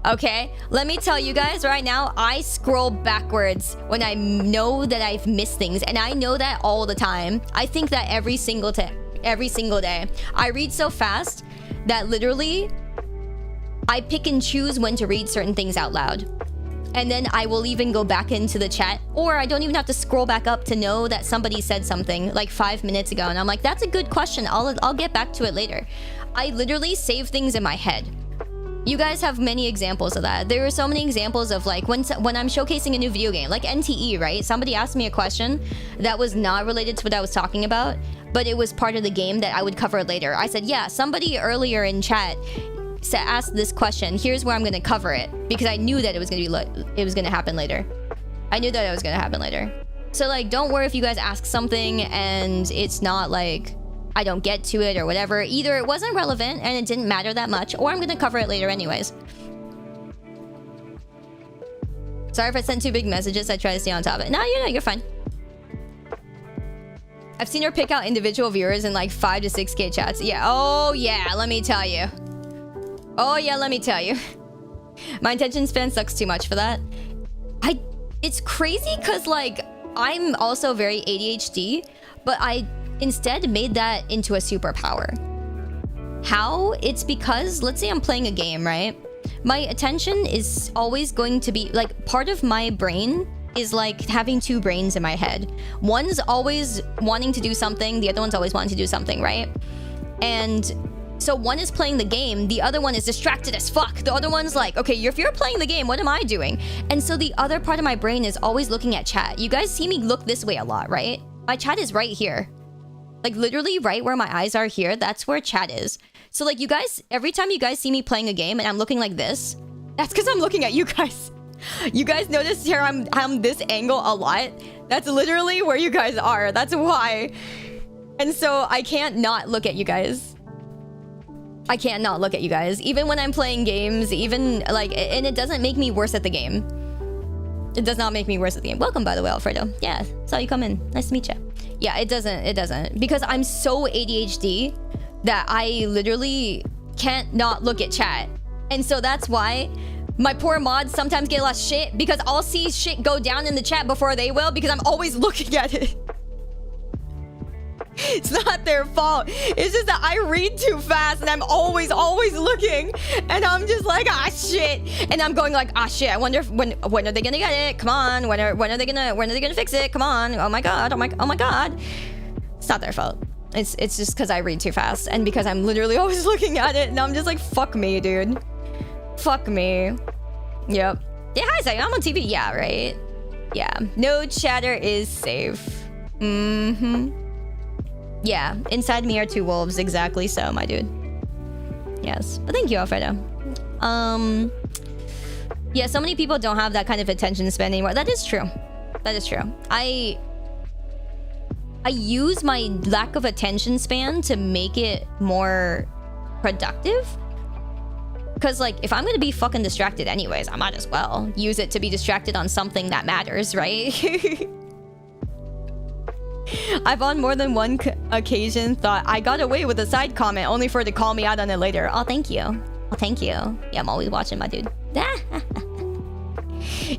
Okay? Let me tell you guys right now, I scroll backwards when I know that I've missed things. And I know that all the time. I think that every single day. I read so fast that literally I pick and choose when to read certain things out loud. And then I will even go back into the chat, or I don't even have to scroll back up to know that somebody said something like 5 minutes ago, and I'm like, that's a good question, I'll get back to it later. I literally save things in my head. You guys have many examples of that. There are so many examples of like when I'm showcasing a new video game, like NTE, right? Somebody asked me a question that was not related to what I was talking about, but it was part of the game that I would cover later. I said, yeah, somebody earlier in chat asked this question. Here's where I'm going to cover it, because I knew that it was going to happen later. I knew that it was going to happen later. So like, don't worry if you guys ask something and it's not like I don't get to it or whatever. Either it wasn't relevant and it didn't matter that much, or I'm going to cover it later anyways. Sorry if I sent too big messages. I try to stay on top of it. No, you're fine. I've seen her pick out individual viewers in like 5 to 6K chats. Yeah. Oh yeah, let me tell you. Oh yeah, let me tell you. My attention span sucks too much for that. It's crazy because like I'm also very ADHD, but I instead made that into a superpower. How? It's because, let's say I'm playing a game, right? My attention is always going to be like, part of my brain is like having two brains in my head. One's always wanting to do something, the other one's always wanting to do something, right? And So one is playing the game, the other one is distracted as fuck. The other one's like, okay, if you're playing the game, what am I doing? And so the other part of my brain is always looking at chat. You guys see me look this way a lot, right? My chat is right here. Like literally right where my eyes are here, that's where chat is. So like you guys, every time you guys see me playing a game and I'm looking like this, that's because I'm looking at you guys. You guys notice here I'm this angle a lot? That's literally where you guys are. That's why. And so I can't not look at you guys. I can't not look at you guys. Even when I'm playing games, even like, and it doesn't make me worse at the game. It does not make me worse at the game. Welcome, by the way, Alfredo. Yeah, saw you come in. Nice to meet you. Yeah, it doesn't. Because I'm so ADHD that I literally can't not look at chat. And so that's why my poor mods sometimes get a lot of shit, because I'll see shit go down in the chat before they will, because I'm always looking at it. It's not their fault. It's just that I read too fast and I'm always looking. And I'm just like, ah, shit. And I'm going like, ah, shit. I wonder if, when are they gonna get it? Come on. When are they gonna fix it? Come on. Oh my god. Oh my god. It's not their fault. It's just because I read too fast and because I'm literally always looking at it. And I'm just like, fuck me, dude. Fuck me. Yep. Yeah, hi, Sayu. I'm on TV. Yeah, right? Yeah. No chatter is safe. Mm-hmm. Yeah, inside me are two wolves. Exactly so, my dude. Yes. But thank you, Alfredo. Yeah, so many people don't have that kind of attention span anymore. That is true. That is true. I use my lack of attention span to make it more productive. Because, like, if I'm going to be fucking distracted anyways, I might as well use it to be distracted on something that matters, right? I've on more than one occasion thought I got away with a side comment only for it to call me out on it later. Oh, thank you. Oh, thank you. Yeah, I'm always watching, my dude. Yeah,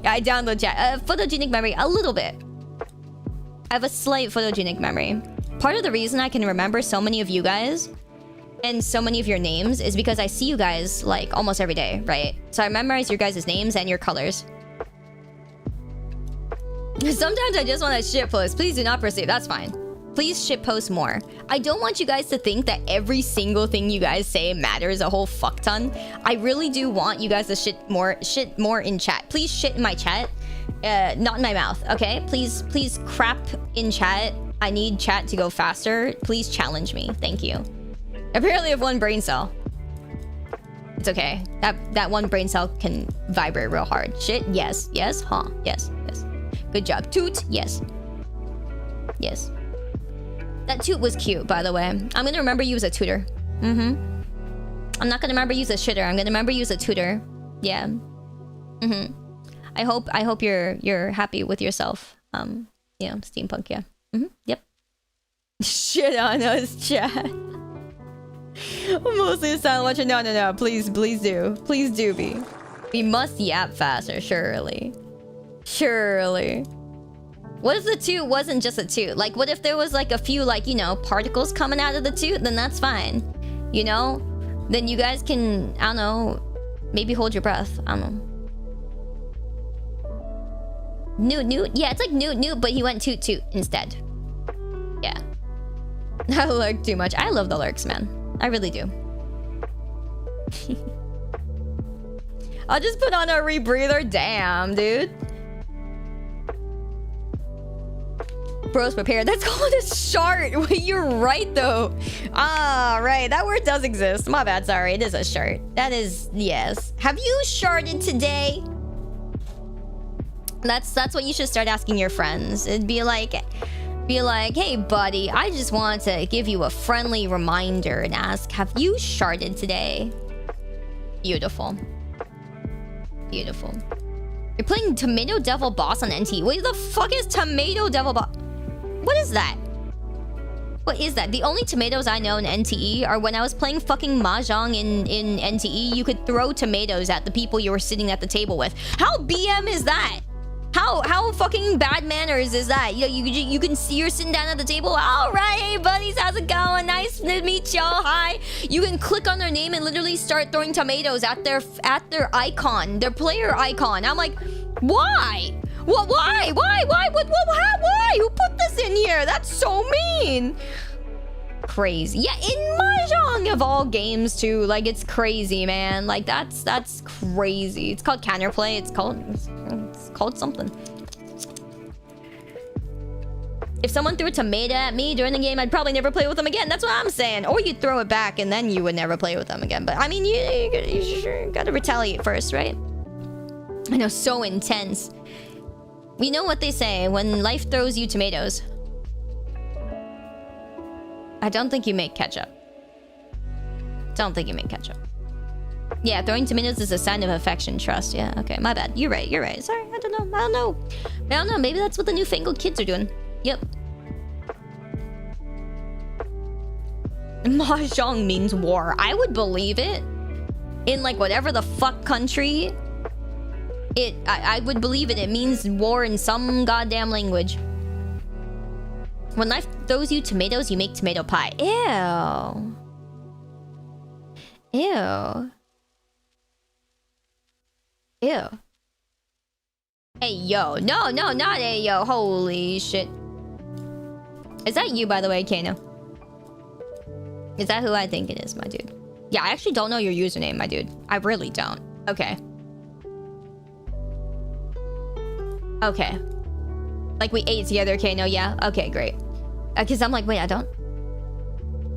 I download chat. Photogenic memory, a little bit. I have a slight photogenic memory. Part of the reason I can remember so many of you guys and so many of your names is because I see you guys like almost every day, right? So I memorize your guys' names and your colors. Sometimes I just want to shitpost. Please do not proceed. That's fine. Please shitpost more. I don't want you guys to think that every single thing you guys say matters a whole fuck ton. I really do want you guys to shit more in chat. Please shit in my chat. Not in my mouth, okay? Please crap in chat. I need chat to go faster. Please challenge me. Thank you. Apparently I have one brain cell. It's okay. That one brain cell can vibrate real hard. Shit, yes. Yes, huh? Yes. Good job. Toot, yes. Yes. That toot was cute, by the way. I'm gonna remember you as a tutor. Mm-hmm. I'm not gonna remember you as a shitter. I'm gonna remember you as a tutor. Yeah. Mm-hmm. I hope you're happy with yourself. Yeah, steampunk, yeah. Mm-hmm. Yep. Shit on us, chat. Mostly a silent watcher. No. Please do. Please do be. We must yap faster, surely. Surely. What if the toot wasn't just a toot? Like, what if there was like a few, like, you know, particles coming out of the toot? Then that's fine. You know? Then you guys can, I don't know, maybe hold your breath. I don't know. Newt. Yeah, it's like Newt, but he went toot instead. Yeah. I lurk too much. I love the lurks, man. I really do. I'll just put on a rebreather. Damn, dude. Bros prepared. That's called a shart. Wait, you're right though. Ah, right. That word does exist. My bad. Sorry. It is a shart. That is, yes. Have you sharted today? That's what you should start asking your friends. It'd be like, hey buddy, I just want to give you a friendly reminder and ask, have you sharted today? Beautiful. Beautiful. You're playing Tomato Devil Boss on NT. What the fuck is Tomato Devil Boss? What is that? What is that? The only tomatoes I know in NTE are when I was playing fucking Mahjong in NTE, you could throw tomatoes at the people you were sitting at the table with. How BM is that? How fucking bad manners is that? You can see you're sitting down at the table. All right, hey buddies, how's it going? Nice to meet y'all. Hi. You can click on their name and literally start throwing tomatoes at their icon, their player icon. I'm like, why? What? Why? Why? Why? Why? Who put this in here? That's so mean. crazy. Yeah, in Mahjong of all games too. Like, it's crazy, man. Like, that's crazy. It's called counterplay. It's called something. If someone threw a tomato at me during the game, I'd probably never play with them again. That's what I'm saying. Or you'd throw it back and then you would never play with them again. But I mean, you sure gotta retaliate first, right? I know, so intense. You know what they say, when life throws you tomatoes. I don't think you make ketchup. Don't think you make ketchup. Yeah, throwing tomatoes is a sign of affection, trust. Yeah, okay, my bad. You're right, you're right. Sorry, I don't know. Maybe that's what the newfangled kids are doing. Yep. Mahjong means war. I would believe it. In like whatever the fuck country, I would believe it. It means war in some goddamn language. When life throws you tomatoes, you make tomato pie. Ew. Ew. Ew. Hey, yo. No, not hey, yo. Holy shit. Is that you, by the way, Kano? Is that who I think it is, my dude? Yeah, I actually don't know your username, my dude. I really don't. Okay. Okay. Like, we ate together, Kano, yeah? Okay, great. Because I'm like, wait, I don't...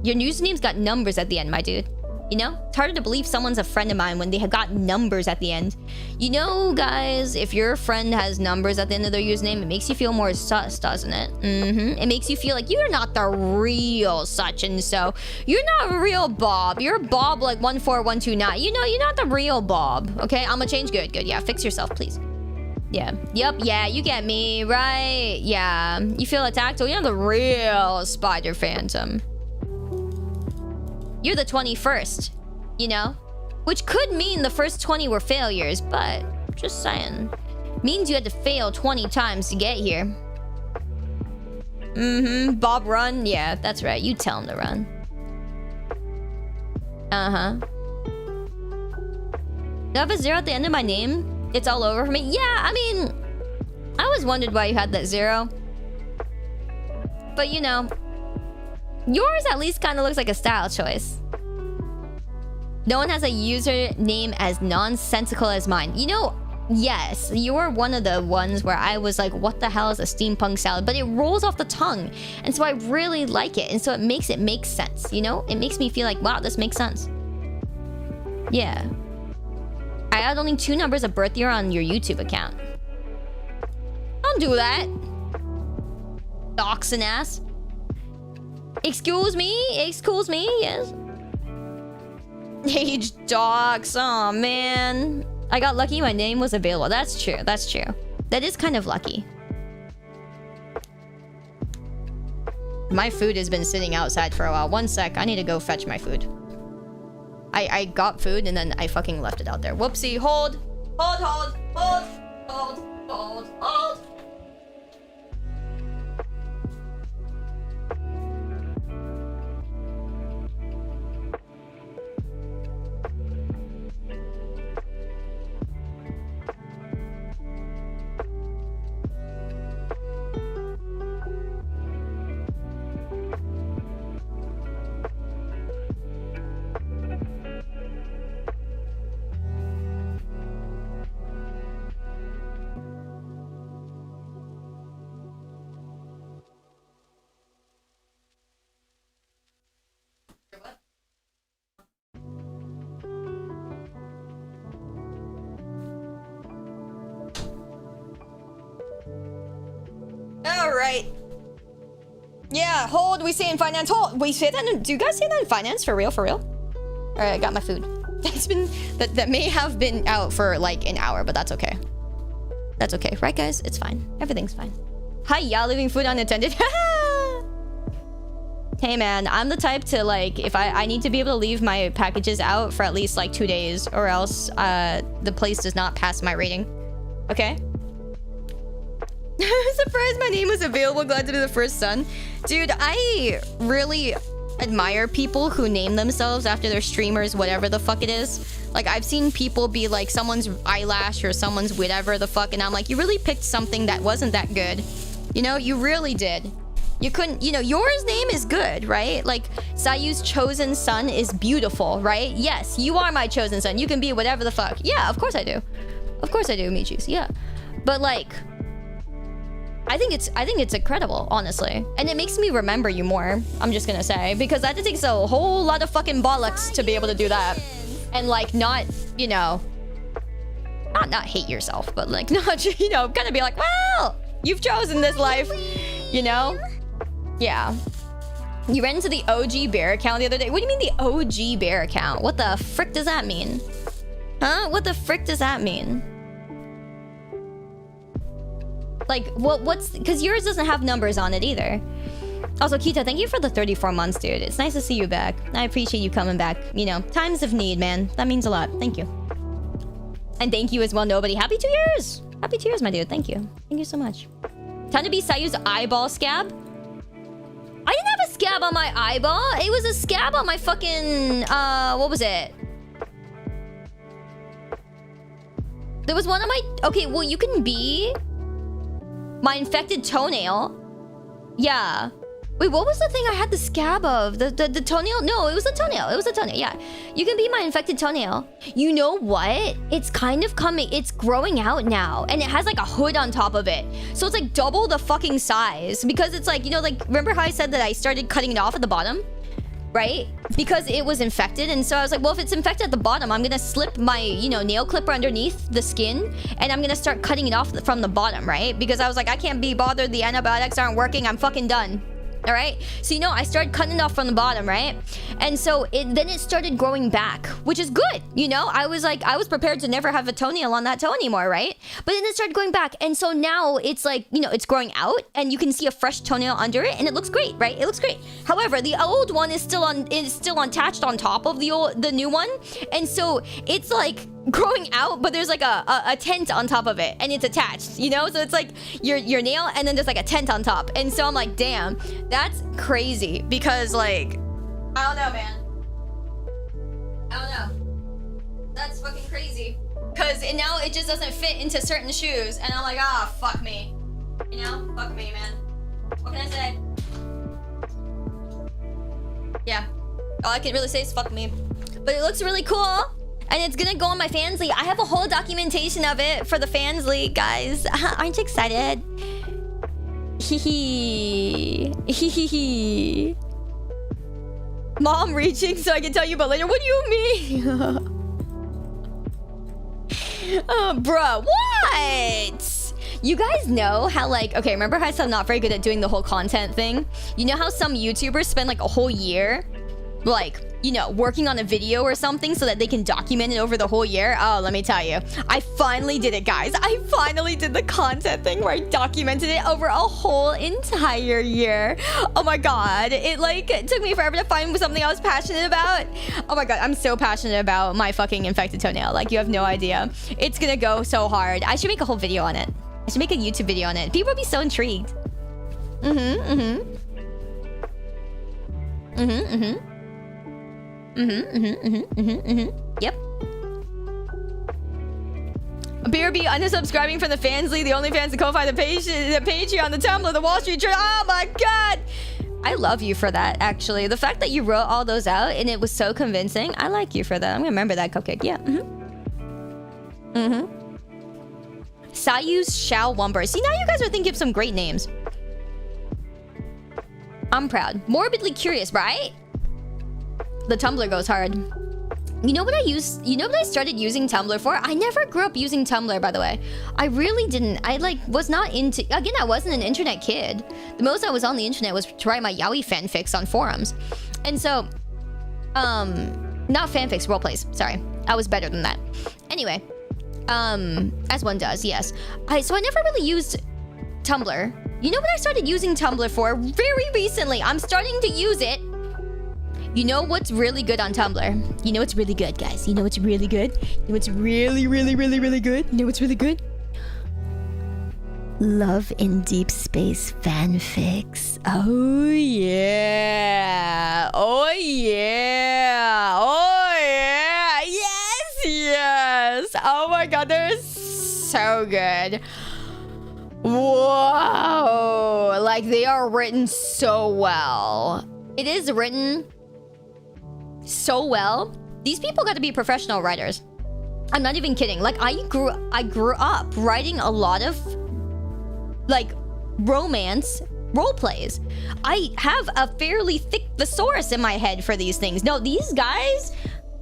Your username's got numbers at the end, my dude. You know? It's harder to believe someone's a friend of mine when they have got numbers at the end. You know, guys, if your friend has numbers at the end of their username, it makes you feel more sus, doesn't it? It makes you feel like you're not the real such and so. You're not real Bob. You're Bob like 14129. You know, you're not the real Bob. Okay, I'm gonna change. Good. Yeah, fix yourself, please. Yeah. Yep. Yeah, you get me, right? Yeah. You feel attacked? Well, you're the real Spider Phantom. You're the 21st, you know? Which could mean the first 20 were failures, but just saying. Means you had to fail 20 times to get here. Bob run? Yeah, that's right. You tell him to run. Do I have a 0 at the end of my name? It's all over for me? Yeah, I mean... I always wondered why you had that 0. But, you know... Yours at least kind of looks like a style choice. No one has a username as nonsensical as mine. You know, yes, you're one of the ones where I was like, what the hell is a steampunk salad? But it rolls off the tongue. And so I really like it. And so it makes make sense, you know? It makes me feel like, wow, this makes sense. Yeah. I had only 2 numbers of birth year on your YouTube account. Don't do that. Doxing ass. Excuse me, yes. Age docs, oh man. I got lucky my name was available. That's true. That is kind of lucky. My food has been sitting outside for a while. One sec, I need to go fetch my food. I got food and then I fucking left it out there. Whoopsie, hold. Alright. Yeah, hold, we say in finance, hold. We say that do you guys say that in finance? For real? Alright, I got my food. That may have been out for like an hour, but that's okay. That's okay, right guys? It's fine. Everything's fine. Hi, y'all leaving food unattended. Hey man, I'm the type to like, if I need to be able to leave my packages out for at least like 2 days or else the place does not pass my rating. Okay? I'm surprised my name was available. Glad to be the first son. Dude, I really admire people who name themselves after their streamers, whatever the fuck it is. Like, I've seen people be like someone's eyelash or someone's whatever the fuck, and I'm like, you really picked something that wasn't that good. You know, you really did. You couldn't, you know, yours name is good, right? Like, Sayu's chosen son is beautiful, right? Yes, you are my chosen son. You can be whatever the fuck. Yeah, of course I do. Of course I do, Michis. Yeah. But like, I think it's incredible, honestly. And it makes me remember you more, I'm just gonna say. Because that takes a whole lot of fucking bollocks to be able to do that. And like, not, you know, not hate yourself, but like, not, you know, kind of be like, well, you've chosen this life, you know? Yeah. You ran into the OG bear account the other day. What do you mean the OG bear account? What the frick does that mean? Huh? What the frick does that mean? Like, what's... Because yours doesn't have numbers on it either. Also, Kita, thank you for the 34 months, dude. It's nice to see you back. I appreciate you coming back. You know, times of need, man. That means a lot. Thank you. And thank you as well, Nobody. Happy 2 years! Happy 2 years, my dude. Thank you. Thank you so much. Time to be Sayu's eyeball scab? I didn't have a scab on my eyeball. It was a scab on my fucking... what was it? There was one on my... Okay, well, you can be... My infected toenail. Yeah. Wait, what was the thing I had the scab of? The toenail? No, it was the toenail. It was the toenail, yeah. You can be my infected toenail. You know what? It's kind of coming. It's growing out now. And it has like a hood on top of it. So it's like double the fucking size. Because it's like, you know, like, remember how I said that I started cutting it off at the bottom? Right? Because it was infected. And so I was like, well, if it's infected at the bottom, I'm gonna slip my, you know, nail clipper underneath the skin. And I'm gonna start cutting it off from the bottom, right? Because I was like, I can't be bothered. The antibiotics aren't working. I'm fucking done. All right, so you know, I started cutting it off from the bottom, right? And so then it started growing back, which is good. You know, I was like, I was prepared to never have a toenail on that toe anymore, right? But then it started going back, and so now it's like, you know, it's growing out, and you can see a fresh toenail under it, and it looks great, right? It looks great. However, the old one is still attached on top of the new one, and so it's like growing out, but there's like a tent on top of it, and it's attached, you know? So it's like your nail, and then there's like a tent on top. And so I'm like, damn, that's crazy. Because like, I don't know, man. I don't know. That's fucking crazy. Because now it just doesn't fit into certain shoes. And I'm like, ah, fuck me. You know? Fuck me, man. What can I say? Yeah. All I can really say is fuck me. But it looks really cool. And it's gonna go on my Fansly. I have a whole documentation of it for the Fansly, guys. Aren't you excited? Hee hee. Mom reaching so I can tell you about later. What do you mean? Bruh, what? You guys know how, like, okay, remember how I said I'm not very good at doing the whole content thing? You know how some YouTubers spend like a whole year, like, you know, working on a video or something so that they can document it over the whole year? Oh, let me tell you. I finally did it, guys. I finally did the content thing where I documented it over a whole entire year. Oh my god. It took me forever to find something I was passionate about. Oh my god, I'm so passionate about my fucking infected toenail. Like, you have no idea. It's gonna go so hard. I should make a whole video on it. I should make a YouTube video on it. People would be so intrigued. Yep. BRB unsubscribing from the Fansly, the OnlyFans, the Ko-Fi, the Patreon, the Tumblr, the Wall Street Journal. Oh my god! I love you for that, actually. The fact that you wrote all those out and it was so convincing, I like you for that. I'm gonna remember that, Cupcake. Yeah. Sayu's Shao Wumber. See, now you guys are thinking of some great names. I'm proud. Morbidly curious, right? The Tumblr goes hard. You know what I started using Tumblr for? I never grew up using Tumblr, by the way. I really didn't. I was not into... Again, I wasn't an internet kid. The most I was on the internet was to write my yaoi fanfics on forums. And so... Not fanfics, roleplays. Sorry. I was better than that. Anyway. As one does, yes. So I never really used Tumblr. You know what I started using Tumblr for? Very recently. I'm starting to use it. You know what's really good on Tumblr? You know what's really good, guys? You know what's really good? You know what's really, really, really, really good? You know what's really good? Love in Deep Space fanfics. Oh yeah. Oh yeah. Oh yeah. Yes, yes. Oh my god, they're so good. Whoa. Like, they are written so well. It is written so well. These people got to be professional writers. I'm not even kidding. Like, I grew up writing a lot of, like, romance role plays. I have a fairly thick thesaurus in my head for these things. No, these guys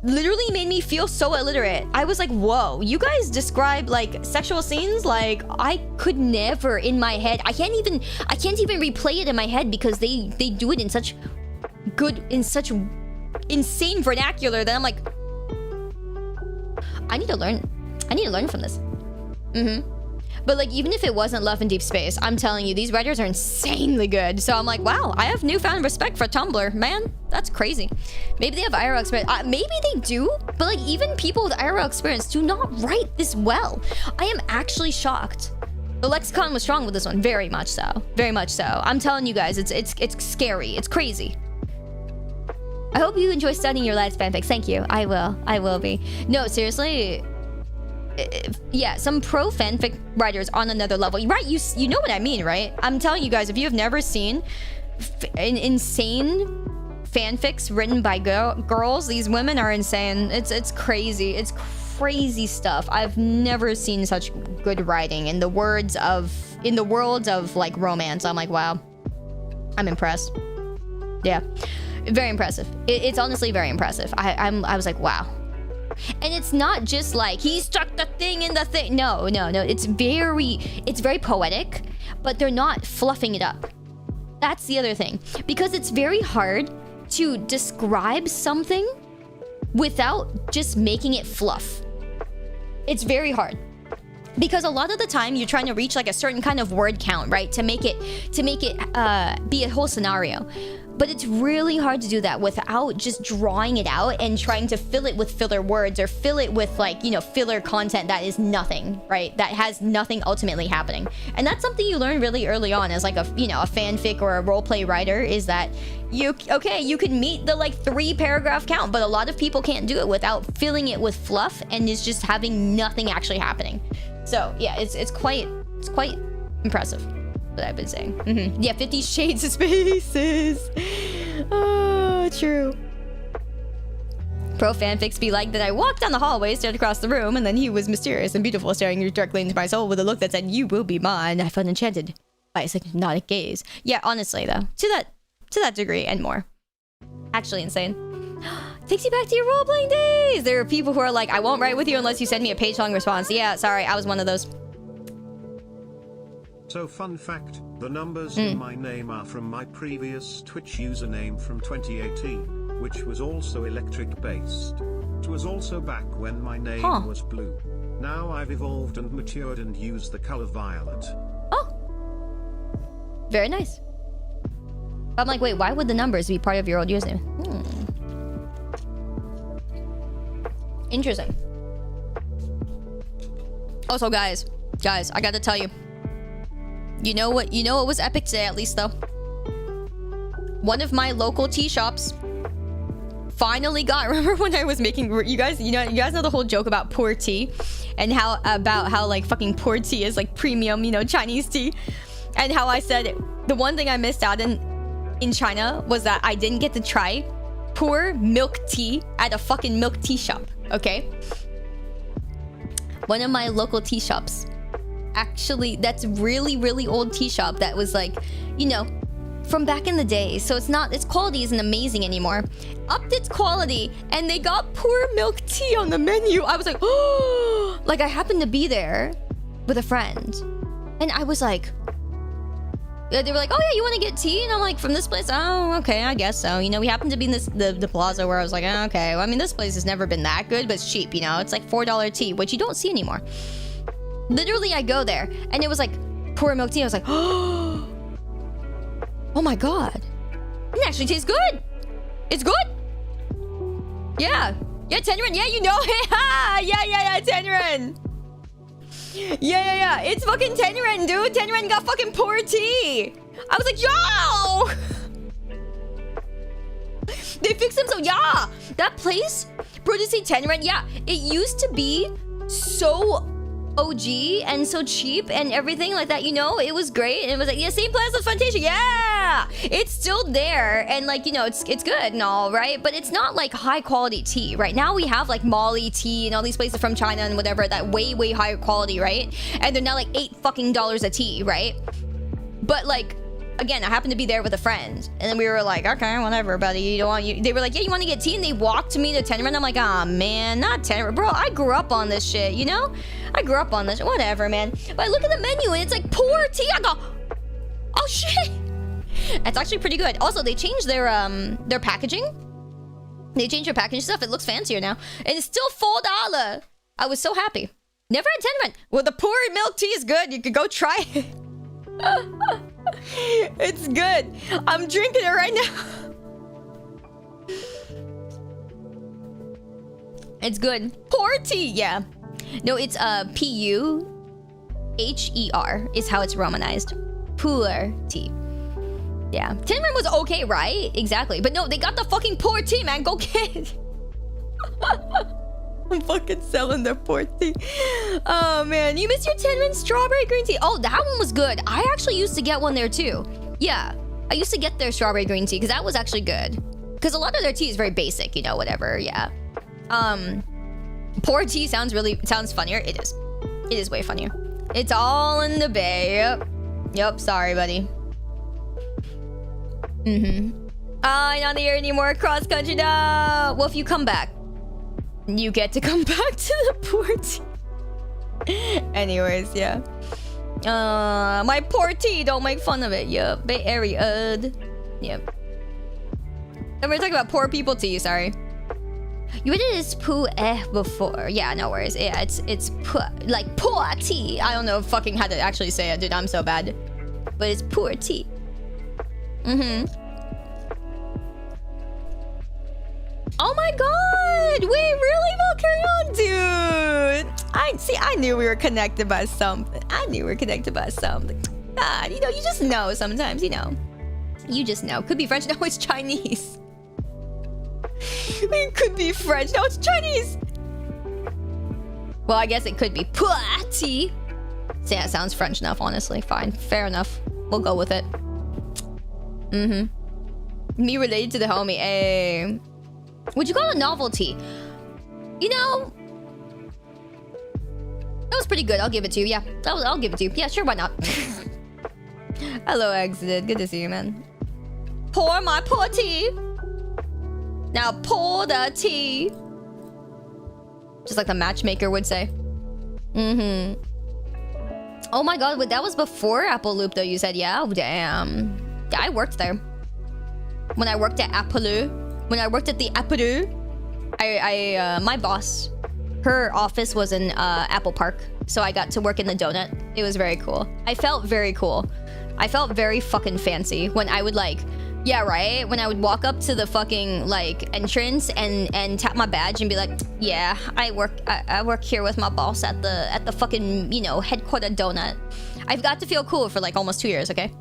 literally made me feel so illiterate. I was like, whoa, you guys describe like sexual scenes like I could never in my head. I can't even replay it in my head because they do it in such such insane vernacular that I'm like, I need to learn from this. But like, even if it wasn't Love in Deep Space, I'm telling you, these writers are insanely good. So I'm like, wow, I have newfound respect for Tumblr. Man, that's crazy. Maybe they have IRL experience. Maybe they do, but like, even people with IRL experience do not write this well. I am actually shocked. The lexicon was strong with this one, very much so. Very much so. I'm telling you guys, it's scary. It's crazy. I hope you enjoy studying your lad's fanfics. Thank you. I will be. No, seriously. Yeah, some pro fanfic writers on another level, right? You know what I mean, right? I'm telling you guys, if you have never seen insane fanfics written by girls, these women are insane. It's crazy. It's crazy stuff. I've never seen such good writing in the world of like romance. I'm like, wow, I'm impressed. Yeah, very impressive. It's honestly very impressive. I was like, wow. And it's not just like he stuck the thing in the thing. No. It's very poetic, but they're not fluffing it up. That's the other thing. Because it's very hard to describe something without just making it fluff. It's very hard. Because a lot of the time you're trying to reach like a certain kind of word count, right? To make it be a whole scenario. But it's really hard to do that without just drawing it out and trying to fill it with filler words or fill it with like, you know, filler content that is nothing, right? That has nothing ultimately happening. And that's something you learn really early on as like a, you know, a fanfic or a roleplay writer, is that you can meet the like 3 paragraph count, but a lot of people can't do it without filling it with fluff and it's just having nothing actually happening. So yeah, it's quite impressive. What I've been saying. Yeah, 50 Shades of Spaces. Oh, true. Pro fanfics be like that I walked down the hallway, stared across the room, and then he was mysterious and beautiful, staring directly into my soul with a look that said, "You will be mine." I felt enchanted by his hypnotic gaze. Yeah, honestly though, to that degree and more. Actually insane. Takes you back to your role-playing days. There are people who are like, I won't write with you unless you send me a page-long response. Yeah, sorry, I was one of those. So fun fact, the numbers in my name are from my previous Twitch username from 2018, which was also electric based. It was also back when my name was blue. Now I've evolved and matured and use the color violet. Oh, very nice. I'm like, wait, why would the numbers be part of your old username? Interesting. Also, guys, I gotta tell you. You know what was epic today, at least though? One of my local tea shops finally got, remember when I was making, you guys know the whole joke about poor tea and how like fucking poor tea is like premium, you know, Chinese tea, and how I said the one thing I missed out in China was that I didn't get to try poor milk tea at a fucking milk tea shop. Okay, one of my local tea shops, actually, that's really old tea shop that was like, you know, from back in the day. So its quality isn't amazing anymore. Upped its quality and they got poor milk tea on the menu. I was like, oh, like I happened to be there with a friend and I was like, they were like, oh yeah, you want to get tea? And I'm like, from this place? Oh, okay, I guess so. You know, we happened to be in the plaza where I was like, oh, okay. Well, I mean, this place has never been that good, but it's cheap, you know? It's like $4 tea, which you don't see anymore. Literally, I go there, and it was like, poor milk tea. I was like, oh my god. It actually tastes good. It's good. Yeah, Tenrin. Yeah, you know it. Yeah, Tenrin. Yeah. It's fucking Tenrin, dude. Tenrin got fucking poor tea. I was like, yo. They fixed them so, yeah. That place, Produce Tenrin, yeah. It used to be so OG and so cheap and everything like that, you know, it was great. And it was like, yeah, same place as Fantasia. Yeah, it's still there. And like, you know, it's good and all, right? But it's not like high quality tea. Right now we have like Molly tea and all these places from China and whatever that way higher quality, right? And they're now like $8 fucking a tea, right? But like, again, I happened to be there with a friend, and then we were like, okay, whatever, buddy. You don't want you. They were like, yeah, you want to get tea, and they walked me to Tenerife. I'm like, ah, man, not Tenerife, bro. I grew up on this shit, you know. I grew up on this, whatever, man. But I look at the menu, and it's like pour tea. I go, oh shit, it's actually pretty good. Also, they changed their packaging. They changed their packaging stuff. It looks fancier now, and it's still $4. I was so happy. Never had Tenerife. Well, the poured milk tea is good. You could go try it. It's good. I'm drinking it right now. It's good. Pour tea, yeah. No, it's Puher is how it's romanized. Puer tea. Yeah. Tinman was okay, right? Exactly. But no, they got the fucking pour tea, man. Go get it. I'm fucking selling the pour tea. Oh man, you missed your Tinman strawberry green tea. Oh, that one was good. I actually used to get one there too. Yeah, I used to get their strawberry green tea because that was actually good. Because a lot of their tea is very basic, you know, whatever. Yeah. Pour tea sounds funnier. It is. It is way funnier. It's all in the bay. Yep. Sorry, buddy. I'm not here anymore. Cross country. No. Well, if you come back, you get to come back to the port. Anyways, yeah. My porty, don't make fun of it. Yep. Bay Area. Yep. And we're talking about poor people tea, sorry. You read it as before. Yeah, no worries. Yeah, it's like poor tea. I don't know fucking how to actually say it, dude. I'm so bad. But it's poor tea. Oh my god! Wait, really? Well, carry on, dude. I knew we were connected by something. Ah, you know, you just know sometimes, you know. You just know. Could be French. No, it's Chinese. It could be French. No, it's Chinese. Well, I guess it could be puati. So yeah, it sounds French enough, honestly. Fine. Fair enough. We'll go with it. Me related to the homie. Hey. Would you call it a novelty? You know, that was pretty good. I'll give it to you. Yeah, I'll give it to you. Yeah, sure, why not? Hello, Exited. Good to see you, man. Pour my pour tea. Now pour the tea. Just like the matchmaker would say. Oh my god, wait, that was before Apple Loop, though. You said, yeah. Oh, damn. Yeah, I worked there. When I worked at Apple. When I worked at the Apple, my boss, her office was in Apple Park, so I got to work in the donut. It was very cool. I felt very cool. I felt very fucking fancy when I would like, yeah, right? When I would walk up to the fucking like entrance and tap my badge and be like, yeah, I work here with my boss at the fucking, you know, headquarter donut. I've got to feel cool for like almost 2 years, okay?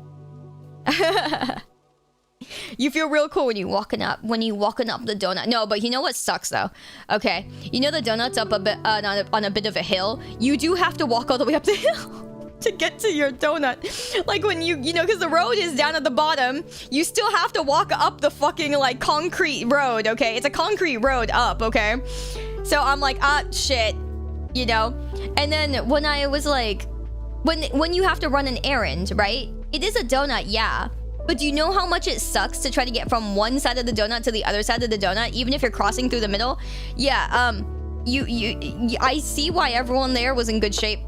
You feel real cool when you walking up the donut. No, but you know what sucks though? Okay, you know the donut's up a bit on a bit of a hill. You do have to walk all the way up the hill to get to your donut. Like when you know, because the road is down at the bottom, you still have to walk up the fucking like concrete road. Okay, it's a concrete road up. Okay, so I'm like, ah, shit, you know. And then when I was like, when you have to run an errand, right? It is a donut, yeah. But do you know how much it sucks to try to get from one side of the donut to the other side of the donut, even if you're crossing through the middle? Yeah, I see why everyone there was in good shape.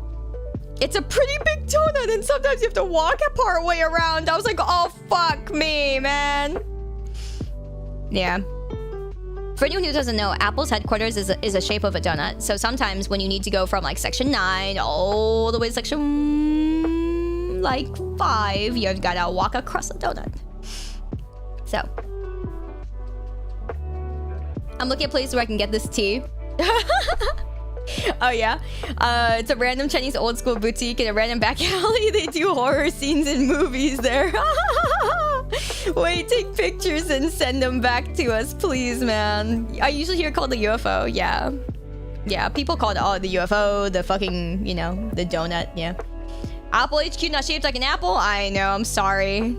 It's a pretty big donut, and sometimes you have to walk a part way around. I was like, oh, fuck me, man. Yeah. For anyone who doesn't know, Apple's headquarters is a shape of a donut. So sometimes when you need to go from like section 9 all the way to section like 5, you've gotta walk across the donut. So I'm looking at places where I can get this tea. Oh yeah, it's a random Chinese old school boutique in a random back alley. They do horror scenes in movies there. Wait, take pictures and send them back to us, please, man. I usually hear it called the UFO. Yeah. Yeah, people call it the UFO, the fucking, you know, the donut. Yeah. Apple HQ not shaped like an apple? I know, I'm sorry.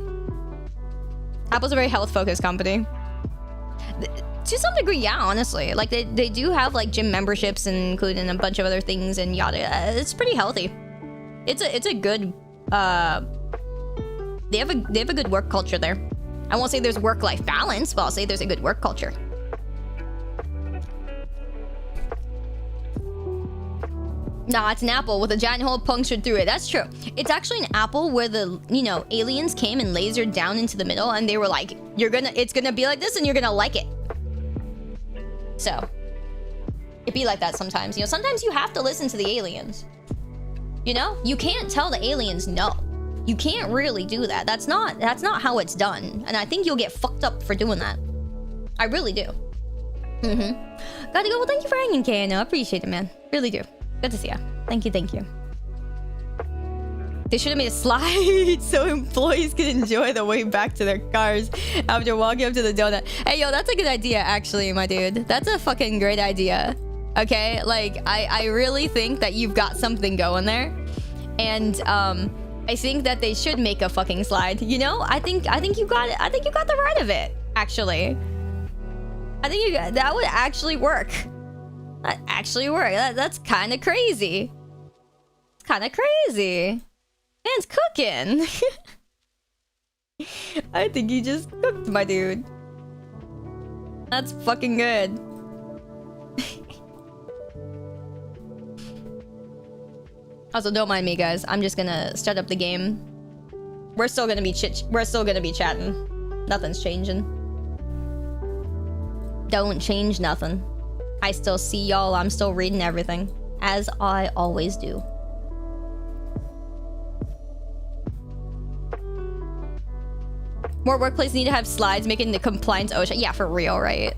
Apple's a very health-focused company. To some degree, yeah, honestly. Like, they do have, like, gym memberships, including a bunch of other things and yada. It's pretty healthy. It's a good, they have a good work culture there. I won't say there's work-life balance, but I'll say there's a good work culture. Nah, it's an apple with a giant hole punctured through it. That's true. It's actually an apple where the, you know, aliens came and lasered down into the middle, and they were like, it's gonna be like this, and you're gonna like it. So, it be like that sometimes. You know, sometimes you have to listen to the aliens. You know, you can't tell the aliens no. You can't really do that. That's not how it's done. And I think you'll get fucked up for doing that. I really do. Gotta go. Well, thank you for hanging, KNO. I appreciate it, man. Really do. Good to see ya. Thank you, thank you. They should have made a slide so employees could enjoy the way back to their cars after walking up to the donut. Hey, yo, that's a good idea, actually, my dude. That's a fucking great idea. Okay? Like, I really think that you've got something going there. And, I think that they should make a fucking slide. You know? I think you got it. I think you got the right of it, actually. I think that would actually work. That actually work. That's kind of crazy. It's kind of crazy. Man's cooking. I think you just cooked, my dude. That's fucking good. Also, don't mind me, guys. I'm just gonna start up the game. We're still gonna be chatting. Nothing's changing. Don't change nothing. I still see y'all. I'm still reading everything, as I always do. More workplaces need to have slides making the compliance OSHA. Yeah, for real, right?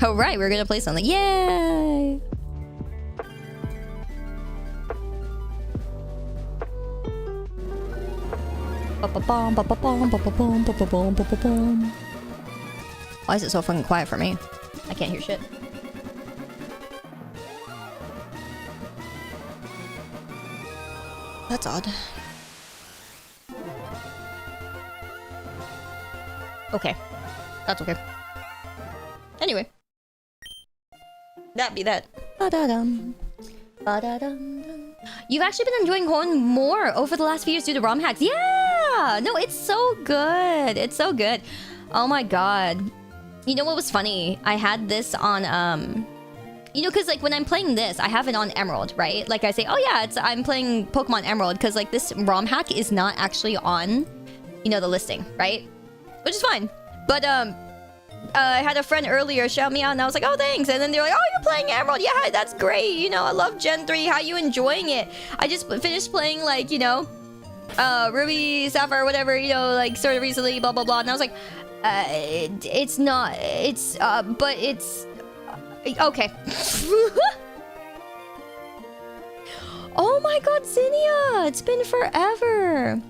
Oh, right. We're gonna play something. Yay! Why is it so fucking quiet for me? I can't hear shit. That's odd. Okay. That's okay. Anyway. That be that. Ba-da-dum. Ba-da-dum-dum. You've actually been enjoying Horn more over the last few years due to ROM hacks. Yeah! No, it's so good. It's so good. Oh my god. You know what was funny? I had this on, you know, because, like, when I'm playing this, I have it on Emerald, right? Like, I say, oh, yeah, I'm playing Pokemon Emerald, because, like, this ROM hack is not actually on, you know, the listing, right? Which is fine. But, I had a friend earlier shout me out, and I was like, oh, thanks. And then they're like, oh, you're playing Emerald. Yeah, that's great. You know, I love Gen 3. How you enjoying it? I just finished playing, like, you know, Ruby, Sapphire, whatever, you know, like, sort of recently, blah, blah, blah. And I was like, it's not, it's, but it's, okay. Oh my god, Zinnia! It's been forever.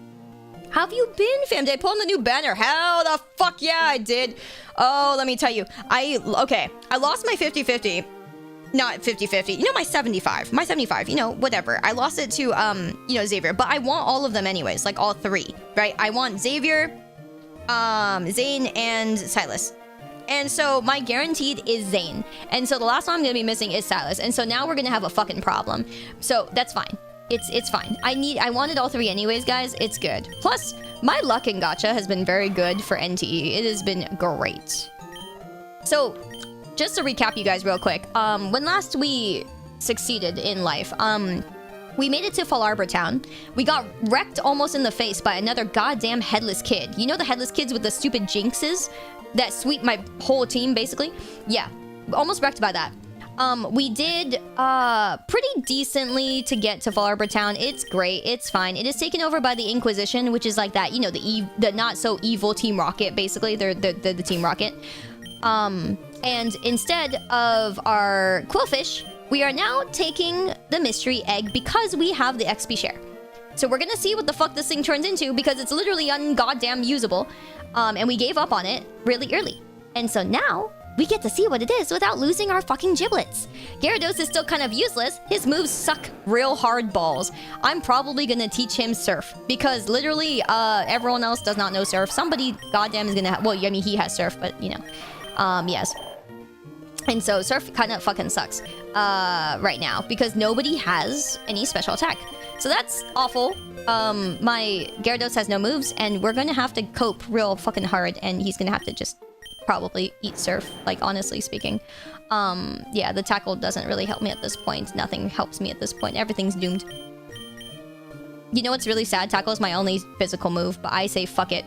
How have you been, fam? Did I pull on the new banner? Hell the fuck yeah, I did. Oh, let me tell you. I lost my 50-50. Not 50-50. You know, my 75. My 75, you know, whatever. I lost it to, you know, Xavier. But I want all of them anyways. Like, all three, right? I want Xavier, Zane, and Silas. And so my guaranteed is Zane. And so the last one I'm gonna be missing is Silas. And so now we're gonna have a fucking problem. So that's fine. It's fine. I wanted all three anyways, guys. It's good. Plus, my luck in gacha has been very good for NTE. It has been great. So, just to recap you guys real quick. When last we succeeded in life, we made it to Fall Arbor Town. We got wrecked almost in the face by another goddamn headless kid. You know the headless kids with the stupid jinxes that sweep my whole team, basically? Yeah, almost wrecked by that. We did pretty decently to get to Fall Arbor Town. It's great. It's fine. It is taken over by the Inquisition, which is like that, you know, the not so evil Team Rocket, basically. They're the Team Rocket. And instead of our Quillfish, we are now taking the Mystery Egg because we have the XP share. So we're gonna see what the fuck this thing turns into because it's literally ungoddamn usable. And we gave up on it really early. And so now we get to see what it is without losing our fucking giblets. Gyarados is still kind of useless. His moves suck real hard balls. I'm probably gonna teach him Surf because literally everyone else does not know Surf. Somebody goddamn is gonna well, I mean he has Surf, but you know. Yes. And so Surf kind of fucking sucks right now because nobody has any special attack. So that's awful. My Gyarados has no moves and we're gonna have to cope real fucking hard and he's gonna have to just probably eat Surf, like honestly speaking. Yeah, the tackle doesn't really help me at this point. Nothing helps me at this point. Everything's doomed. You know what's really sad? Tackle is my only physical move, but I say fuck it.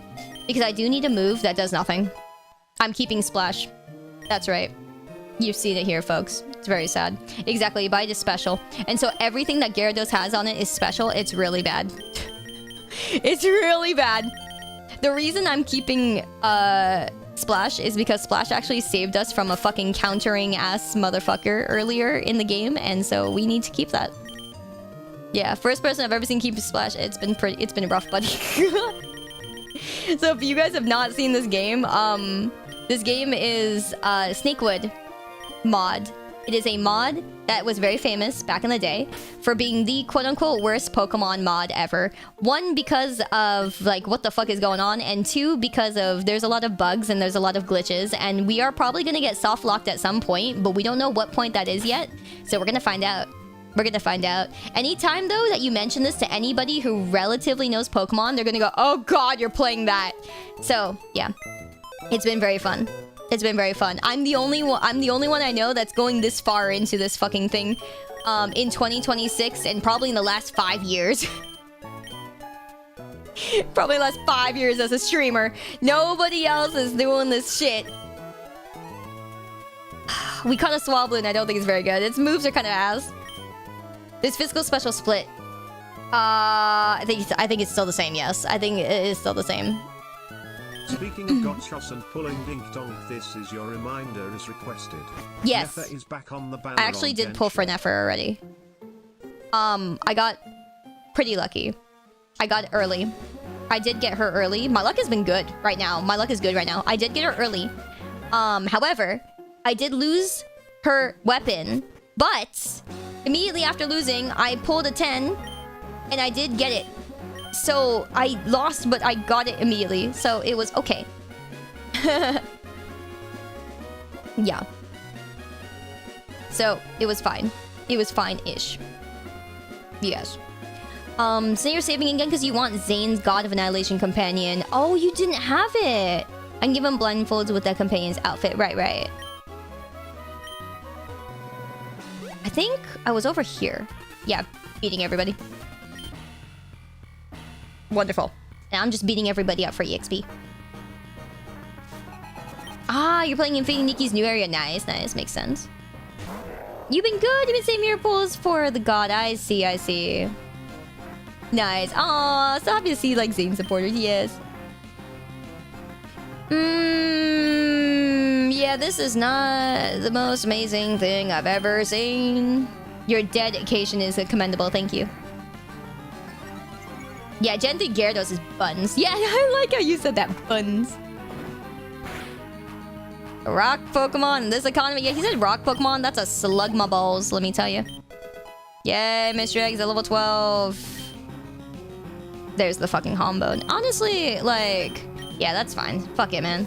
Because I do need a move that does nothing. I'm keeping Splash. That's right. You've seen it here, folks. It's very sad. Exactly, Bite is special. And so everything that Gyarados has on it is special. It's really bad. It's really bad. The reason I'm keeping Splash is because Splash actually saved us from a fucking countering ass motherfucker earlier in the game, and so we need to keep that. Yeah, first person I've ever seen keep Splash. It's been rough, buddy. So if you guys have not seen this game is Snakewood mod. It is a mod that was very famous back in the day for being the quote-unquote worst Pokemon mod ever. One, because of like what the fuck is going on, and two, because of there's a lot of bugs and there's a lot of glitches, and we are probably gonna get soft locked at some point, but we don't know what point that is yet. So we're gonna find out. We're gonna find out. Anytime though that you mention this to anybody who relatively knows Pokemon, they're gonna go, "Oh God, you're playing that." So yeah, it's been very fun. It's been very fun. I'm the only one I know that's going this far into this fucking thing in 2026 and probably in the last 5 years. Probably the last 5 years as a streamer. Nobody else is doing this shit. We caught a Swablu. I don't think it's very good. Its moves are kind of ass. This physical special split. I think it's still the same. Yes, I think it is still the same. Speaking of gotchos and pulling dink donk, this is your reminder is requested. Yes. Nefer is back on the banner. I actually did pull for Nefer already. I got pretty lucky. I got early. I did get her early. My luck has been good right now. My luck is good right now. I did get her early. However, I did lose her weapon, but immediately after losing, I pulled a 10 and I did get it. So I lost, but I got it immediately. So it was okay. Yeah. So it was fine. It was fine-ish. Yes. So you're saving again because you want Zane's God of Annihilation companion. Oh, you didn't have it. I can give him blindfolds with that companion's outfit. Right, right. I think I was over here. Yeah, beating everybody. Wonderful. And I'm just beating everybody up for EXP. Ah, you're playing Infinity Nikki's new area. Nice, nice. Makes sense. You've been good. You've been saving your pulls for the god. I see, I see. Nice. Aw, so happy to see, like, Zane supporters. Yes. Yeah, this is not the most amazing thing I've ever seen. Your dedication is commendable. Thank you. Yeah, Gently Gyarados is buns. Yeah, I like how you said that, buns. Rock Pokemon in this economy. Yeah, he said rock Pokemon. That's a slug my balls, let me tell you. Yay, Mr. Egg's at level 12. There's the fucking combo. Honestly, like, yeah, that's fine. Fuck it, man.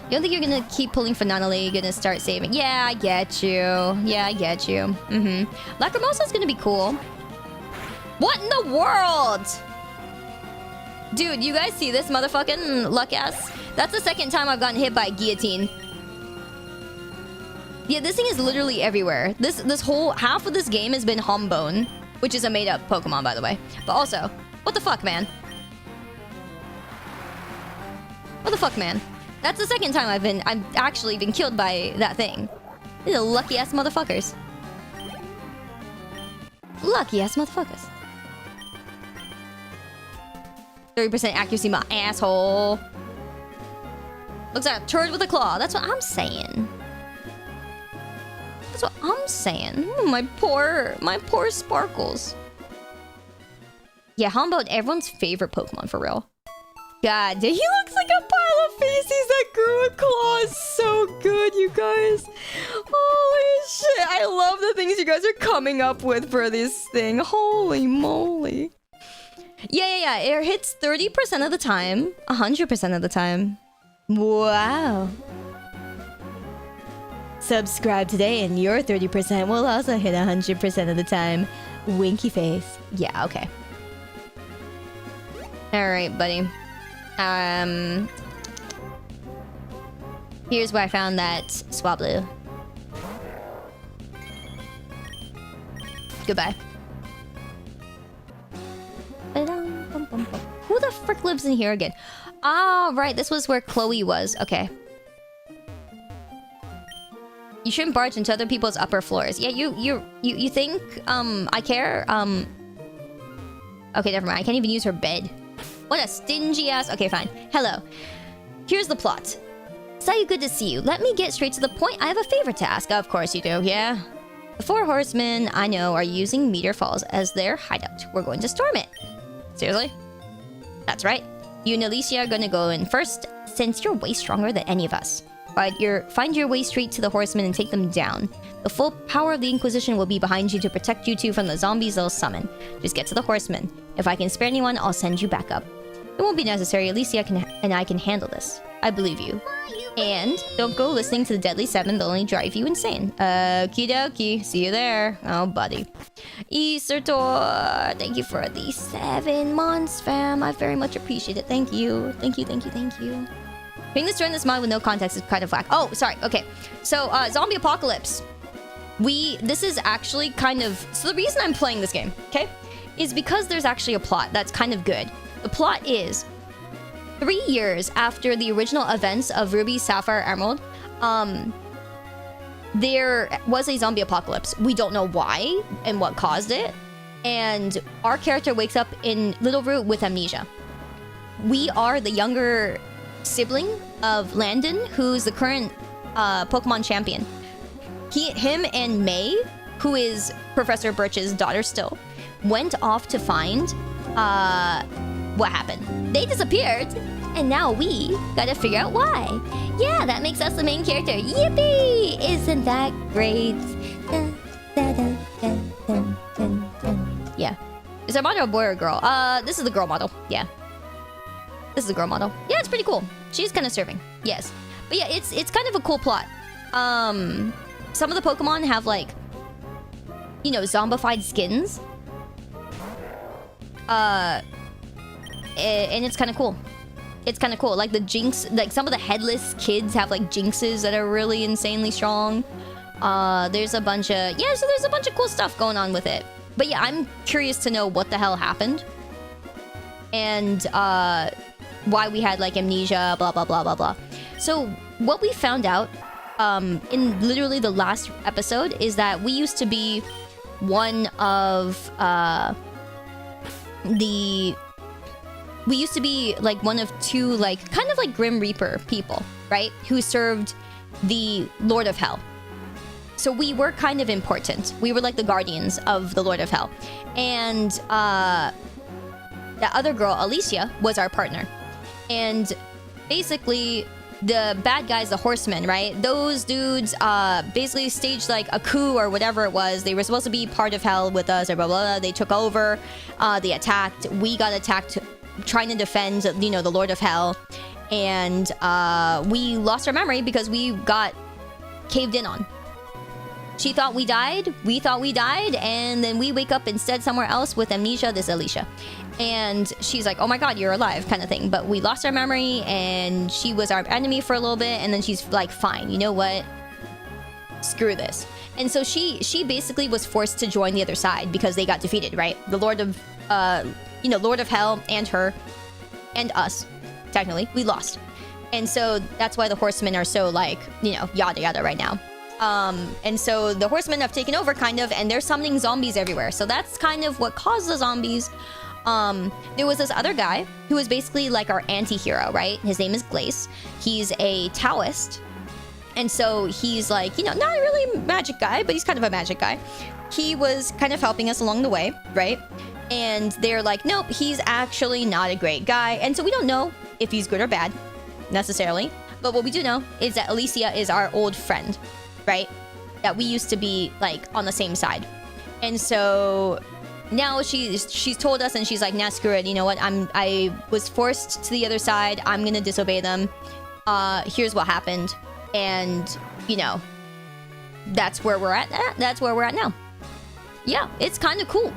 You don't think you're gonna keep pulling for Nanale? You're gonna start saving? Yeah, I get you. Yeah, I get you. Lacrimosa's gonna be cool. What in the world? Dude, you guys see this motherfucking luck ass? That's the second time I've gotten hit by a guillotine. Yeah, this thing is literally everywhere. This whole half of this game has been Hombone, which is a made-up Pokemon, by the way. But also, what the fuck, man? What the fuck, man? That's the second time I've actually been killed by that thing. These are lucky ass motherfuckers. Lucky ass motherfuckers. 30% accuracy, my asshole. Looks like a turd with a claw. That's what I'm saying. That's what I'm saying. My poor Sparkles. Yeah, Hombone, everyone's favorite Pokemon for real. God, he looks like a pile of feces that Gruul claw is so good, you guys. Holy shit. I love the things you guys are coming up with for this thing. Holy moly. Yeah. It hits 30% of the time. 100% of the time. Wow. Subscribe today and your 30% will also hit 100% of the time. Winky face. Yeah, okay. Alright, buddy. Here's where I found that Swablu. Goodbye. Who the frick lives in here again? Ah, right. This was where Chloe was. Okay. You shouldn't barge into other people's upper floors. Yeah, you think I care? Okay, never mind. I can't even use her bed. What a stingy ass. Okay, fine. Hello. Here's the plot. Sayu, good to see you. Let me get straight to the point. I have a favor to ask. Of course you do, yeah. The 4 horsemen I know are using Meteor Falls as their hideout. We're going to storm it. Seriously? That's right. You and Alicia are gonna go in first, since you're way stronger than any of us. Find your way straight to the horsemen and take them down. The full power of the Inquisition will be behind you to protect you two from the zombies they'll summon. Just get to the horsemen. If I can spare anyone, I'll send you back up. It won't be necessary. Alicia and I can handle this. I believe you. And don't go listening to the Deadly Seven. They'll only drive you insane. Okie dokie. See you there. Oh, buddy. Eastertor. Thank you for the 7 months, fam. I very much appreciate it. Thank you. Thank you. Playing this during this mod with no context is kind of whack. Oh, sorry. Okay. So, zombie apocalypse. This is actually kind of... So the reason I'm playing this game, okay, is because there's actually a plot that's kind of good. The plot is... 3 years after the original events of Ruby, Sapphire, Emerald, there was a zombie apocalypse. We don't know why and what caused it. And our character wakes up in Little Root with amnesia. We are the younger sibling of Landon, who's the current Pokemon champion. Him and May, who is Professor Birch's daughter still, went off to find what happened. They disappeared, and now we gotta figure out why. Yeah, that makes us the main character. Yippee! Isn't that great? Dun, dun, dun, dun, dun, dun. Yeah. Is our model a boy or a girl? This is the girl model. Yeah. This is the girl model. Yeah, it's pretty cool. She's kind of serving. Yes. But yeah, it's kind of a cool plot. Some of the Pokemon have, like, you know, zombified skins. And it's kind of cool. It's kind of cool. Like the Jinx, like some of the headless kids have like Jinxes that are really insanely strong. There's a bunch of, yeah, so there's a bunch of cool stuff going on with it. But yeah, I'm curious to know what the hell happened. And why we had like amnesia, blah, blah, blah, blah, blah. So what we found out in literally the last episode is that we used to be one of we used to be like one of 2 like kind of like Grim Reaper people, right? Who served the Lord of Hell. So we were kind of important. We were like the guardians of the Lord of Hell. And the other girl, Alicia, was our partner. And basically the bad guys, the horsemen, right? Those dudes basically staged like a coup or whatever it was. They were supposed to be part of hell with us or blah, blah, blah. They took over. They attacked. We got attacked trying to defend, you know, the Lord of Hell. And we lost our memory because we got caved in on. She thought we died. We thought we died. And then we wake up instead somewhere else with amnesia. This is Alicia. And she's like, oh my god, you're alive, kind of thing. But we lost our memory, and she was our enemy for a little bit, and then she's like, fine, you know what? Screw this. And so she basically was forced to join the other side because they got defeated, right? The Lord of, you know, Lord of Hell and her, and us, technically, we lost. And so that's why the horsemen are so like, you know, yada yada right now. And so the horsemen have taken over, kind of, and they're summoning zombies everywhere. So that's kind of what caused the zombies. There was this other guy who was basically like our anti-hero, right? His name is Glace. He's a Taoist. And so he's like, you know, not really a magic guy, but he's kind of a magic guy. He was kind of helping us along the way, right? And they're like, nope, he's actually not a great guy. And so we don't know if he's good or bad, necessarily. But what we do know is that Alicia is our old friend, right? That we used to be like on the same side. And so now she's told us, and she's like, nah, screw it. You know what? I was forced to the other side. I'm gonna disobey them. Here's what happened. And, you know, that's where we're at. That's where we're at now. Yeah, it's kind of cool.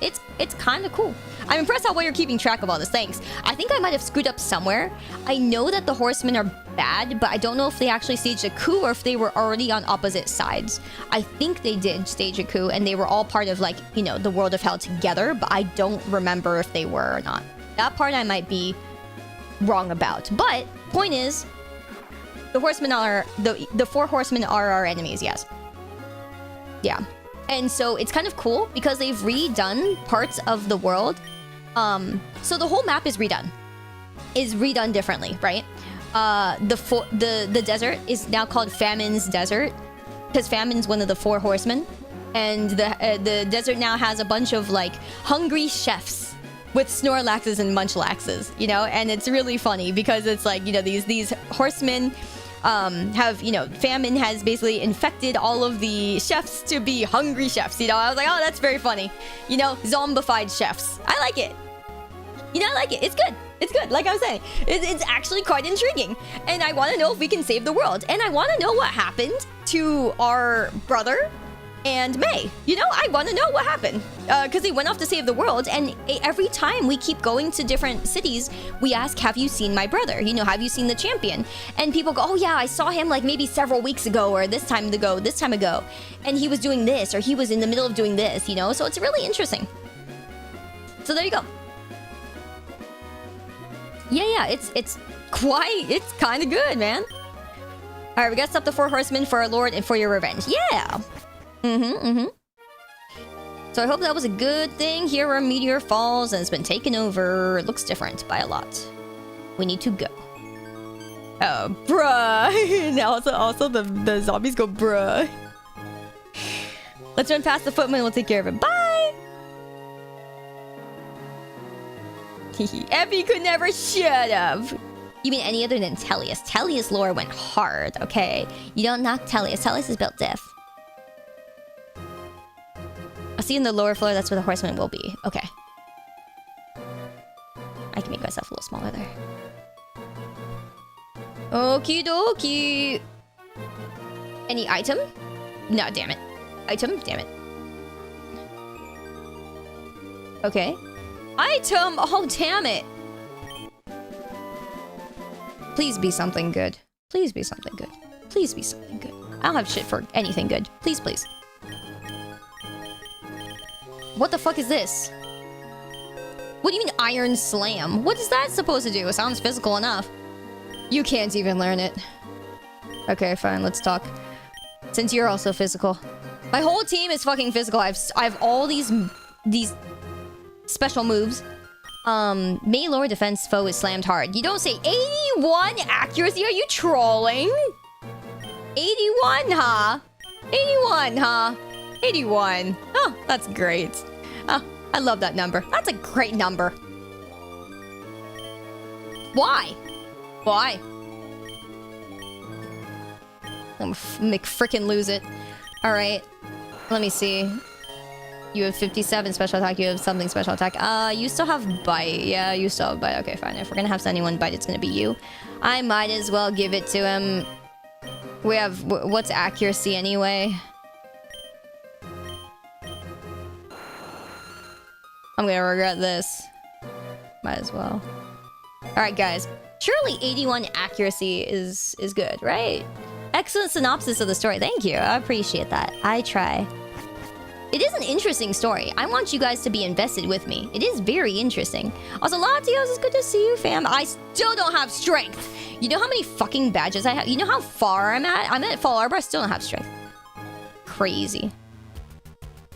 It's kind of cool. I'm impressed how well you're keeping track of all this. Thanks. I think I might have screwed up somewhere. I know that the horsemen are bad, but I don't know if they actually staged a coup or if they were already on opposite sides. I think they did stage a coup, and they were all part of, like, you know, the world of hell together, but I don't remember if they were or not. That part I might be wrong about. But point is, the horsemen are the 4 horsemen are our enemies. Yes. Yeah. And so it's kind of cool because they've redone parts of the world. So the whole map is redone differently, right? The desert is now called Famine's Desert because Famine's one of the 4 horsemen, and the desert now has a bunch of like hungry chefs with Snorlaxes and Munchlaxes, you know, and it's really funny because it's like, you know, these horsemen have, you know, famine has basically infected all of the chefs to be hungry chefs, you know. I was like, oh, that's very funny, you know, zombified chefs. I like it, you know. I like it. It's good. Like I was saying, it's actually quite intriguing, and I want to know if we can save the world, and I want to know what happened to our brother and May. You know, I want to know what happened because they went off to save the world, and every time we keep going to different cities, we ask, have you seen my brother? You know, have you seen the champion? And people go, oh yeah, I saw him like maybe several weeks ago, or this time ago, and he was doing this, or he was in the middle of doing this, you know. So it's really interesting. So there you go. Yeah, it's kind of good, man. All right, we gotta stop the 4 horsemen for our lord and for your revenge. Yeah. So I hope that was a good thing. Here where a meteor falls and it's been taken over. It looks different by a lot. We need to go. Oh, bruh. Now also the zombies go, bruh. Let's run past the footman. We'll take care of it. Bye. Effie could never shut up. You mean any other than Tellius? Tellius lore went hard, okay? You don't knock Tellius. Tellius is built diff. I'll see you in the lower floor. That's where the horseman will be. Okay. I can make myself a little smaller there. Okie dokie. Any item? No, damn it. Item? Damn it. Okay. Item! Oh, damn it. Please be something good. Please be something good. Please be something good. I don't have shit for anything good. Please, please. What the fuck is this? What do you mean Iron Slam? What is that supposed to do? It sounds physical enough. You can't even learn it. Okay, fine, let's talk. Since you're also physical. My whole team is fucking physical. I've all these special moves. Melee lower defense foe is slammed hard. You don't say 81 accuracy? Are you trolling? 81, huh? 81, huh? 81. Oh, that's great. Oh, I love that number. That's a great number. Why? Why? I'm frickin' lose it. Alright. Let me see. You have 57 special attack. You have something special attack. You still have bite. Yeah, you still have bite. Okay, fine. If we're gonna have anyone bite, it's gonna be you. I might as well give it to him. We have... What's accuracy anyway? I'm gonna regret this. Might as well. Alright, guys. Surely 81 accuracy is good, right? Excellent synopsis of the story. Thank you. I appreciate that. I try. It is an interesting story. I want you guys to be invested with me. It is very interesting. Also, Latios, it's good to see you, fam. I still don't have strength. You know how many fucking badges I have? You know how far I'm at? I'm at Fall Arbor. I still don't have strength. Crazy.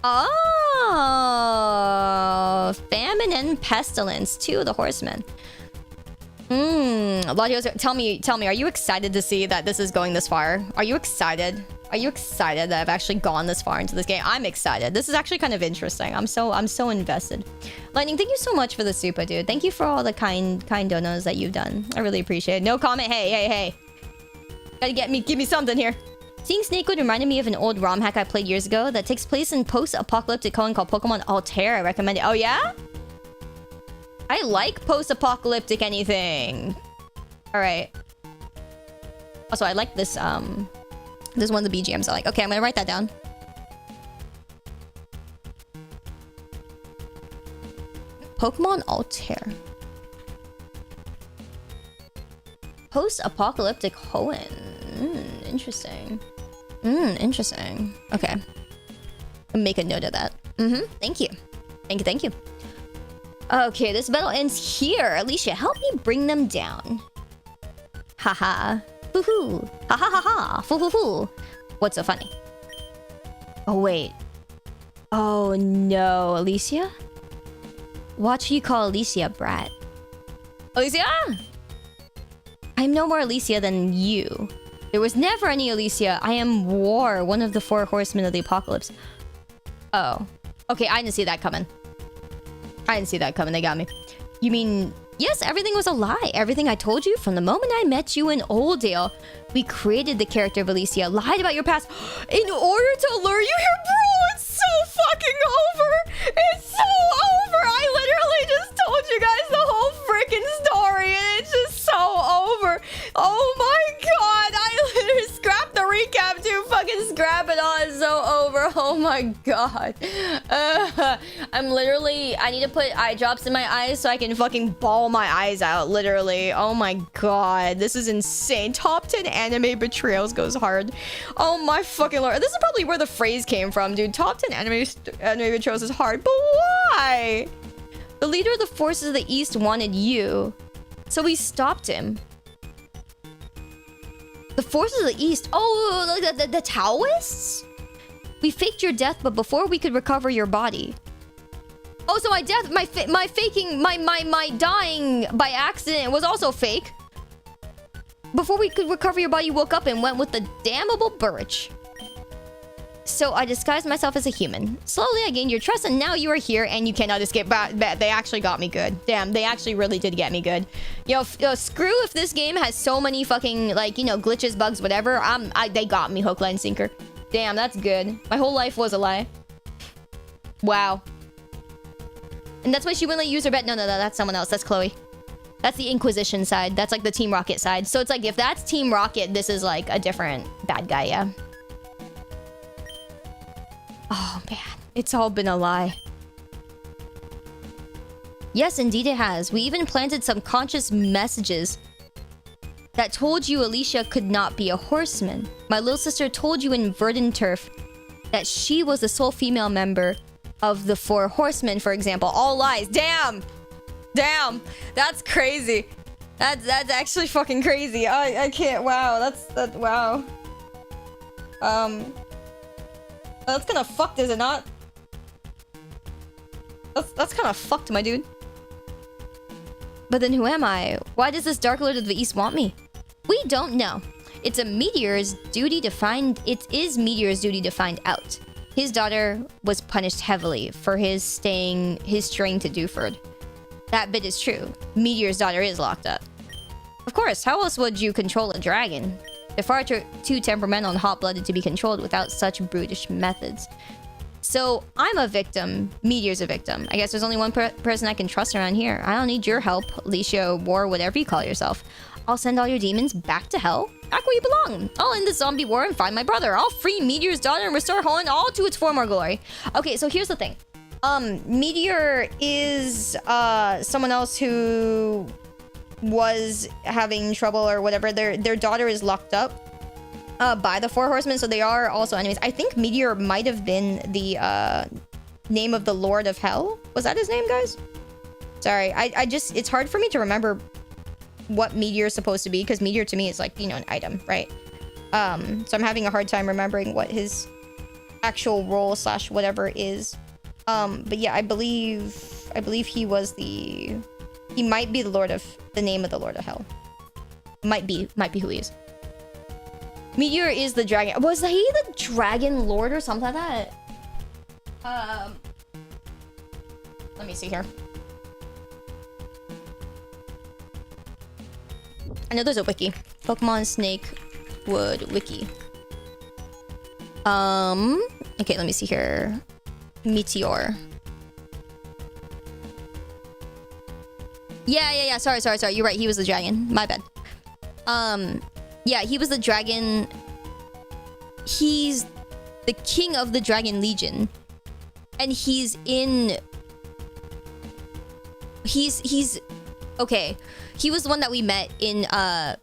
Oh, famine and pestilence. 2 of the horsemen. Latios, tell me, are you excited to see that this is going this far? Are you excited? Are you excited that I've actually gone this far into this game? I'm excited. This is actually kind of interesting. I'm so invested. Lightning, thank you so much for the super, dude. Thank you for all the kind donos that you've done. I really appreciate it. No comment. Hey. Gotta give me something here. Seeing Snakewood reminded me of an old ROM hack I played years ago that takes place in post-apocalyptic Cohen called Pokemon Altair. I recommend it. Oh yeah? I like post-apocalyptic anything. Alright. Also, I like this, this is one of the BGMs I like. Okay, I'm gonna write that down. Pokemon Altair. Post-apocalyptic Hoenn. Interesting. Interesting. Okay. I'll make a note of that. Thank you. Thank you. Okay, this battle ends here. Alicia, help me bring them down. Haha. Hoo-hoo. Ha ha ha ha. Foo-hoo-hoo. What's so funny? Oh, wait. Oh, no. Alicia? Watch who you call Alicia, brat. Alicia? I'm no more Alicia than you. There was never any Alicia. I am War, one of the 4 horsemen of the apocalypse. Oh. Okay, I didn't see that coming. They got me. You mean... Yes, everything was a lie. Everything I told you from the moment I met you in Oldale. We created the character of Alicia, lied about your past in order to lure you here. Bro, it's so fucking over. It's so over. I literally just told you guys the whole freaking story and it's just so over. Oh my god. I literally scrapped the recap too. Fucking scrap it all. It's so over. Oh my god. I'm literally... I need to put eye drops in my eyes so I can fucking bawl my eyes out. Literally. Oh my god. This is insane. Top 10 anime betrayals goes hard. Oh my fucking lord. This is probably where the phrase came from, dude. Top 10 anime betrayals is hard. But why? The leader of the forces of the East wanted you. So we stopped him. The forces of the East? Oh, like the Taoists? We faked your death, but before we could recover your body. Oh, so my death, my dying by accident was also fake. Before we could recover your body, you woke up and went with the damnable Burrich. So I disguised myself as a human. Slowly I gained your trust and now you are here and you cannot escape. They actually got me good. Damn, they actually really did get me good. Yo, screw if this game has so many fucking, like, you know, glitches, bugs, whatever. They got me hook, line, sinker. Damn, that's good. My whole life was a lie. Wow. And that's why she wouldn't let you use her bet. No, that's someone else. That's Chloe. That's the Inquisition side. That's like the Team Rocket side. So it's like, if that's Team Rocket, this is like a different bad guy, yeah. Oh, man. It's all been a lie. Yes, indeed it has. We even planted some conscious messages that told you Alicia could not be a horseman. My little sister told you in Verdant Turf that she was the sole female member of the 4 horsemen, for example. All lies. Damn! Damn! That's crazy. That's actually fucking crazy. I can't... Wow. Wow. That's kinda fucked, is it not? That's kinda fucked, my dude. But then who am I? Why does this Dark Lord of the East want me? We don't know. It is Meteor's duty to find out. His daughter was punished heavily for his straying to Dewford. That bit is true. Meteor's daughter is locked up. Of course, how else would you control a dragon? They're far too temperamental and hot-blooded to be controlled without such brutish methods. So, I'm a victim. Meteor's a victim. I guess there's only one person I can trust around here. I don't need your help, Alicia, War, whatever you call yourself. I'll send all your demons back to hell. Back where you belong. I'll end the zombie war and find my brother. I'll free Meteor's daughter and restore Hoenn all to its former glory. Okay, so here's the thing. Meteor is someone else who was having trouble or whatever. Their daughter is locked up by the 4 horsemen, so they are also enemies. I think Meteor might have been the name of the Lord of Hell. Was that his name, guys? Sorry, I just... It's hard for me to remember what Meteor is supposed to be, because Meteor to me is like, you know, an item, right? So I'm having a hard time remembering what his actual role / whatever is. But yeah, I believe he was the... He might be the name of the Lord of Hell. Might be who he is. Meteor is the dragon. Was he the Dragon Lord or something like that? Let me see here. I know there's a wiki. Pokemon Snake Rookwood Wiki. Okay, let me see here. Meteor. Yeah. Sorry. You're right. He was the dragon. My bad. Yeah, he was the dragon. He's the king of the Dragon Legion. And he's okay. He was the one that we met in the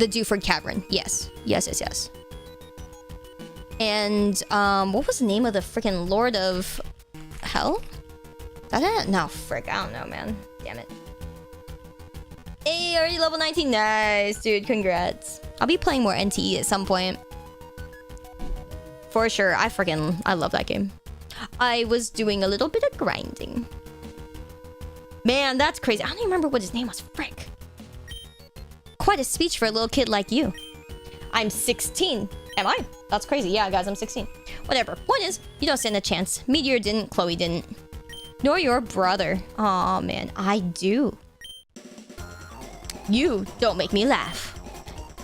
Dewford Cavern. Yes. And what was the name of the freaking Lord of Hell? That it? No, frick, I don't know, man. Damn it. Hey, already level 19. Nice, dude. Congrats. I'll be playing more NTE at some point. For sure. I love that game. I was doing a little bit of grinding. Man, that's crazy. I don't even remember what his name was. Frick. Quite a speech for a little kid like you. I'm 16. Am I? That's crazy. Yeah, guys, I'm 16. Whatever. Point is, you don't stand a chance. Meteor didn't. Chloe didn't. Nor your brother. Aw, man. I do. You don't make me laugh.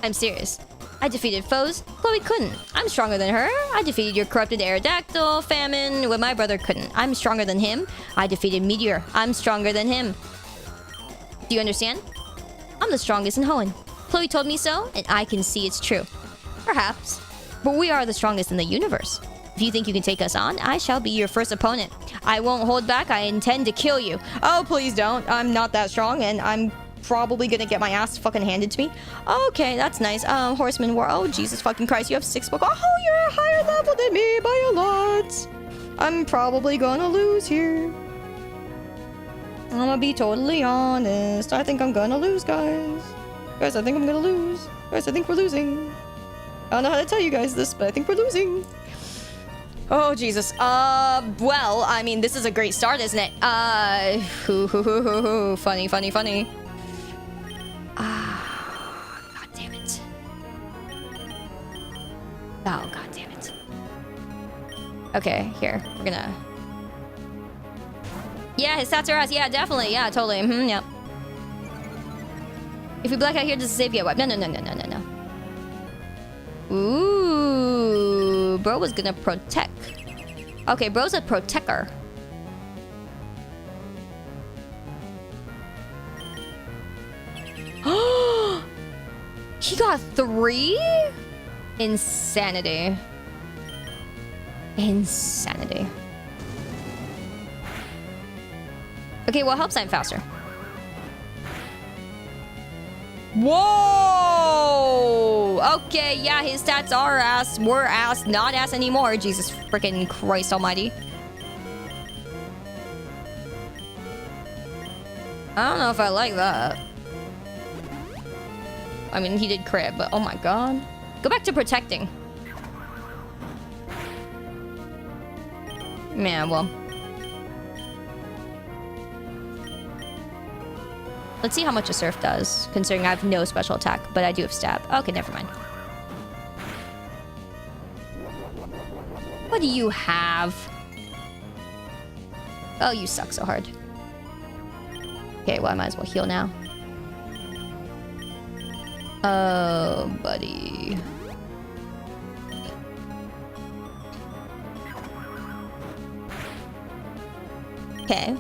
I'm serious. I defeated foes. Chloe couldn't. I'm stronger than her. I defeated your corrupted Aerodactyl, Famine, when my brother couldn't. I'm stronger than him. I defeated Meteor. I'm stronger than him. Do you understand? I'm the strongest in Hoenn. Chloe told me so, and I can see it's true. Perhaps. But we are the strongest in the universe. If you think you can take us on, I shall be your first opponent. I won't hold back. I intend to kill you. Oh, please don't. I'm not that strong, and I'm probably gonna get my ass fucking handed to me. Okay, that's nice. Horseman War. Oh, Jesus fucking Christ. You have 6 book. Oh, you're a higher level than me by a lot. I'm probably gonna lose here. I'm gonna be totally honest. I think I'm gonna lose, guys. Guys, I think I'm gonna lose. Guys, I think we're losing. I don't know how to tell you guys this, but I think we're losing. Oh, Jesus. Well, I mean, this is a great start, isn't it? Funny. God damn it. Oh, God damn it. Okay, here. We're gonna... Yeah, his stats are ass. Yeah, definitely. Yeah, totally. Yep. If we black out here, does it save you? What? No. Ooh, bro was gonna protect. Okay, bro's a protector. He got 3? Insanity. Okay, well, helps I'm faster. Whoa! Okay, yeah, his stats are ass. Were ass, not ass anymore. Jesus freaking Christ almighty. I don't know if I like that. I mean, he did crit, but oh my god. Go back to protecting. Man, well. Let's see how much a surf does, considering I have no special attack, but I do have stab. Okay, never mind. What do you have? Oh, you suck so hard. Okay, well, I might as well heal now. Oh, buddy. Okay.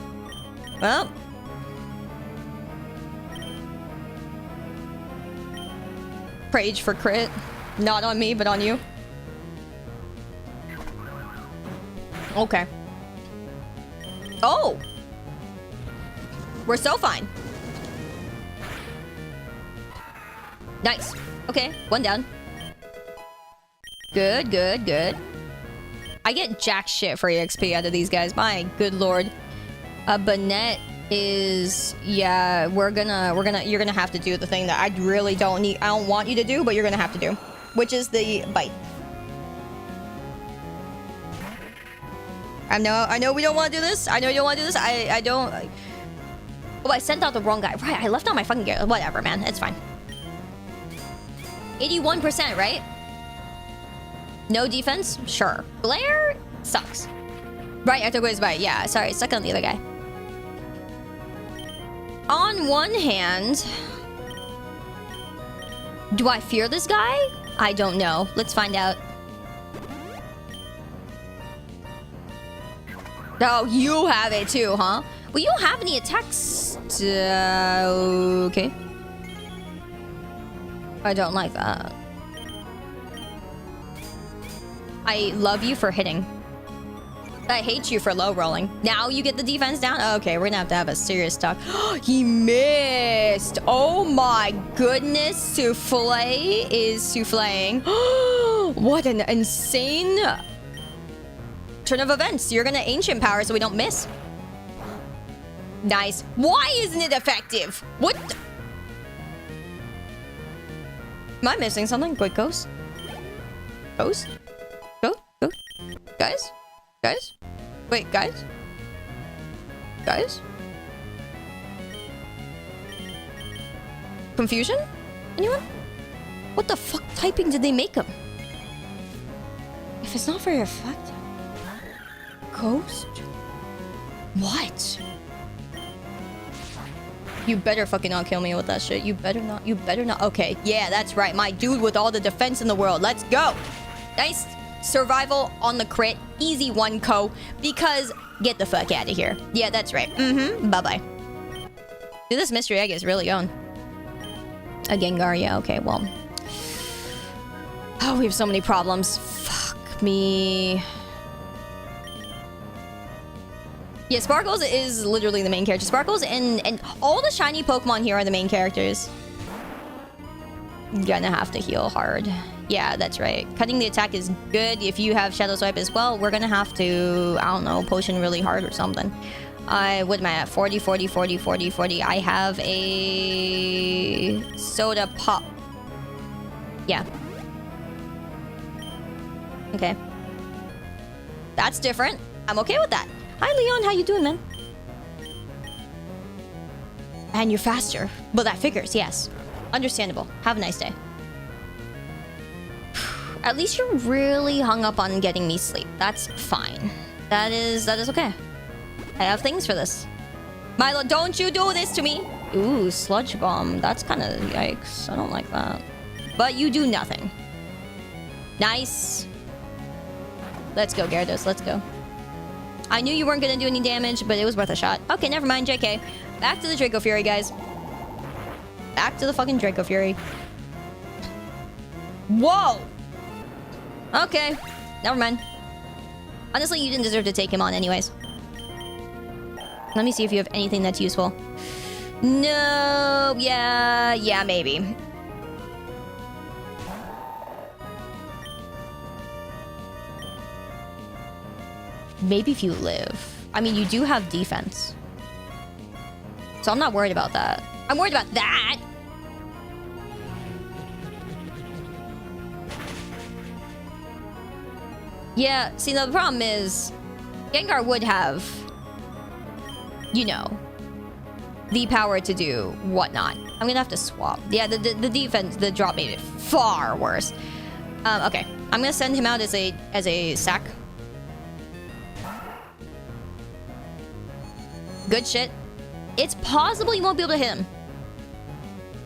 Well. Rage for crit. Not on me, but on you. Okay. Oh! We're so fine. Nice. Okay, 1 down. Good. I get jack shit for EXP out of these guys. My good lord. Bonnet is, yeah, you're gonna have to do the thing that I really I don't want you to do, but you're gonna have to do, which is the bite. I know we don't want to do this. I don't. Oh, I sent out the wrong guy. Right, I left out my fucking gear. Whatever, man. It's fine. 81%, right? No defense? Sure. Blair sucks. Right, I took away his bite. Yeah, sorry. Stuck on the other guy. On one hand, Do I fear this guy? I don't know. Let's find out. Oh, you have it too, huh? Well, you don't have any attacks. Okay. I don't like that. I love you for hitting. I hate you for low rolling. Now you get the defense down? Okay, we're gonna have a serious talk. He missed. Oh my goodness. Souffle is souffleing. What an insane turn of events. You're gonna ancient power so we don't miss. Nice. Why isn't it effective? What? Am I missing something? Quick, ghost. Ghost? Go? Go? Guys? Guys? Wait, guys? Guys? Confusion? Anyone? What the fuck typing did they make him? If it's not very effective. Ghost? What? You better fucking not kill me with that shit. You better not. You better not. Okay, yeah, that's right. My dude with all the defense in the world. Let's go. Nice. Survival on the crit. Easy one, Co. Because get the fuck out of here. Yeah, that's right. Bye-bye. Dude, this mystery egg is really on. A Gengar, yeah, okay, well. Oh, we have so many problems. Fuck me. Yeah, Sparkles is literally the main character. Sparkles and all the shiny Pokemon here are the main characters. Gonna have to heal hard. Yeah, that's right. Cutting the attack is good. If you have Shadow Swipe as well, we're gonna have to, I don't know, potion really hard or something. What am I at? 40, 40, 40, 40, 40. I have a soda pop. Yeah. Okay. That's different. I'm okay with that. Hi, Leon. How you doing, man? And you're faster. Well, that figures, yes. Understandable. Have a nice day. At least you're really hung up on getting me sleep. That's fine. That is okay. I have things for this. Milo, don't you do this to me! Ooh, Sludge Bomb. That's kind of yikes. I don't like that. But you do nothing. Nice. Let's go, Gyarados. Let's go. I knew you weren't gonna do any damage, but it was worth a shot. Okay, never mind, JK. Back to the Draco Fury, guys. Back to the fucking Draco Fury. Whoa! Okay, never mind. Honestly, you didn't deserve to take him on anyways. Let me see if you have anything that's useful. No, yeah, maybe. Maybe if you live. I mean, you do have defense. So I'm not worried about that. I'm worried about that! Yeah, see, the problem is... Gengar would have... You know... the power to do whatnot. I'm gonna have to swap. Yeah, the defense, the drop made it far worse. Okay. I'm gonna send him out as a sack. Good shit. It's possible you won't be able to hit him.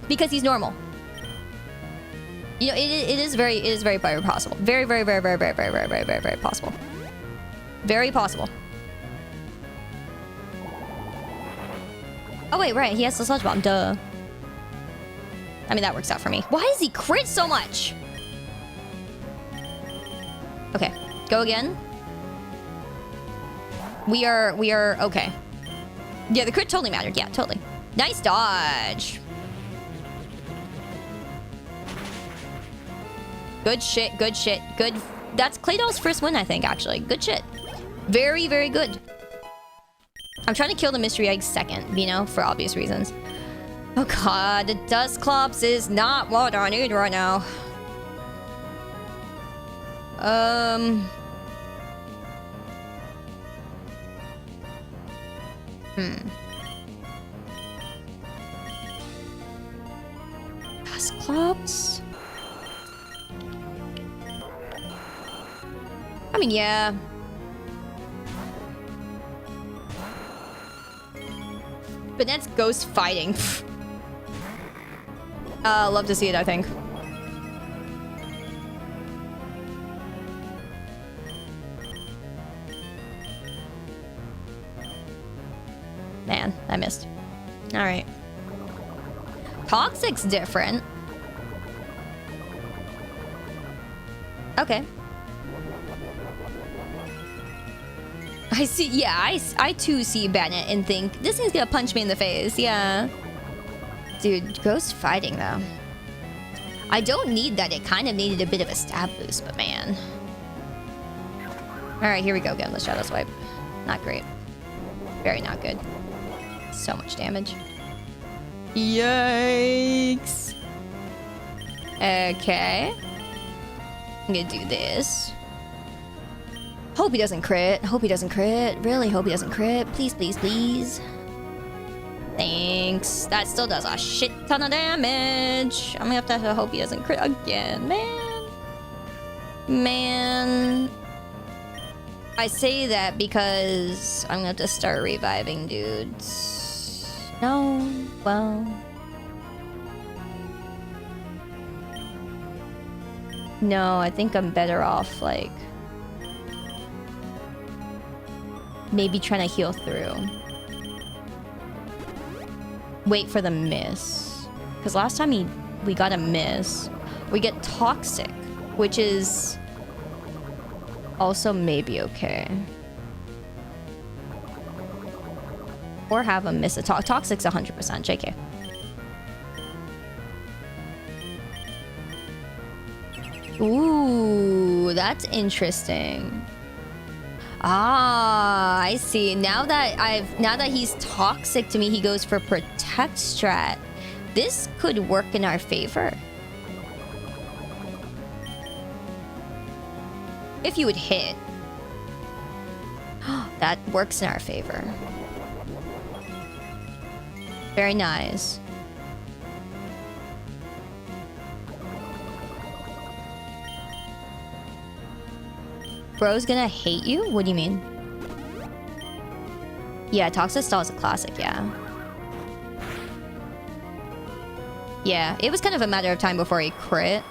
Because he's normal. You know, it is very possible. Very possible. Very possible. Oh wait, right, he has the Sludge Bomb, duh. I mean, that works out for me. Why does he crit so much? Okay, go again. We are okay. Yeah, the crit totally mattered. Yeah, totally. Nice dodge. Good shit, good shit. Good. That's Claydol's first win, I think, actually. Good shit. Very good. I'm trying to kill the mystery egg second, you know, for obvious reasons. Oh god, the Dusclops is not what I need right now. Dusclops? I mean, yeah. But that's ghost fighting. Love to see it, I think. missed. All right. Toxic's different. Okay. I see. Yeah, I too see Bennett and think this thing's gonna punch me in the face. Yeah. Dude, ghost fighting though. I don't need that. It kind of needed a bit of a stab boost, but man. All right, here we go again. Let's shadow swipe. Not great. Very not good. So much damage. Yikes. Okay. I'm gonna do this. Hope he doesn't crit. Hope he doesn't crit. Really hope he doesn't crit. Please, please, please. Thanks. That still does a shit ton of damage. I'm gonna have to hope he doesn't crit again. Man. Man. I say that because I'm gonna have to start reviving dudes. No. Well. No, I think I'm better off, like... maybe trying to heal through. Wait for the miss. Because last time we got a miss. We get toxic, which is... also maybe okay. Or have a miss a toxic's 100%, JK. Ooh, that's interesting. Ah, I see. Now that he's toxic to me, he goes for protect strat. This could work in our favor. If you would hit. That works in our favor. Very nice. Bro's gonna hate you? What do you mean? Yeah, Toxic Stall is a classic, yeah. Yeah, it was kind of a matter of time before he crit.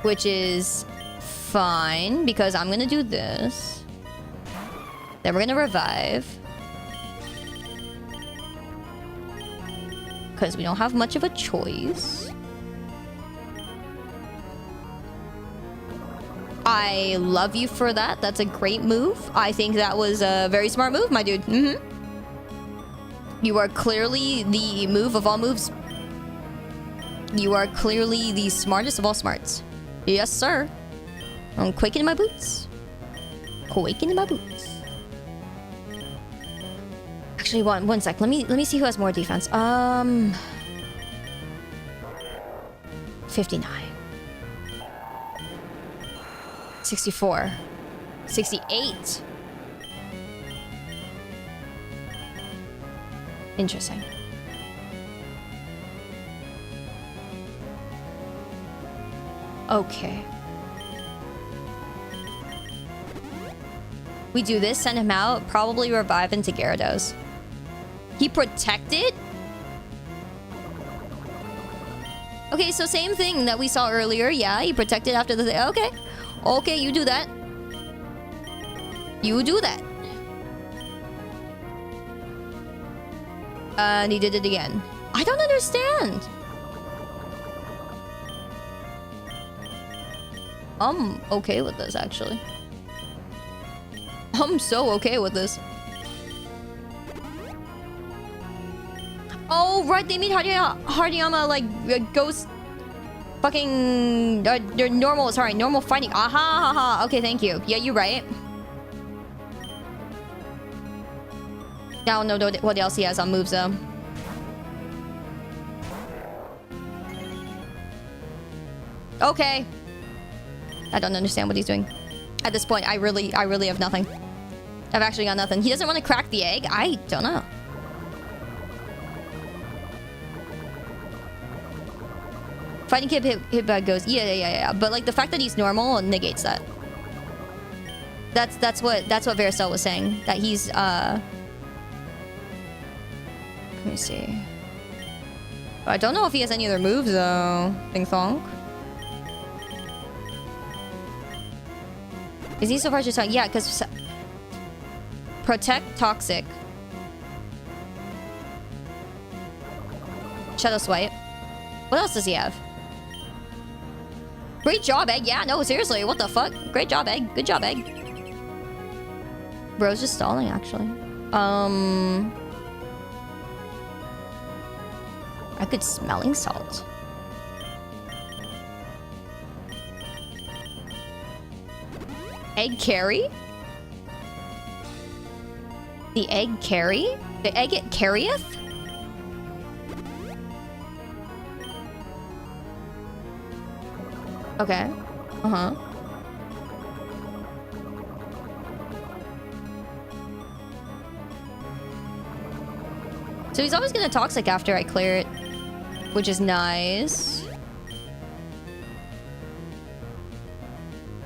Which is fine, because I'm gonna do this. Then we're gonna revive. Because we don't have much of a choice. I love you for that. That's a great move. I think that was a very smart move, my dude. You are clearly the move of all moves. You are clearly the smartest of all smarts. Yes, sir. I'm quaking in my boots. Quaking in my boots. Actually, one sec. Let me see who has more defense. 59. 64. 68. Interesting. Okay. We do this, send him out, probably revive into Gyarados. He protected? Okay, so same thing that we saw earlier. Yeah, he protected after the... Okay. Okay, you do that. You do that. And he did it again. I don't understand. I'm okay with this, actually. I'm so okay with this. Oh, right, they made Hariyama like ghost fucking they're normal, sorry, normal fighting. Aha, haha. Okay, thank you. Yeah, you're right. I don't know what else he has on moves though. Okay. I don't understand what he's doing. At this point, I really have nothing. I've actually got nothing. He doesn't want to crack the egg? I don't know. Fighting Kid hit by goes, yeah. But like the fact that he's normal negates that. That's what Veristel was saying. That he's let me see. I don't know if he has any other moves though. Ding Thong. Is he so far just talking? Yeah, because protect toxic. Shadow Swipe. What else does he have? Great job, Egg. Yeah, no, seriously. What the fuck? Great job, Egg. Good job, Egg. Bro's just stalling, actually. I could smelling salt. Egg carry? The egg carry? The egg it carrieth? Okay. Uh-huh. So he's always gonna toxic after I clear it, which is nice.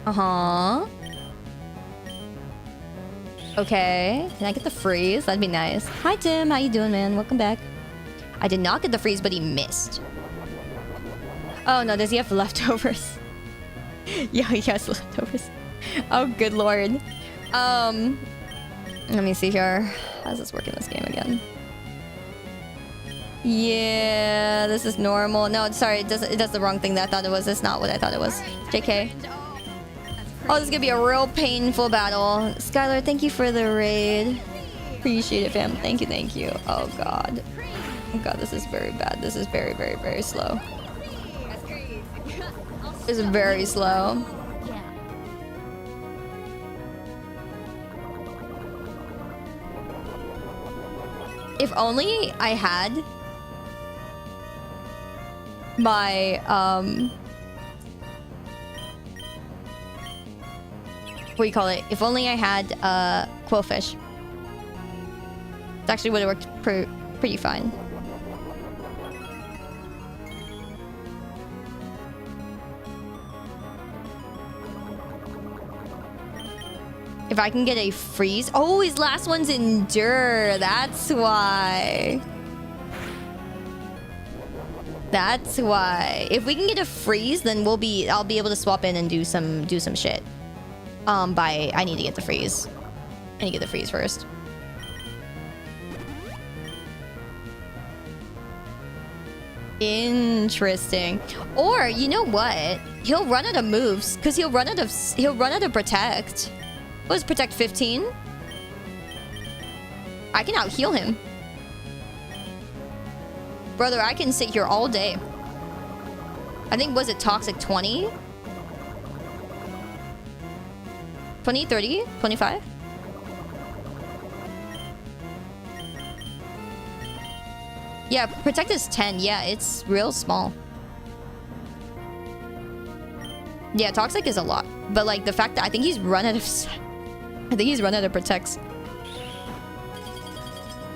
Uh-huh. Okay. Can I get the freeze? That'd be nice. Hi, Tim. How you doing, man? Welcome back. I did not get the freeze, but he missed. Oh, no. Does he have leftovers? Yeah, he has leftovers. Oh, good lord. Let me see here. How does this work in this game again? Yeah, this is normal. No, sorry. It does the wrong thing that I thought it was. It's not what I thought it was. JK. Oh, this is gonna be a real painful battle. Skylar, thank you for the raid. Appreciate it, fam. Thank you, thank you. Oh, God. Oh, God, this is very bad. This is very, very, very slow. This is very slow. If only I had my, what do you call it? If only I had Quillfish. It actually would have worked pretty fine. If I can get a freeze. Oh, his last one's endure. That's why. That's why. If we can get a freeze, then I'll be able to swap in and do some shit. I need to get the freeze. I need to get the freeze first. Interesting. Or you know what? He'll run out of moves because he'll run out of protect. What is protect 15? I can out heal him. Brother, I can sit here all day. I think, was it toxic 20? 20, 30, 25? Yeah, protect is 10. Yeah, it's real small. Yeah, toxic is a lot. But like the fact that I think he's run out of... I think he's run out of protects.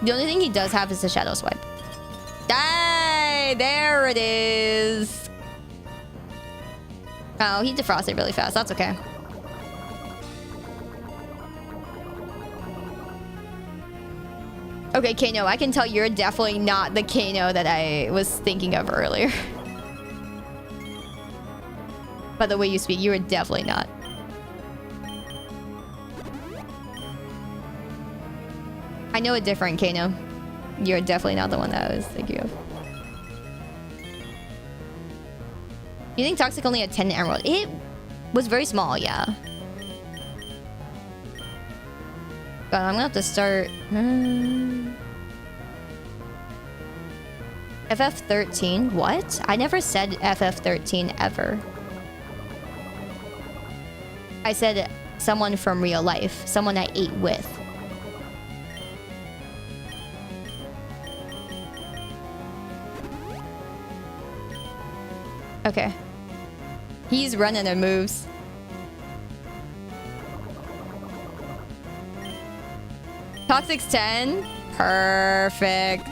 The only thing he does have is the shadow swipe. Die! There it is. Oh, he defrosted really fast. That's okay. Okay, Kano, I can tell you're definitely not the Kano that I was thinking of earlier. By the way you speak, you are definitely not. I know a different Kano. You're definitely not the one that I was thinking of. You think Toxic only had 10 emerald? It was very small, yeah. God, I'm gonna have to start... FF13? What? I never said FF13 ever. I said someone from real life. Someone I ate with. Okay. He's running and moves. Toxic's 10. Perfect.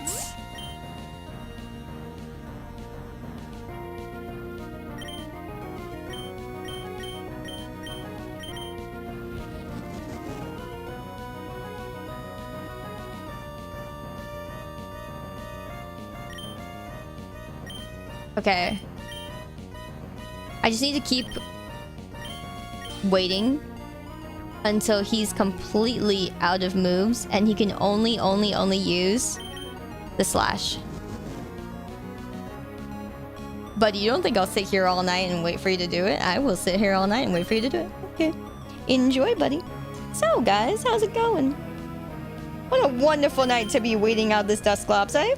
Okay. I just need to keep waiting until he's completely out of moves and he can only use the slash. Buddy, you don't think I'll sit here all night and wait for you to do it? I will sit here all night and wait for you to do it. Okay. Enjoy, buddy. So, guys, how's it going? What a wonderful night to be waiting out this Dusclops, eh?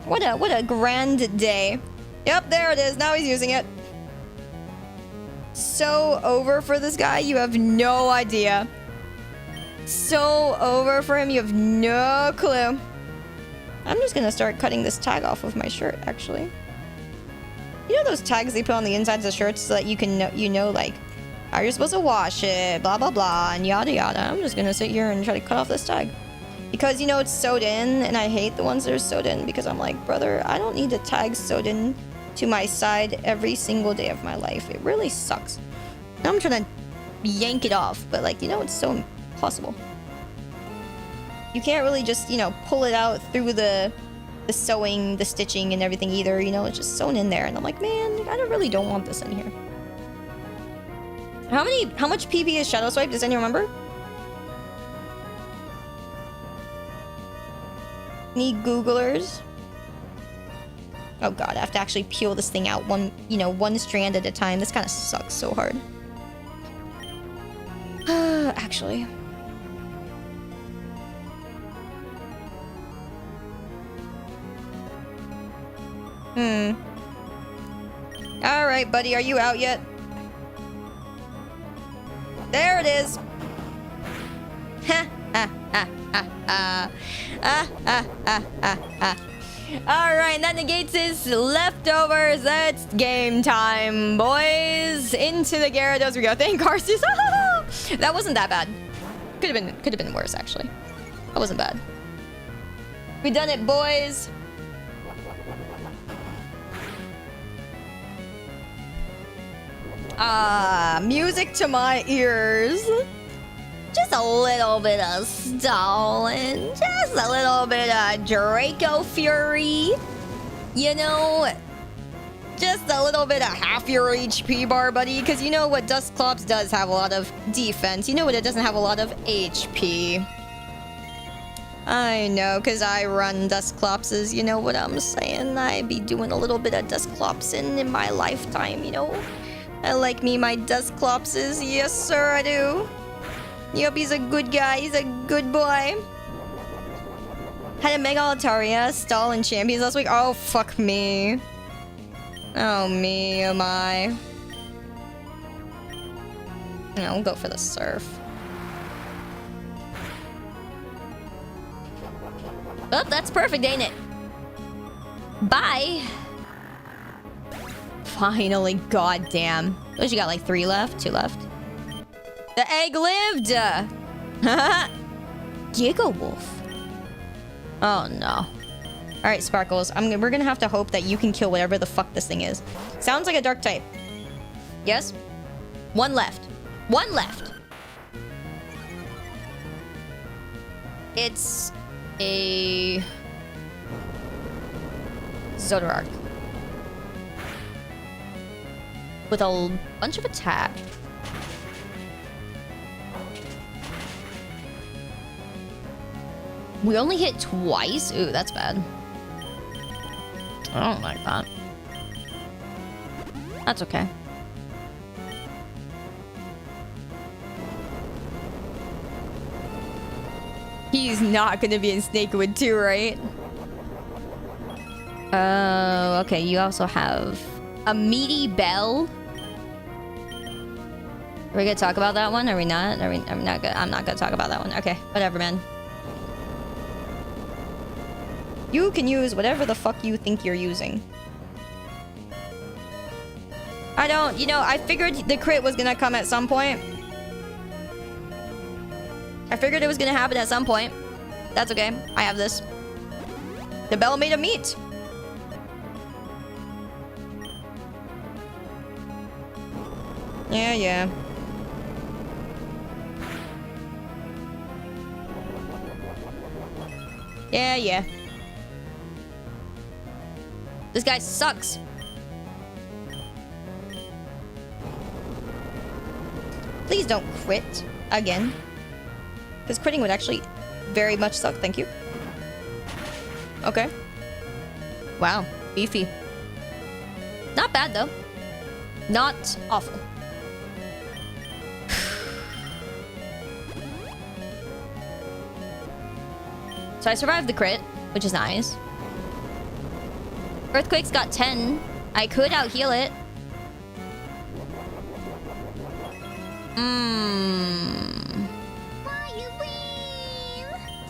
What a grand day. Yep, there it is. Now he's using it. So over for this guy, you have no idea. So over for him, you have no clue. I'm just gonna start cutting this tag off of my shirt, actually. You know those tags they put on the insides of shirts so that you can know, like, how you're supposed to wash it, blah, blah, blah, and yada, yada. I'm just gonna sit here and try to cut off this tag. Because, you know, it's sewed in, and I hate the ones that are sewed in, because I'm like, brother, I don't need the tag sewed in to my side every single day of my life. It really sucks. Now I'm trying to yank it off, but, like, you know, it's so impossible. You can't really just, you know, pull it out through the sewing, the stitching, and everything either. You know, it's just sewn in there, and I'm like, man, I really don't want this in here. How much PP is Shadow Swipe? Does anyone remember? Any Googlers? Oh god, I have to actually peel this thing out one strand at a time. This kind of sucks so hard. Actually. Alright, buddy, are you out yet? There it is. Ha ha ha ha ha. Alright, that negates his leftovers. It's game time, boys. Into the Gyarados we go. Thank Arceus. That wasn't that bad. Could have been worse, actually. That wasn't bad. We done it, boys. Music to my ears. Just a little bit of Stalin. Just a little bit of Draco Fury. You know, just a little bit of half your HP bar, buddy. Because you know what Dusclops does have a lot of defense. You know what it doesn't have a lot of HP. I know, because I run Dusclopses. You know what I'm saying? I be doing a little bit of Dusclopsing in my lifetime, you know? I like me my Dusclopses. Yes, sir, I do. Yup, he's a good guy. He's a good boy. Had a Mega Altaria stall in Champions last week. Oh, fuck me. Oh, me, oh my. No, we'll go for the Surf. Oh, that's perfect, ain't it? Bye. Finally, goddamn. What, you got like 3 left? 2 left? The egg lived! Giga Wolf. Oh no. Alright, Sparkles. We're gonna have to hope that you can kill whatever the fuck this thing is. Sounds like a dark type. Yes? 1 left. 1 left! It's a Zodiac. With a bunch of attack. We only hit twice? Ooh, that's bad. I don't like that. That's okay. He's not gonna be in Snakewood too, right? Okay, you also have a Meaty Bell. Are we gonna talk about that one? Are we not? I'm not gonna talk about that one. Okay, whatever, man. You can use whatever the fuck you think you're using. I don't, you know, I figured the crit was gonna come at some point. I figured it was gonna happen at some point. That's okay. I have this. The bell made a meat. Yeah, yeah. Yeah, yeah. This guy sucks. Please don't crit again. Because critting would actually very much suck. Thank you. Okay. Wow. Beefy. Not bad though. Not awful. So I survived the crit, which is nice. Earthquake's got 10. I could out heal it.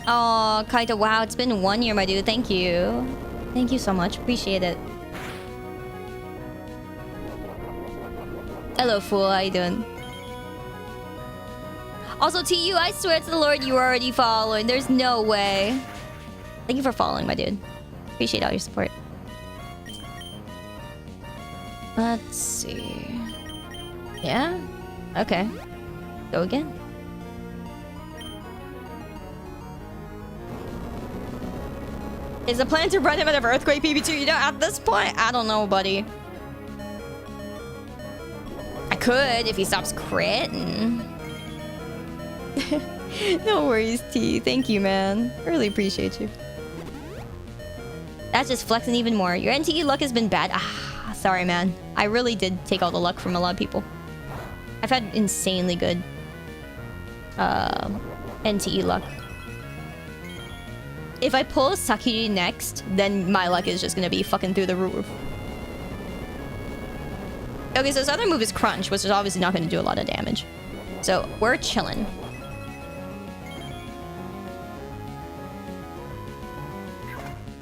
Oh, Kaito, wow, it's been 1 year, my dude. Thank you. Thank you so much. Appreciate it. Hello, fool. How you doing? Also, TU, I swear to the Lord, you were already following. There's no way. Thank you for following, my dude. Appreciate all your support. Let's see. Yeah? Okay. Go again. Is the plan to run him out of Earthquake PB2? You know, at this point, I don't know, buddy. I could if he stops critting. No worries, T. Thank you, man. I really appreciate you. That's just flexing even more. Your NTE luck has been bad. Ah, sorry, man. I really did take all the luck from a lot of people. I've had insanely good NTE luck. If I pull Sakiri next, then my luck is just gonna be fucking through the roof. Okay, so his other move is Crunch, which is obviously not gonna do a lot of damage. So we're chilling.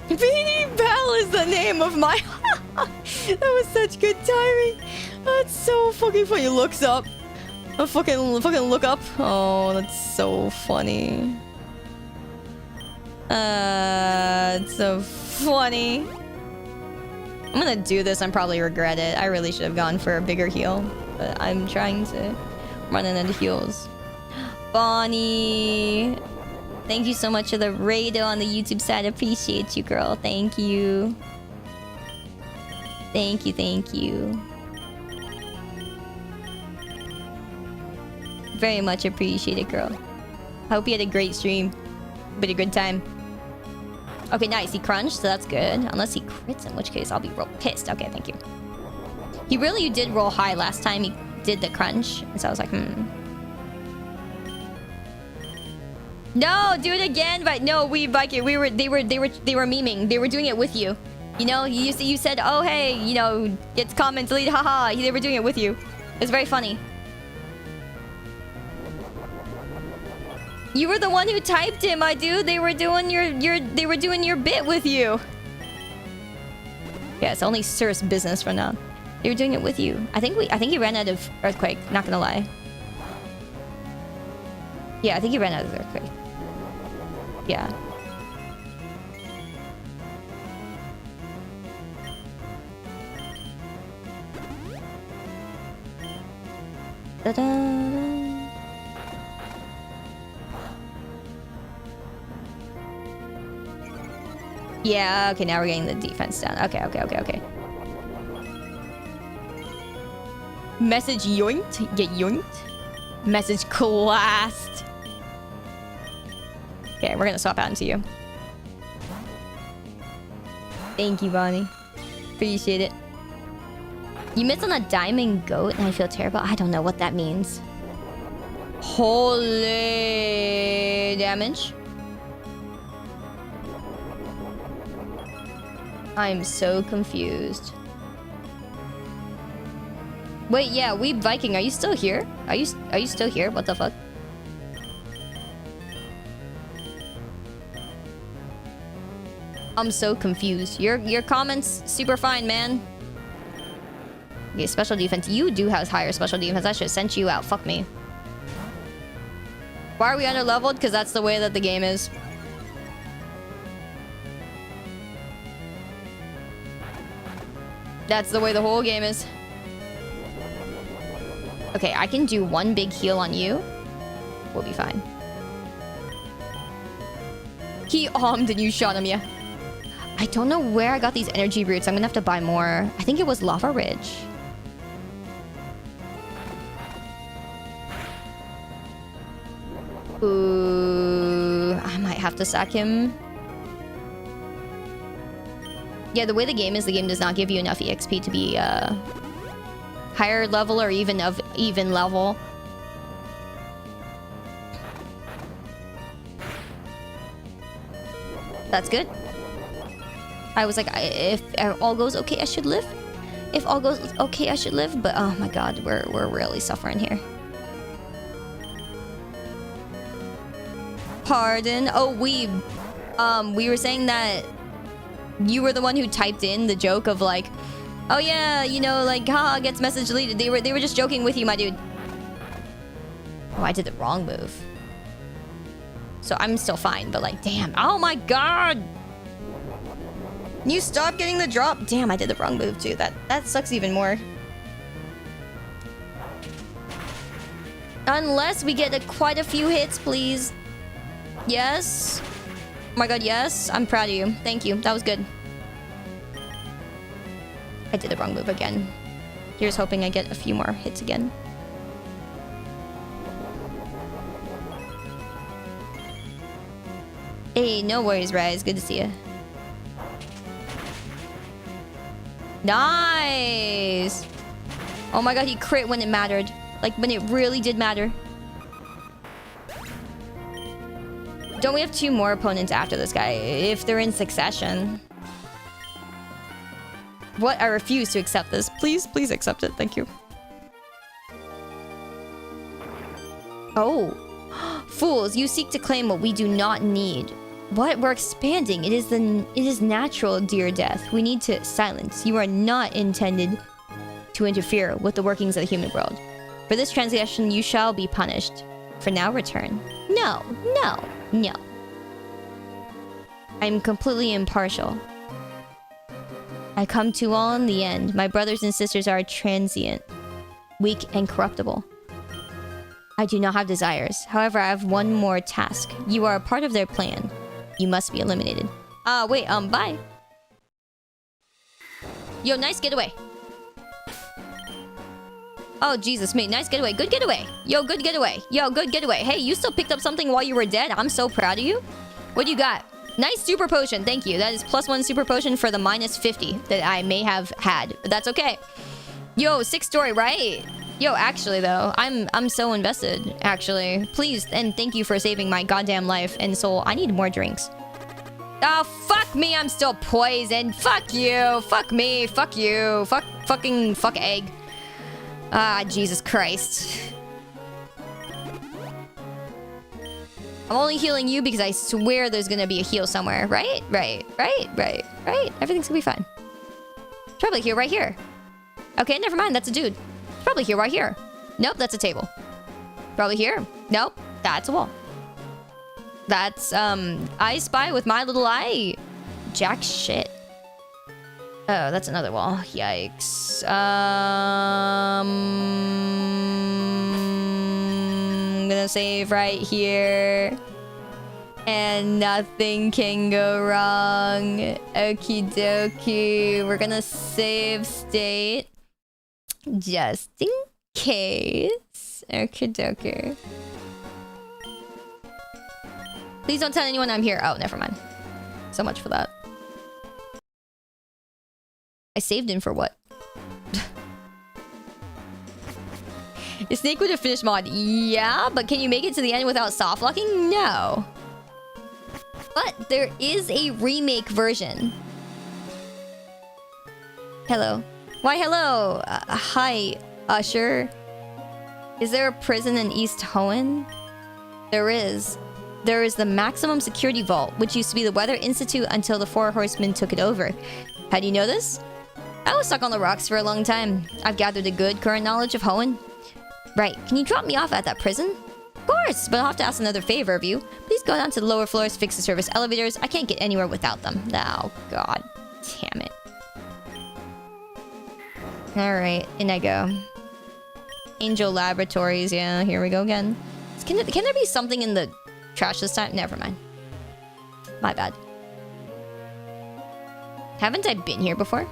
BD Bell is the name of my... That was such good timing. That's so fucking funny. Looks up. I fucking look up. Oh, that's so funny. It's so funny. I'm gonna do this and probably regret it. I really should have gone for a bigger heal, but I'm trying to run into heals. Bonnie, thank you so much for the raid on the YouTube side. Appreciate you, girl. Thank you. Thank you, thank you. Very much appreciated, girl. I hope you had a great stream. But a good time. Okay, nice. He crunched, so that's good. Unless he crits, in which case I'll be real pissed. Okay, thank you. He really did roll high last time he did the crunch. And so I was like, No, do it again. But no, they were memeing. They were doing it with you. You know, you said, oh hey, you know, it's comment, delete, haha. They were doing it with you. It's very funny. You were the one who typed it, my dude. They were doing your bit with you. Yeah, it's only serious business for now. They were doing it with you. I think he ran out of Earthquake, not gonna lie. Yeah, I think he ran out of Earthquake. Yeah. Ta-da. Yeah, okay, now we're getting the defense down. Okay. Message yoinked? Get yoinked? Message classed. Okay, we're gonna swap out into you. Thank you, Bonnie. Appreciate it. You missed on a diamond goat and I feel terrible. I don't know what that means. Holy damage. I'm so confused. Wait, yeah, Weeb Viking, are you still here? Are you still here? What the fuck? I'm so confused. Your comments super fine, man. Okay, special defense. You do have higher special defense. I should have sent you out. Fuck me. Why are we under leveled? Because that's the way that the game is. That's the way the whole game is. Okay, I can do one big heal on you. We'll be fine. He armed and you shot him, yeah. I don't know where I got these energy roots. I'm gonna have to buy more. I think it was Lava Ridge. Ooh, I might have to sack him. Yeah, the way the game is, the game does not give you enough EXP to be higher level or even of even level. That's good. I was like, if all goes okay, I should live. If all goes okay, I should live. But oh my god, we're really suffering here. Pardon. Oh, we were saying that you were the one who typed in the joke of like, oh yeah, you know, like, haha, gets message deleted. They were just joking with you, my dude. Oh, I did the wrong move. So I'm still fine, but like, damn. Oh my god! You stop getting the drop. Damn, I did the wrong move too. That sucks even more. Unless we get quite a few hits, please. Yes. Oh my god, yes. I'm proud of you. Thank you. That was good. I did the wrong move again. Here's hoping I get a few more hits again. Hey, no worries, Rise. Good to see you. Nice! Oh my god, he crit when it mattered. Like, when it really did matter. Don't we have 2 more opponents after this guy? If they're in succession. What? I refuse to accept this. Please, please accept it. Thank you. Oh. Fools, you seek to claim what we do not need. What? We're expanding. It is natural, dear death. We need to silence. You are not intended to interfere with the workings of the human world. For this transgression, you shall be punished. For now, return. No, no, no. I'm completely impartial. I come to all in the end. My brothers and sisters are transient, weak, and corruptible. I do not have desires. However, I have one more task. You are a part of their plan. You must be eliminated. Wait, bye. Yo, nice getaway. Oh, Jesus, mate, nice getaway. Good getaway. Yo, good getaway. Yo, good getaway. Hey, you still picked up something while you were dead? I'm so proud of you. What do you got? Nice super potion. Thank you. That is +1 super potion for the -50 that I may have had. But that's okay. Yo, 6 story, right? Yo, actually, though, I'm so invested, actually. Please, and thank you for saving my goddamn life and soul. I need more drinks. Oh, fuck me, I'm still poisoned. Fuck you. Fuck me. Fuck you. Fuck egg. Ah, Jesus Christ. I'm only healing you because I swear there's gonna be a heal somewhere. Right? Right. Everything's gonna be fine. Probably here, right here. Okay, never mind. That's a dude. Probably here, right here. Nope, that's a table. Probably here. Nope, that's a wall. That's, I spy with my little eye. Jack shit. Oh, that's another wall. Yikes. I'm gonna save right here. And nothing can go wrong. Okie dokie. We're gonna save state. Just in case. Okie dokie. Please don't tell anyone I'm here. Oh, never mind. So much for that. I saved in for what? Is Snake with a finish mod? Yeah, but can you make it to the end without soft locking? No. But there is a remake version. Hello. Why, hello. Hi, Usher. Is there a prison in East Hoenn? There is. There is the maximum security vault, which used to be the Weather Institute until the Four Horsemen took it over. How do you know this? I was stuck on the rocks for a long time. I've gathered a good current knowledge of Hoenn. Right, can you drop me off at that prison? Of course, but I'll have to ask another favor of you. Please go down to the lower floors, fix the service elevators. I can't get anywhere without them. Oh, God. Damn it. Alright, in I go. Angel Laboratories, yeah, here we go again. Can there be something in the trash this time? Never mind. My bad. Haven't I been here before?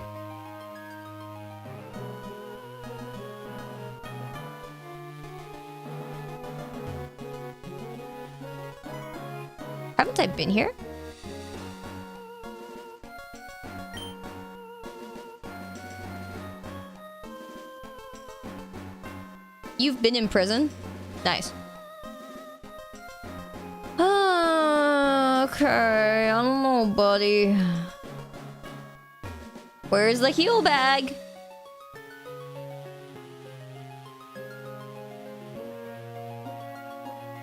Haven't I been here? You've been in prison? Nice. Okay, I don't know, buddy. Where's the heal bag?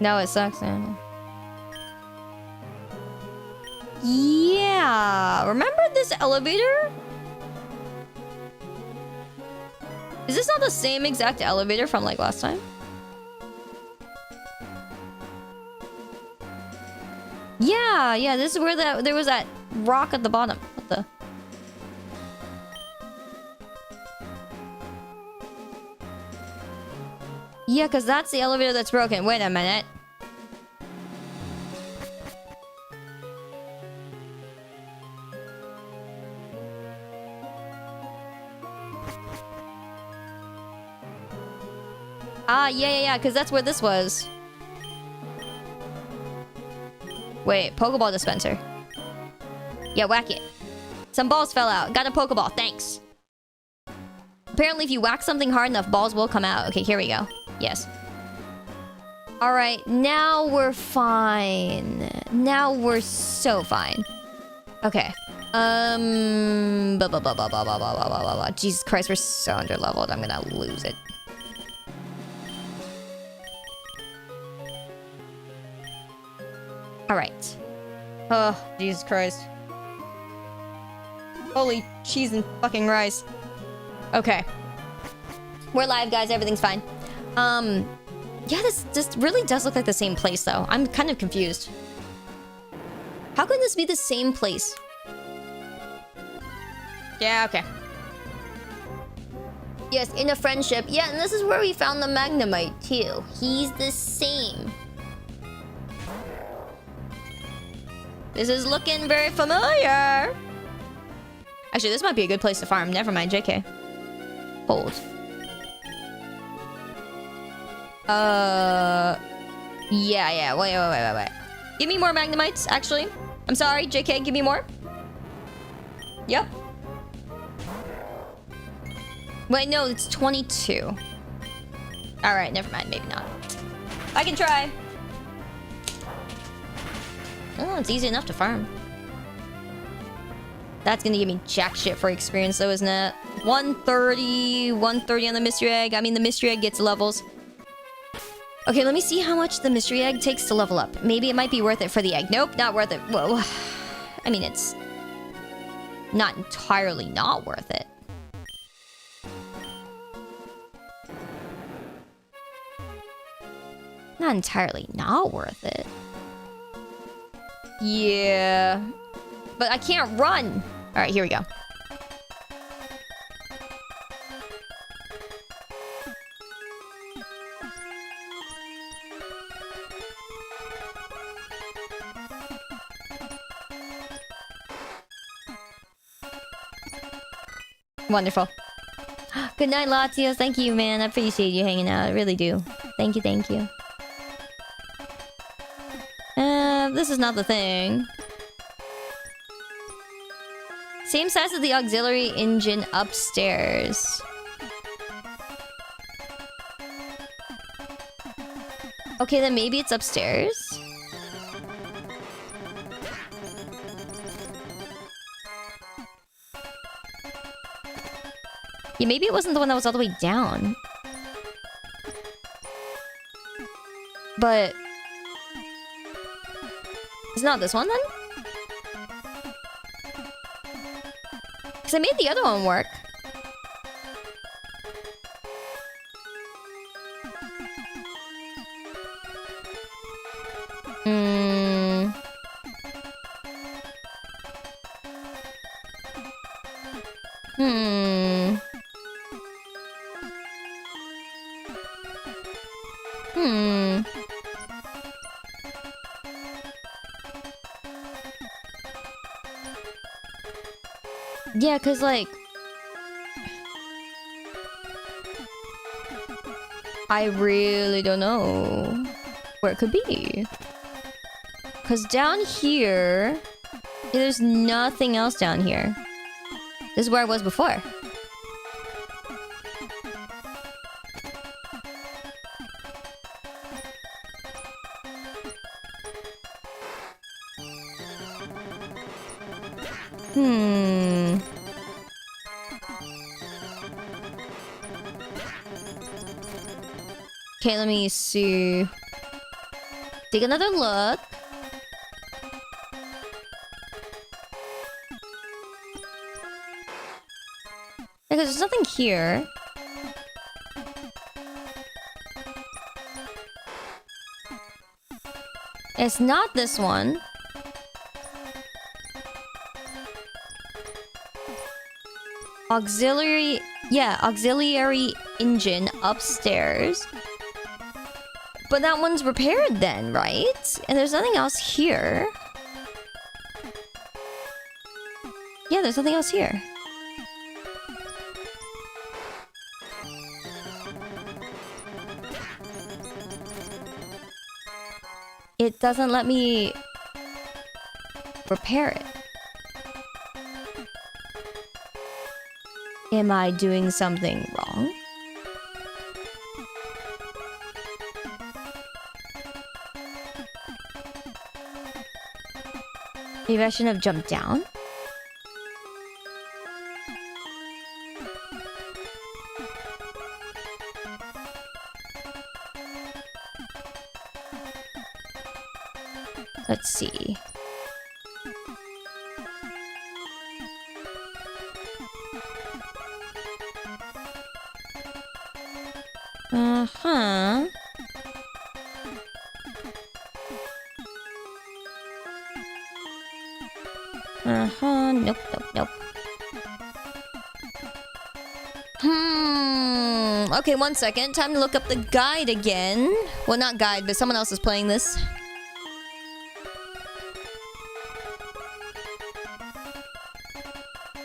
No, it sucks, man. Yeah, remember this elevator? Is this not the same exact elevator from like last time? Yeah, this is where there was that rock at the bottom. What the? Yeah, because that's the elevator that's broken. Wait a minute. Ah, yeah, because that's where this was. Wait, Pokeball dispenser. Yeah, whack it. Some balls fell out. Got a Pokeball, thanks. Apparently, if you whack something hard enough, balls will come out. Okay, here we go. Yes. Alright, now we're fine. Now we're so fine. Okay. Jesus Christ, we're so underleveled. I'm gonna lose it. Alright. Oh, Jesus Christ. Holy cheese and fucking rice. Okay. We're live, guys. Everything's fine. Yeah, this really does look like the same place, though. I'm kind of confused. How can this be the same place? Yeah, okay. Yes, in a friendship. Yeah, and this is where we found the Magnemite, too. He's the same. This is looking very familiar. Actually, this might be a good place to farm. Never mind, JK. Hold. Yeah. Wait. Give me more Magnemites, actually. I'm sorry, JK, give me more. Yep. Wait, no, it's 22. Alright, never mind, maybe not. I can try. Oh, it's easy enough to farm. That's gonna give me jack shit for experience, though, isn't it? 130 on the mystery egg. I mean, the mystery egg gets levels. Okay, let me see how much the mystery egg takes to level up. Maybe it might be worth it for the egg. Nope, not worth it. Whoa. I mean, it's not entirely not worth it. Not entirely not worth it. Yeah. But I can't run. All right, here we go. Wonderful. Good night, Latios. Thank you, man. I appreciate you hanging out. I really do. Thank you. This is not the thing. Same size as the auxiliary engine upstairs. Okay, then maybe it's upstairs. Yeah, maybe it wasn't the one that was all the way down. But it's not this one then? Because I made the other one work. Yeah, because, like, I really don't know where it could be. Because down here, there's nothing else down here. This is where I was before. Okay, let me see. Take another look. Because there's nothing here. It's not this one. Auxiliary... Yeah, auxiliary engine upstairs. But that one's repaired then, right? And there's nothing else here. Yeah, there's nothing else here. It doesn't let me repair it. Am I doing something wrong? Maybe I shouldn't have jumped down? Let's see. Uh-huh. Uh-huh. Nope, nope, nope. Okay, 1 second. Time to look up the guide again. Well, not guide, but someone else is playing this.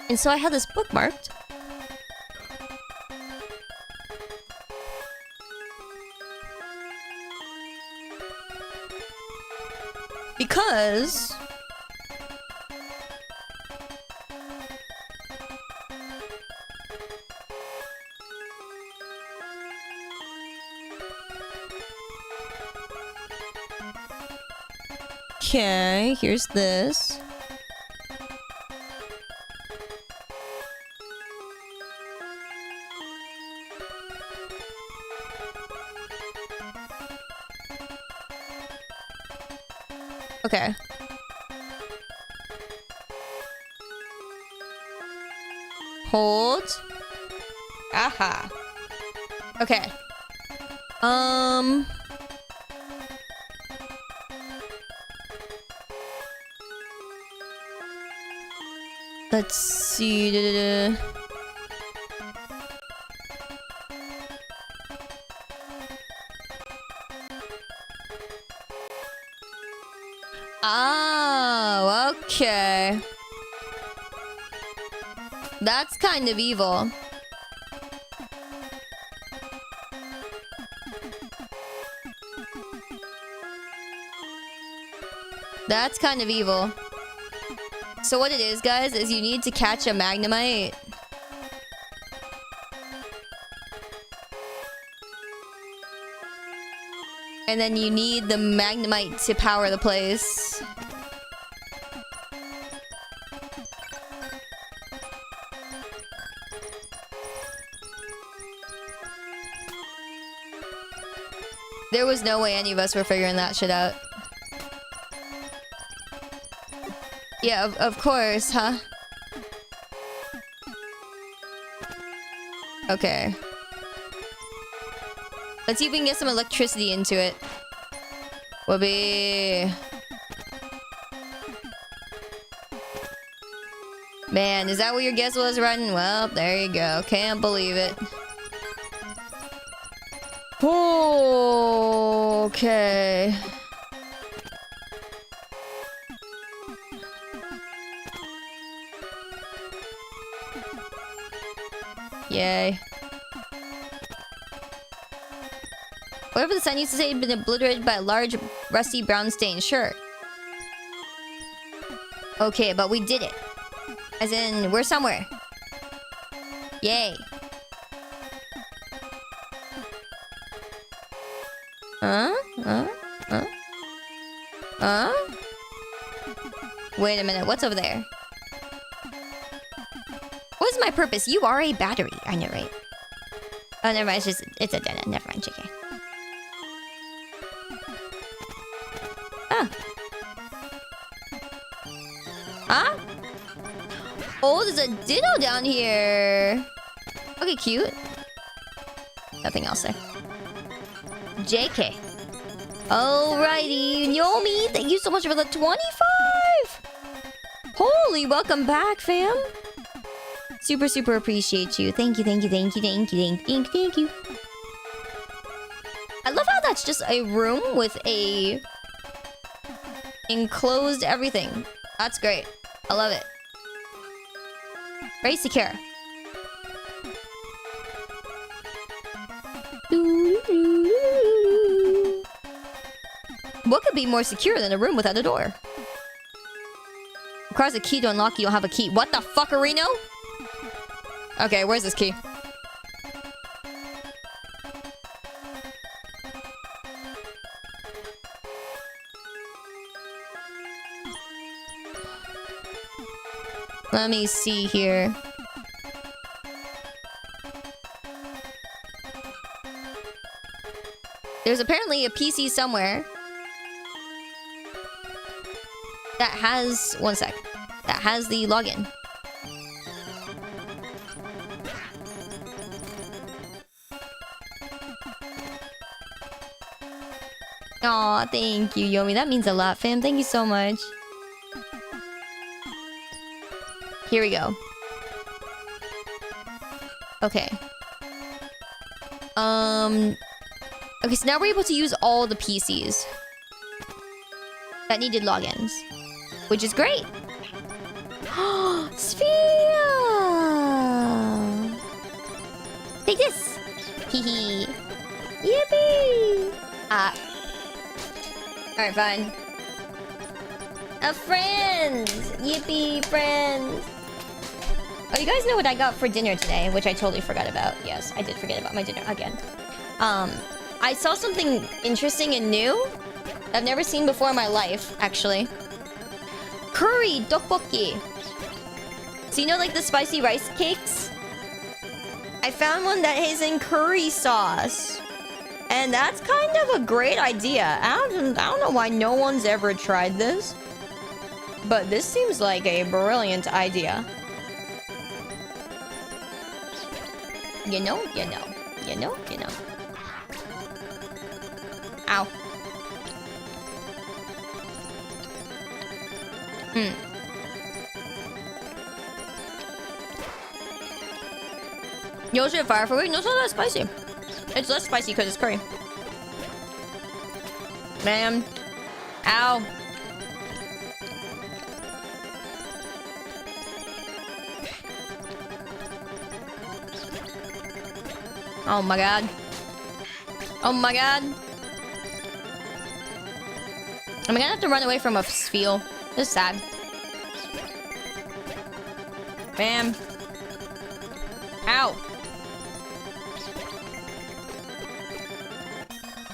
And so I had this bookmarked. Because... Okay, here's this. Okay. Hold. Aha. Okay. Let's see. Oh, okay. That's kind of evil. That's kind of evil. So what it is, guys, is you need to catch a Magnemite. And then you need the Magnemite to power the place. There was no way any of us were figuring that shit out. Yeah, of course, huh? Okay. Let's see if we can get some electricity into it. Whoopee. Man, is that what your guess was, Ryan? Well, there you go. Can't believe it. Okay. Yay. Whatever the sign used to say had been obliterated by a large rusty brown stain. Sure. Okay, but we did it. As in, we're somewhere. Yay. Wait a minute, what's over there? is my purpose? You are a battery. I know, right? Oh, never mind. It's a dead end. Never mind, JK. Ah. Huh? Oh, there's a ditto down here. Okay, cute. Nothing else there. JK. Alrighty, Yomi, thank you so much for the 25! Holy, welcome back, fam. Super, super appreciate you. Thank you, thank you, thank you, thank you, thank you, thank you. I love how that's just a room with a enclosed everything. That's great. I love it. Very secure. What could be more secure than a room without a door? Requires a key to unlock, you don't have a key. What the fuckerino? Okay, where's this key? Let me see here. There's apparently a PC somewhere that has... One sec. That has the login. Aw, thank you, Yomi. That means a lot, fam. Thank you so much. Here we go. Okay. Okay, so now we're able to use all the PCs that needed logins, which is great. Sphere! Take this! Hehe. Yippee! Alright, fine. A friend! Yippee, friends! Oh, you guys know what I got for dinner today, which I totally forgot about. Yes, I did forget about my dinner again. I saw something interesting and new I've never seen before in my life, actually. Curry tteokbokki. So you know, like the spicy rice cakes? I found one that is in curry sauce. And that's kind of a great idea. I don't know why no one's ever tried this. But this seems like a brilliant idea. You know. Ow. Yo, shit, fire for wait, no, it's not that spicy. It's less spicy because it's curry. Man. Ow. Oh my god. Oh my god. I'm gonna have to run away from a spiel. This is sad. Bam. Ow.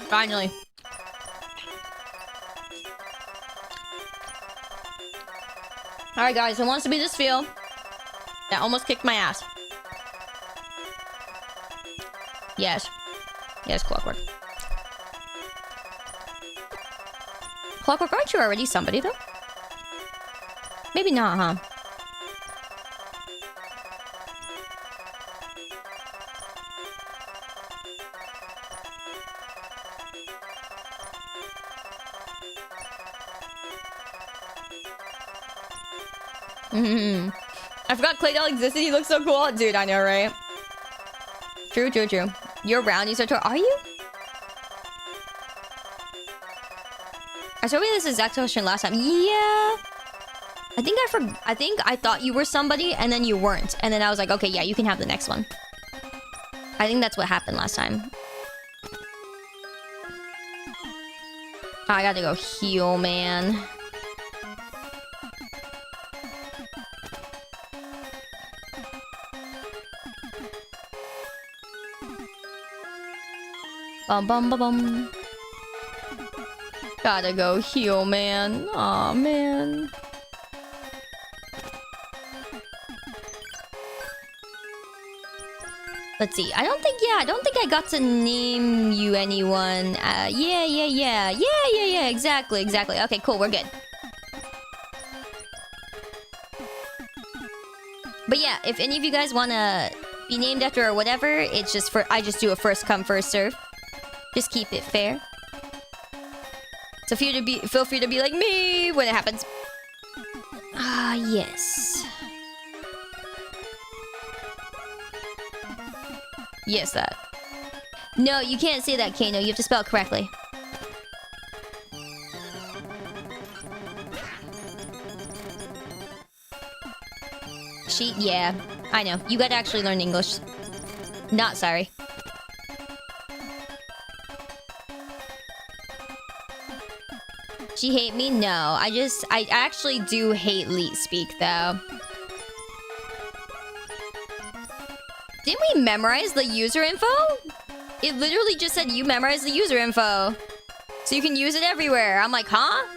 Finally. Alright guys, who wants to be this spiel? That almost kicked my ass. Yes. Yes, Clockwork. Clockwork, aren't you already somebody, though? Maybe not, huh? I forgot Claydell existed. He looks so cool. Dude, I know, right? True. You're around, you start to... Are you? I told you this exact question last time. Yeah. I think I thought you were somebody and then you weren't. And then I was like, okay, yeah, you can have the next one. I think that's what happened last time. Oh, I gotta go heal, man. Bum. Gotta go heal, man. Aw, man. Let's see. I don't think I got to name you anyone. Yeah. Exactly. Okay, cool. We're good. But yeah, if any of you guys want to be named after or whatever, it's just I just do a first come, first serve. Just keep it fair. So feel free to be like me when it happens. Ah, yes. Yes, that. No, you can't say that, Kano. You have to spell it correctly. Yeah, I know. You gotta actually learn English. Not sorry. She hate me? No, I actually do hate Leet Speak, though. Didn't we memorize the user info? It literally just said you memorize the user info. So you can use it everywhere. I'm like, huh?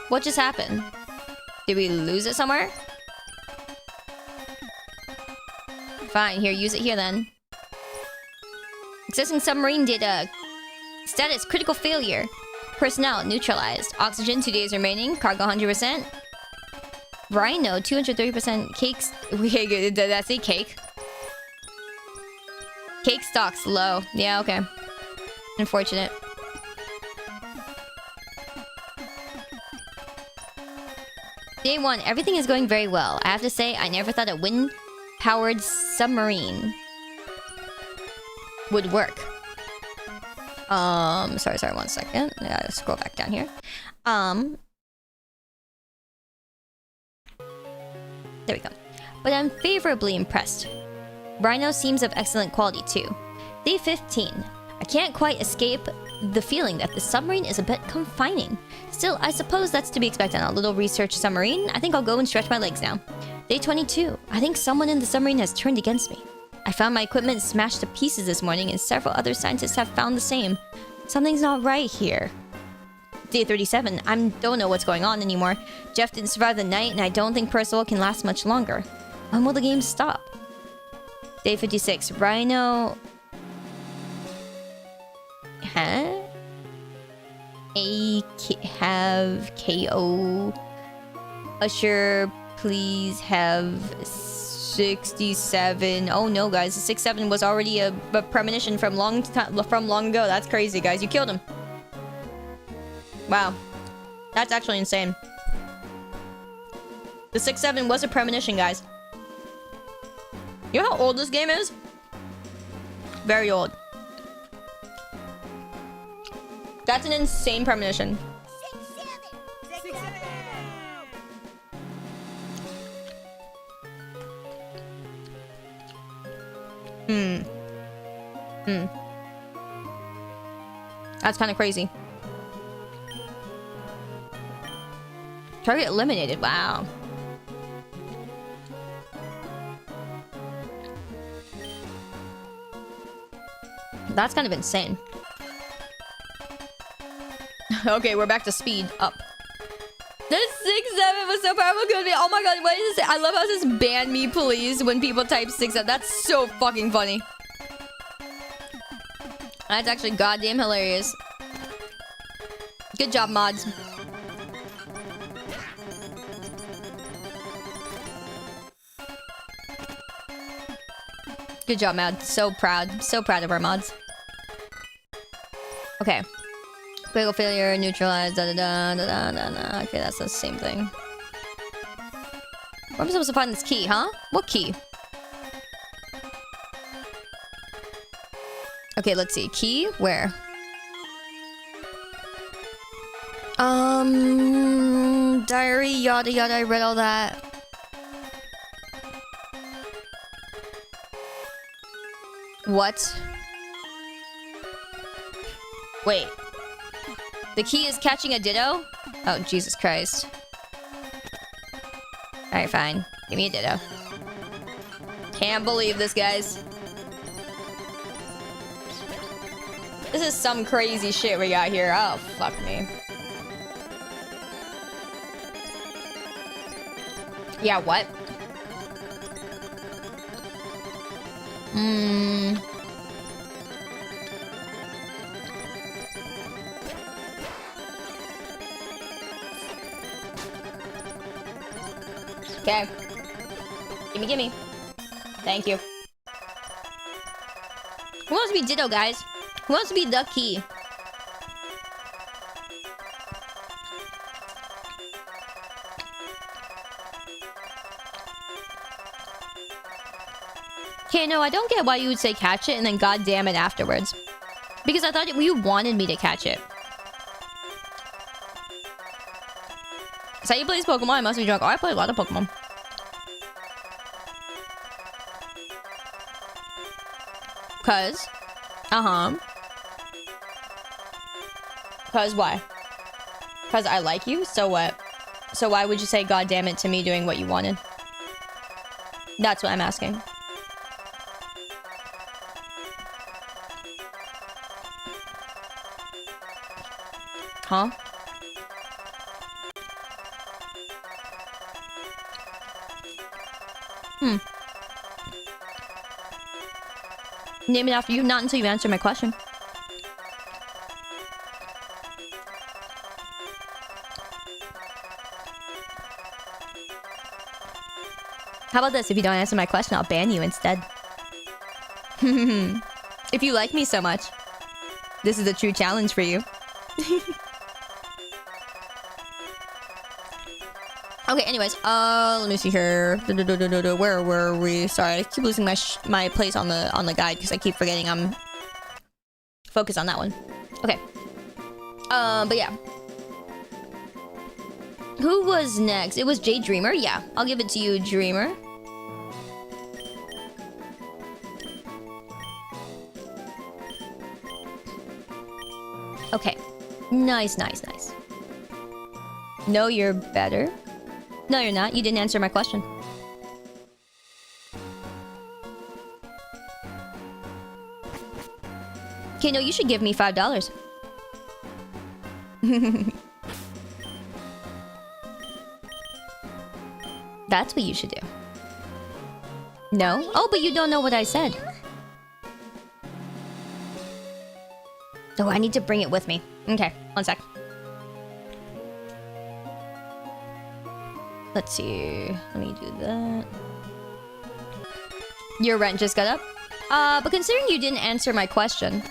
What just happened? Did we lose it somewhere? Fine, here, use it here then. Accessing submarine data. Status, critical failure. Personnel, neutralized. Oxygen, 2 days remaining. Cargo, 100%. Rhino, 230%. Cakes. Did that say cake? Cake stocks, low. Yeah, okay. Unfortunate. Day 1, everything is going very well. I have to say, I never thought a wind-powered submarine would work. Sorry, 1 second. I gotta scroll back down here. There we go. But I'm favorably impressed. Rhino seems of excellent quality too. Day 15. I can't quite escape the feeling that the submarine is a bit confining. Still, I suppose that's to be expected on a little research submarine. I think I'll go and stretch my legs now. Day 22. I think someone in the submarine has turned against me. I found my equipment smashed to pieces this morning, and several other scientists have found the same. Something's not right here. Day 37. I don't know what's going on anymore. Jeff didn't survive the night, and I don't think Percival can last much longer. When will the game stop? Day 56. Rhino... Huh? Have KO. Usher, please have 67. Oh no, guys, the 67 was already a premonition from long ago. That's crazy, guys. You killed him. Wow, that's actually insane. The 67 was a premonition, guys. You know how old this game is? Very old. That's an insane premonition. 6-7. That's kind of crazy. Target eliminated. Wow. That's kind of insane. Okay, we're back to speed up. This 6-7 was so powerful. Could be. Oh my god, what is this? I love how it says ban me please when people type 6-7. That's so fucking funny. That's actually goddamn hilarious. Good job, mods. Good job, mods. So proud. So proud of our mods. Okay. Critical failure, neutralize, Okay, that's the same thing. Where am I supposed to find this key, huh? What key? Okay, let's see. Key? Where? Diary, yada yada, I read all that. What? Wait. The key is catching a ditto? Oh, Jesus Christ. Alright, fine. Give me a ditto. Can't believe this, guys. This is some crazy shit we got here. Oh, fuck me. Yeah, what? Okay. Gimme. Thank you. Who wants to be Ditto, guys? Who wants to be the key? Okay, no, I don't get why you would say catch it and then goddamn it afterwards. Because I thought you wanted me to catch it. Sayu plays Pokemon, I must be drunk. Oh, I play a lot of Pokemon. Cause? Cause why? Cause I like you? So what? So why would you say god damn it to me doing what you wanted? That's what I'm asking. Huh? Name it after you, not until you answer my question. How about this? If you don't answer my question, I'll ban you instead. If you like me so much, this is a true challenge for you. Okay, anyways, let me see here. Where were we? Sorry, I keep losing my place on the guide because I keep forgetting I'm focused on that one. Okay. But yeah. Who was next? It was Jade Dreamer. Yeah, I'll give it to you, Dreamer. Okay. Nice. No, you're better. No, you're not. You didn't answer my question. Okay, no, you should give me $5. That's what you should do. No? Oh, but you don't know what I said. Oh, I need to bring it with me. Okay, one sec. Let's see. Let me do that. Your rent just got up? But considering you didn't answer my question,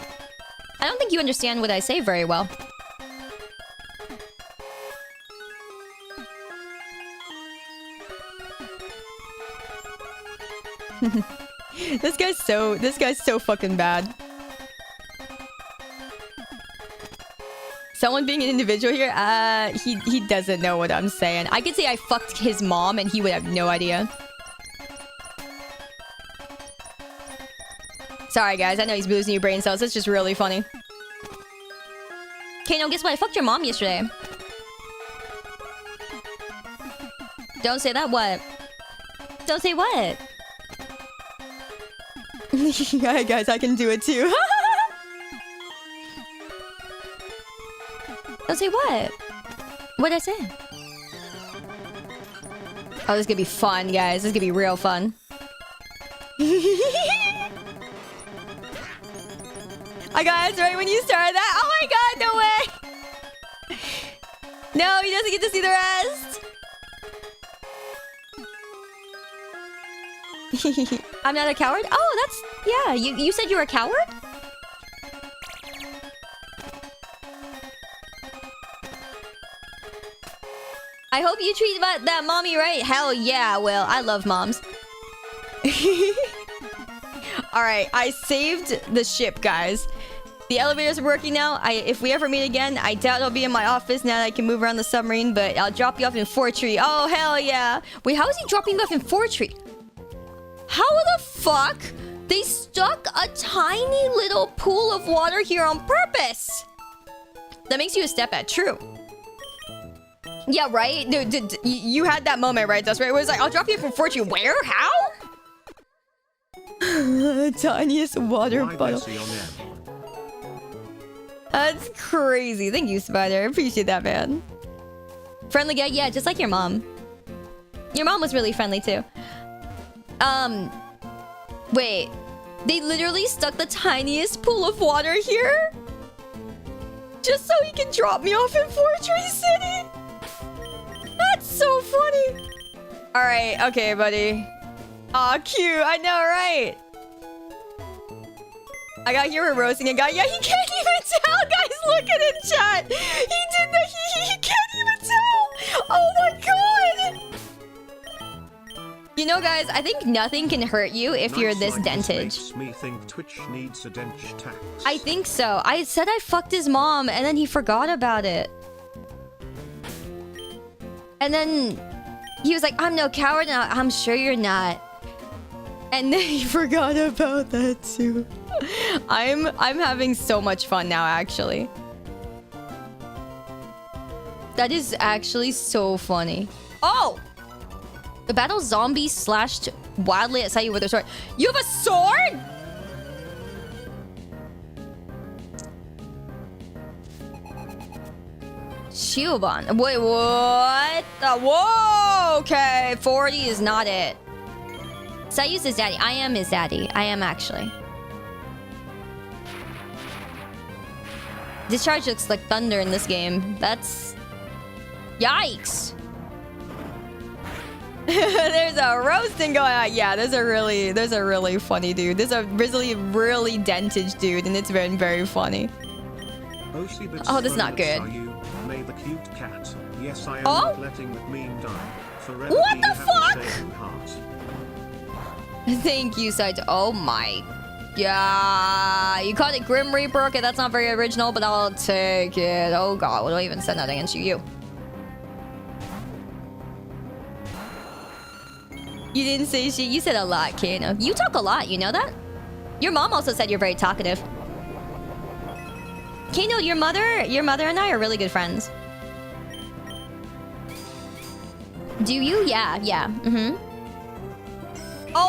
I don't think you understand what I say very well. This guy's so fucking bad. Someone being an individual here? He doesn't know what I'm saying. I could say I fucked his mom and he would have no idea. Sorry, guys. I know he's losing your brain cells. It's just really funny. Okay, no, guess what? I fucked your mom yesterday. Don't say that. What? Don't say what? Yeah, guys, I can do it too. Don't say what? What'd I say? Oh, this is gonna be fun, guys. This is gonna be real fun. I got it right when you started that. Oh my god, no way! No, he doesn't get to see the rest. I'm not a coward? Oh, that's... Yeah, you said you were a coward? I hope you treat that mommy right. Hell yeah, Will. I love moms. Alright, I saved the ship, guys. The elevators are working now. If we ever meet again, I doubt I'll be in my office now that I can move around the submarine, but I'll drop you off in Fortree. Oh, hell yeah. Wait, how is he dropping you off in Fortree? How the fuck? They stuck a tiny little pool of water here on purpose. That makes you a step at true. Yeah, right? You had that moment, right? That's right. It was like, I'll drop you from Fortune. Where? How? The tiniest water bottle. That's crazy. Thank you, Spider. I appreciate that, man. Friendly guy? Yeah, just like your mom. Your mom was really friendly, too. Wait. They literally stuck the tiniest pool of water here just so he can drop me off in Fortress City. That's so funny. All right, okay, buddy. Aw, cute. I know, right? I got here, we're roasting a guy. Yeah, he can't even tell, guys. Look at it, chat. He did the he can't even tell. Oh my god. You know, guys, I think nothing can hurt you if you're this dentage. Makes me think Twitch needs a dench tax. I think so. I said I fucked his mom, and then he forgot about it. And then he was like, "I'm no coward," and I'm sure you're not. And then he forgot about that too. I'm having so much fun now, actually. That is actually so funny. Oh! The battle zombie slashed wildly at Sayu with a sword. You have a sword?! Shiobon. Wait, what? Whoa! Okay, 40 is not it. Sayu's his daddy. I am his daddy. I am actually. This charge looks like thunder in this game. That's... Yikes! There's a roasting going on. Yeah, there's a really funny dude. There's a really dentage dude, and it's been very funny. Oh, that's not good. May the cute cat. Yes, I am Oh? not letting the meme die. Forever What be the happy, fuck? saving heart. Thank you, Saito. Oh my... Yeah, you called it Grim Reaper. Okay, that's not very original, but I'll take it. Oh god, what do I even send that against you? You didn't say shit. You said a lot, Kano. You talk a lot, you know that? Your mom also said you're very talkative. Kano, your mother and I are really good friends. Do you? Yeah. Mm-hmm.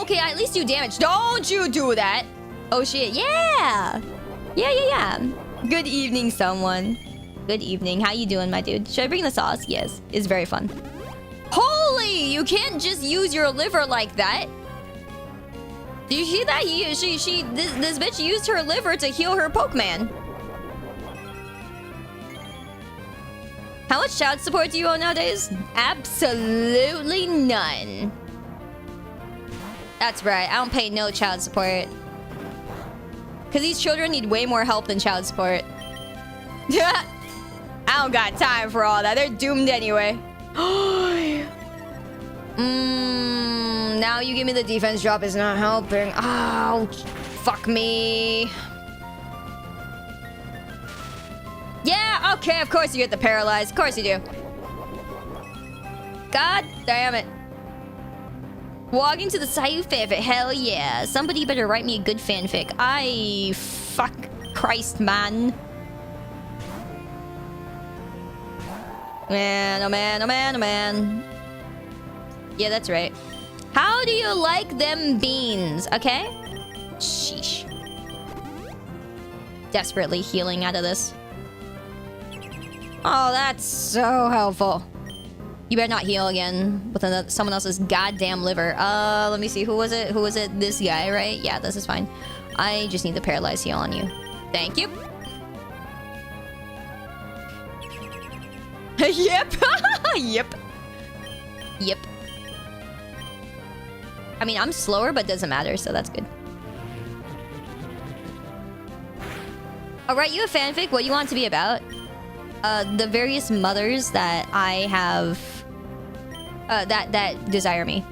Okay, I at least do damage. Don't you do that. Oh shit, yeah. Yeah. Good evening, someone. Good evening. How you doing, my dude? Should I bring the sauce? Yes, it's very fun. Holy! You can't just use your liver like that. Do you see that? This bitch used her liver to heal her Pokemon. How much child support do you owe nowadays? Absolutely none. That's right. I don't pay no child support. Because these children need way more help than child support. I don't got time for all that. They're doomed anyway. Now you give me the defense drop is not helping. Oh, fuck me. Yeah, okay, of course you get the paralyzed. Of course you do. God damn it. Walking to the Sayu fanfic. Hell yeah. Somebody better write me a good fanfic. Fuck Christ, man. Man, oh man, oh man, oh man. Yeah, that's right. How do you like them beans? Okay? Sheesh. Desperately healing out of this. Oh, that's so helpful. You better not heal again with someone else's goddamn liver. Let me see. Who was it? Who was it? This guy, right? Yeah, this is fine. I just need the paralyzed heal on you. Thank you. Yep. Yep. I mean, I'm slower, but doesn't matter, so that's good. Alright, you have fanfic. What you want it to be about? The various mothers that I have... that desire me.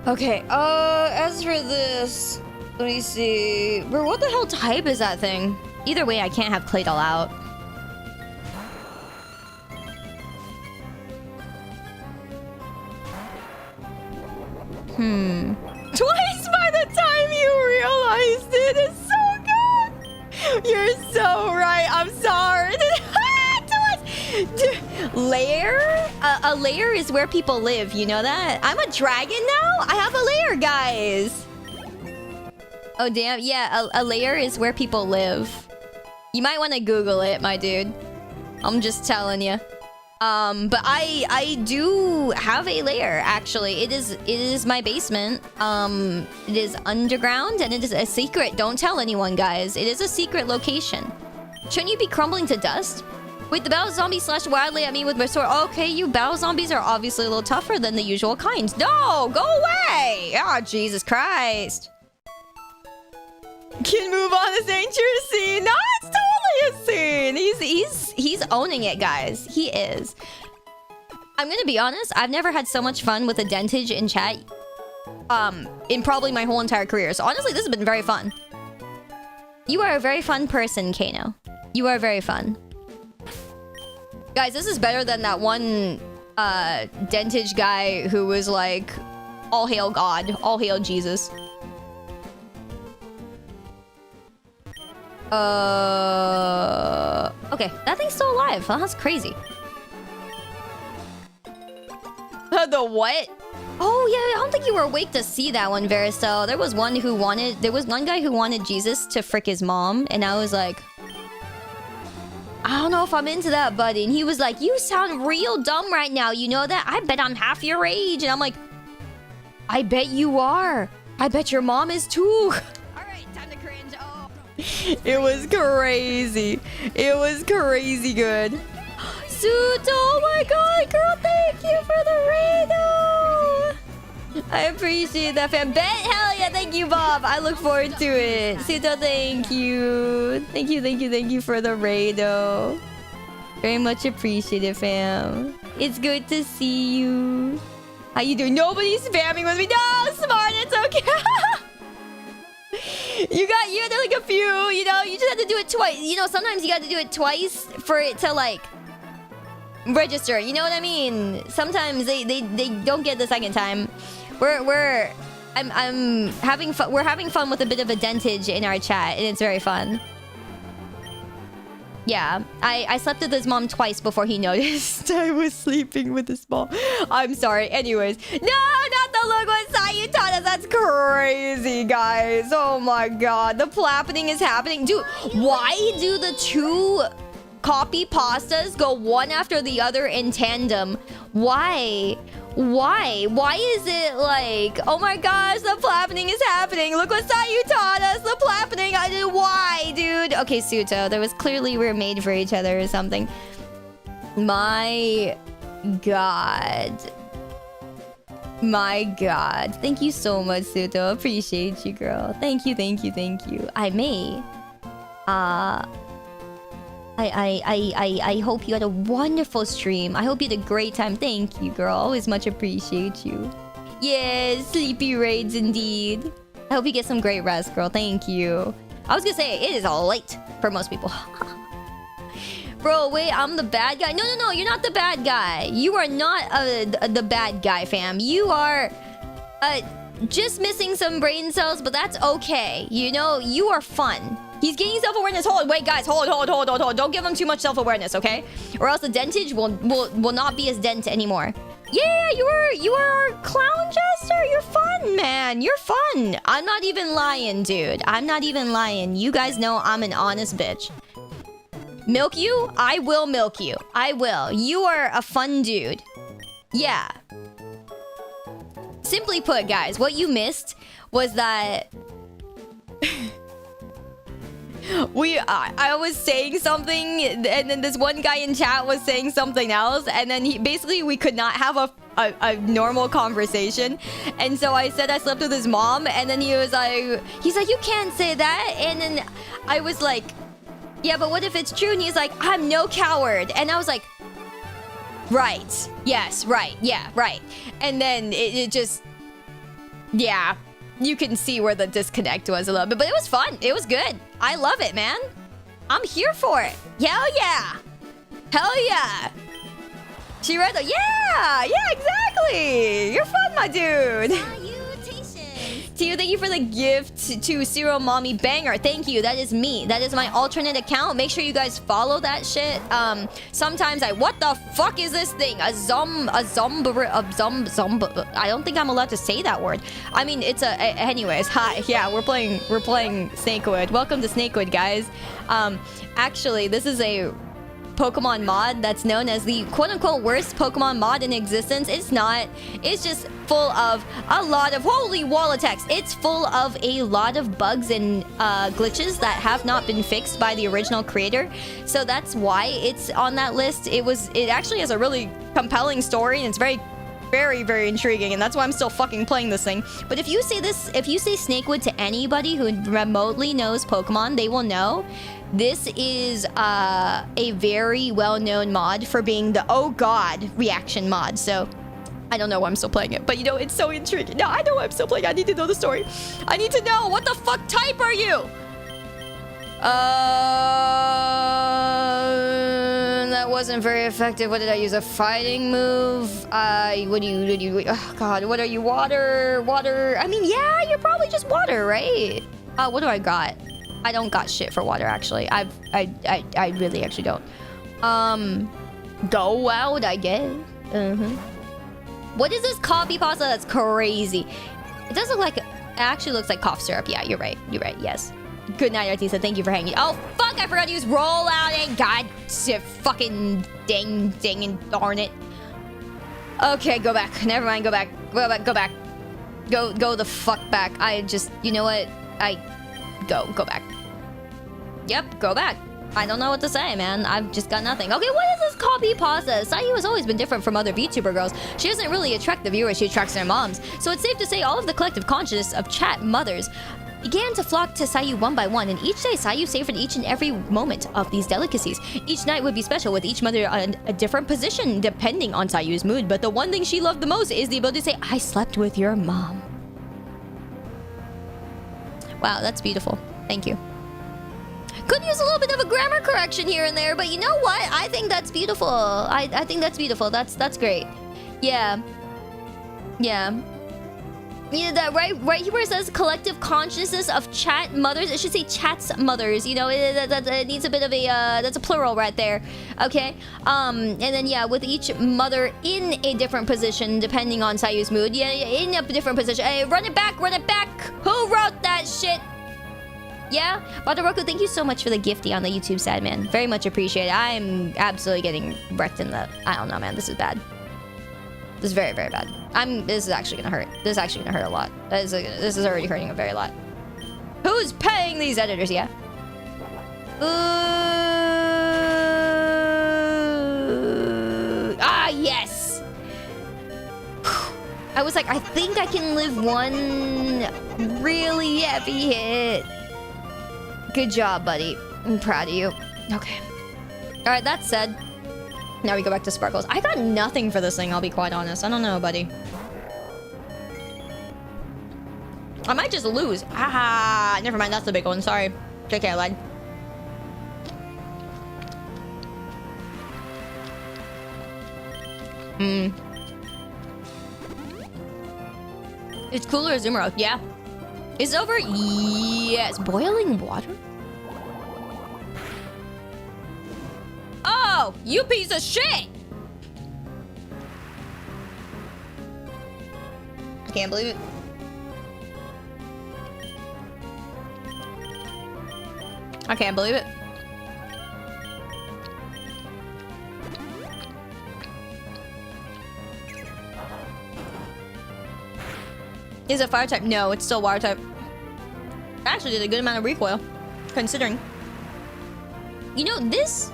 Okay, as for this... Let me see... Bro, what the hell type is that thing? Either way, I can't have Claydol out. Twice by the time you realized it. It's so good. You're so right. I'm sorry. Lair? A lair is where people live. You know that? I'm a dragon now? I have a lair, guys. Oh, damn. Yeah, a lair is where people live. You might want to Google it, my dude. I'm just telling you. But I do have a lair, actually. It is my basement. It is underground and it is a secret. Don't tell anyone, guys. It is a secret location. Shouldn't you be crumbling to dust? Wait, the battle zombie slashed wildly at me with my sword. Okay, you battle zombies are obviously a little tougher than the usual kind. No, go away! Oh, Jesus Christ. Can move on. This ain't your scene. No, it's totally a scene. He's owning it, guys. He is. I'm gonna be honest. I've never had so much fun with a dentage in chat. In probably my whole entire career. So honestly, this has been very fun. You are a very fun person, Kano. You are very fun. Guys, this is better than that one dentage guy who was like, all hail God, all hail Jesus. Okay, that thing's still alive. That's crazy. The what? Oh yeah, I don't think you were awake to see that one, Veristel. There was one guy who wanted Jesus to frick his mom, and I was like, I don't know if I'm into that, buddy. And he was like, you sound real dumb right now. You know that? I bet I'm half your age. And I'm like, I bet you are. I bet your mom is too. All right, time to cringe. Oh. It was crazy. It was crazy good. Suit, oh my god, girl, thank you for the raid. I appreciate that, fam. Bet, hell yeah, thank you, Bob. I look forward to it. Suto, thank you. Thank you for the raido. Very much appreciated, fam. It's good to see you. How you doing? Nobody's spamming with me. No, smart, it's okay. You had like a few, you know, you just had to do it twice. You know, sometimes you got to do it twice for it to like register. You know what I mean? Sometimes they don't get the second time. We're having fun. We're having fun with a bit of a dentage in our chat, and it's very fun. Yeah, I slept with his mom twice before he noticed I was sleeping with his mom. I'm sorry. Anyways, no, not the look what Sayu taught us. That's crazy, guys. Oh my god, the plappening is happening, dude. Why do the two copy pastas go one after the other in tandem? Why is it like, oh my gosh, the plappening is happening? Look what Sayu taught us. The plappening. Why, dude? Okay, Suto, there was clearly we were made for each other or something. My god. Thank you so much, Suto. Appreciate you, girl. Thank you. I may I hope you had a wonderful stream. I hope you had a great time. Thank you, girl. Always much appreciate you. Yes, sleepy raids indeed. I hope you get some great rest, girl. Thank you. I was gonna say, it is late for most people. Bro, wait, I'm the bad guy? No, you're not the bad guy. You are not the bad guy, fam. You are just missing some brain cells, but that's okay. You know, you are fun. He's gaining self-awareness. Wait, guys, hold. Don't give him too much self-awareness, okay? Or else the dentage will not be as dent anymore. Yeah, you are our clown jester. You're fun, man. You're fun. I'm not even lying, dude. I'm not even lying. You guys know I'm an honest bitch. Milk you? I will milk you. I will. You are a fun dude. Yeah. Simply put, guys, what you missed was that... I was saying something, and then this one guy in chat was saying something else, and then we could not have a normal conversation. And so I said I slept with his mom, and then he's like, you can't say that. And then I was like, yeah, but what if it's true? And he's like, I'm no coward. And I was like, right. Yes, right. Yeah, right. And then it just, yeah. You can see where the disconnect was a little bit, but it was fun. It was good. I love it, man. I'm here for it. Hell yeah. Hell yeah. She read the, yeah, exactly. You're fun, my dude. Tio, thank you for the gift to Zero Mommy Banger. Thank you. That is me. That is my alternate account. Make sure you guys follow that shit. Sometimes what the fuck is this thing? I don't think I'm allowed to say that word. I mean, it's anyways. Hi. Yeah, we're playing Snakewood. Welcome to Snakewood, guys. Actually, this is a Pokemon mod that's known as the quote-unquote worst Pokemon mod in existence. It's not. It's just full of a lot of holy wall attacks. It's full of a lot of bugs and glitches that have not been fixed by the original creator. So that's why it's on that list. It actually has a really compelling story, and it's very, very intriguing, and that's why I'm still fucking playing this thing. But if you say Snakewood to anybody who remotely knows Pokemon, they will know this is a very well-known mod for being the oh god reaction mod. So I don't know why I'm still playing it, but you know, it's so intriguing. No, I know why I'm still playing. I need to know the story. I need to know, what the fuck type are you? That wasn't very effective. What did I use? A fighting move? What do you, oh god, what are you? Water. I mean, yeah, you're probably just water, right? What do I got? I don't got shit for water, actually. I really actually don't. Go out, I guess. What is this coffee pasta? That's crazy. It does look like, it actually looks like cough syrup. Yeah, you're right, yes. Good night, Artisa. Thank you for hanging. Oh, fuck, I forgot to use roll out and god fucking dang and darn it. Okay, go back. Never mind, go back. Go back. Go the fuck back. I just, you know what? Go back. Yep, go back. I don't know what to say, man. I've just got nothing. Okay, what is this copy pasta? Sayu has always been different from other VTuber girls. She doesn't really attract the viewers, she attracts their moms. So it's safe to say all of the collective consciousness of chat mothers began to flock to Sayu one by one, and each day Sayu savored each and every moment of these delicacies. Each night would be special, with each mother on a different position depending on Sayu's mood, but the one thing she loved the most is the ability to say, I slept with your mom. Wow, that's beautiful. Thank you. Could use a little bit of a grammar correction here and there, but you know what? I think that's beautiful. I think that's beautiful. That's great. Yeah. Yeah, that right here where it says collective consciousness of chat mothers, it should say chat's mothers. You know, it needs a bit of a that's a plural right there. Okay. And then yeah, with each mother in a different position depending on Sayu's mood. Yeah, in a different position. Hey, run it back. Who wrote that shit? Yeah, Wataroku, thank you so much for the gifty on the YouTube side, man. Very much appreciated. I'm absolutely getting wrecked in the... I don't know, man. This is bad. This is very, very bad. This is actually gonna hurt. This is actually gonna hurt a lot. This is already hurting a very lot. Who's paying these editors? Yeah. Yes. I was like, I think I can live one really heavy hit. Good job, buddy. I'm proud of you. Okay. Alright, that said, now we go back to Sparkles. I got nothing for this thing, I'll be quite honest. I don't know, buddy. I might just lose. Ah, never mind, that's the big one. Sorry. JK, I lied. It's cooler as Zumaro. Yeah. Is it over? Yes. Boiling water? Oh, you piece of shit! I can't believe it. I can't believe it. Is it fire type? No, it's still water type. Actually did a good amount of recoil, considering. You know, this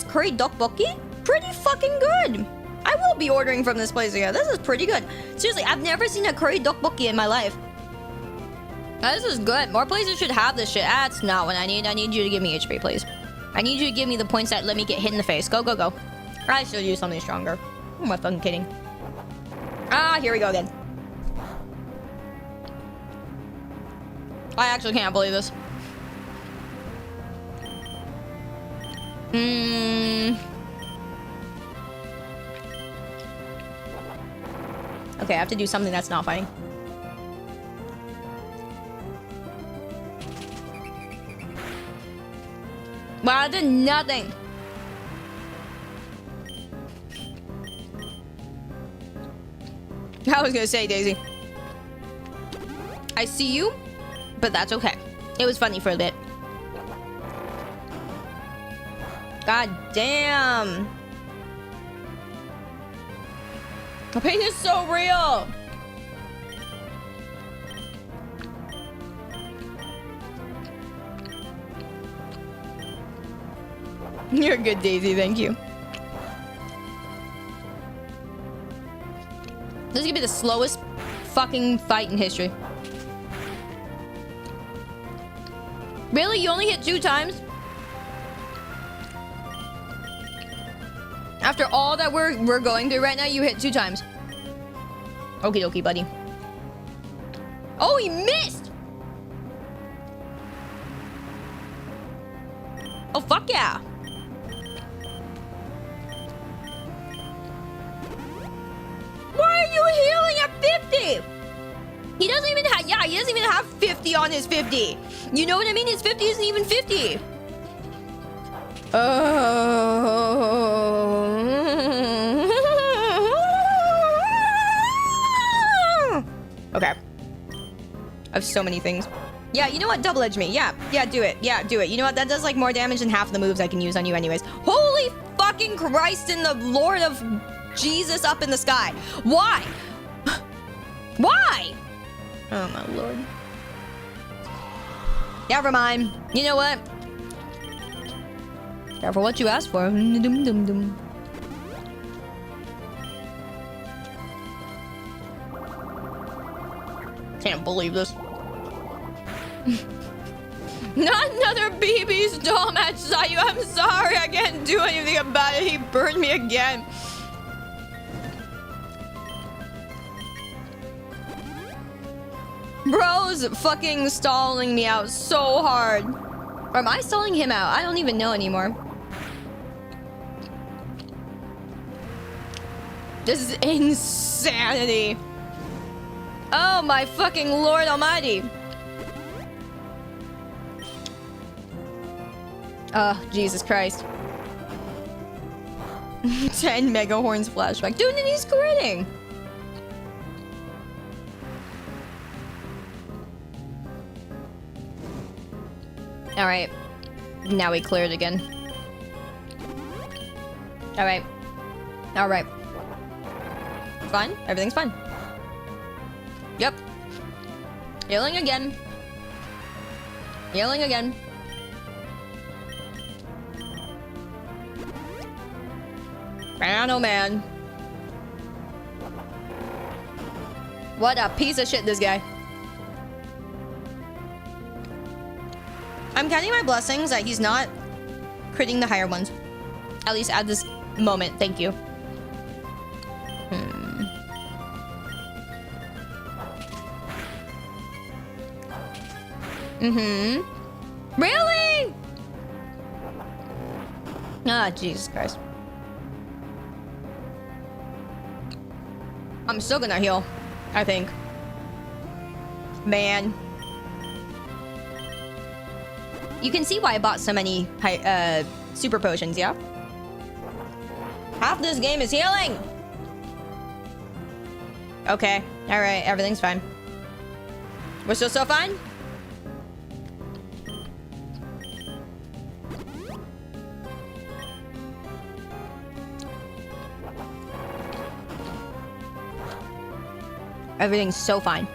curry tteokbokki, pretty fucking good. I will be ordering from this place again. This is pretty good. Seriously, I've never seen a curry tteokbokki in my life. This is good. More places should have this shit. That's not what I need. I need you to give me HP, please. I need you to give me the points that let me get hit in the face. Go, go, go. I should use something stronger. Who am I fucking kidding? Ah, here we go again. I actually can't believe this. Okay, I have to do something that's not fighting. Wow, I did nothing. I was gonna say, Daisy, I see you, but that's okay. It was funny for a bit. God damn. The pain is so real. You're good, Daisy. Thank you. This is gonna be the slowest fucking fight in history. Really? You only hit 2 times? After all that we're going through right now, you hit 2 times. Okie dokie, buddy. Oh, he missed! Oh, fuck yeah. Why are you healing at 50? He doesn't even have, yeah, he doesn't even have 50 on his 50. You know what I mean? His 50 isn't even 50. Okay. I have so many things. Yeah, you know what? Double edge me. Yeah, do it. Yeah, do it. You know what? That does like more damage than half the moves I can use on you anyways. Holy fucking Christ in the Lord of Jesus up in the sky. Why? Why? Oh my Lord. Never mind. You know what? Careful what you ask for. Dum dum dum. Can't believe this. Not another BB's doll match, Sayu. I'm sorry. I can't do anything about it. He burned me again. Bro's fucking stalling me out so hard. Or am I stalling him out? I don't even know anymore. This is insanity. Oh my fucking Lord Almighty. Jesus Christ. 10 mega horns flashback. Dude, and he's critting. Alright. Now we cleared again. Alright. Alright. Fine? Everything's fine. Yep. Healing again. Healing again. Man, oh man. What a piece of shit, this guy. I'm counting my blessings that he's not critting the higher ones. At least at this moment. Thank you. Really? Ah, Jesus Christ. I'm still gonna heal, I think. Man. You can see why I bought so many super potions, yeah? Half this game is healing! Okay, alright, everything's fine. We're still so fine? Everything's so fine.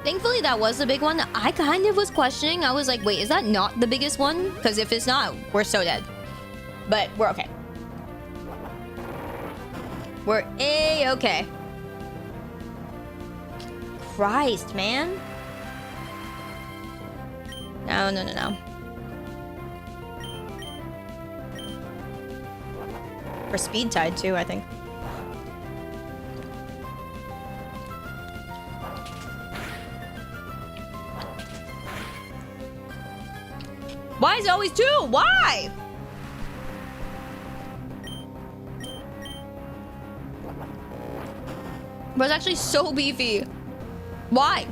Thankfully, that was the big one. I kind of was questioning. I was like, wait, is that not the biggest one? Because if it's not, we're so dead. But we're okay. We're A-okay. Christ, man. No, no, no, no. For speed tide, too, I think. Why is it always 2? Why? Bro's actually so beefy. Why?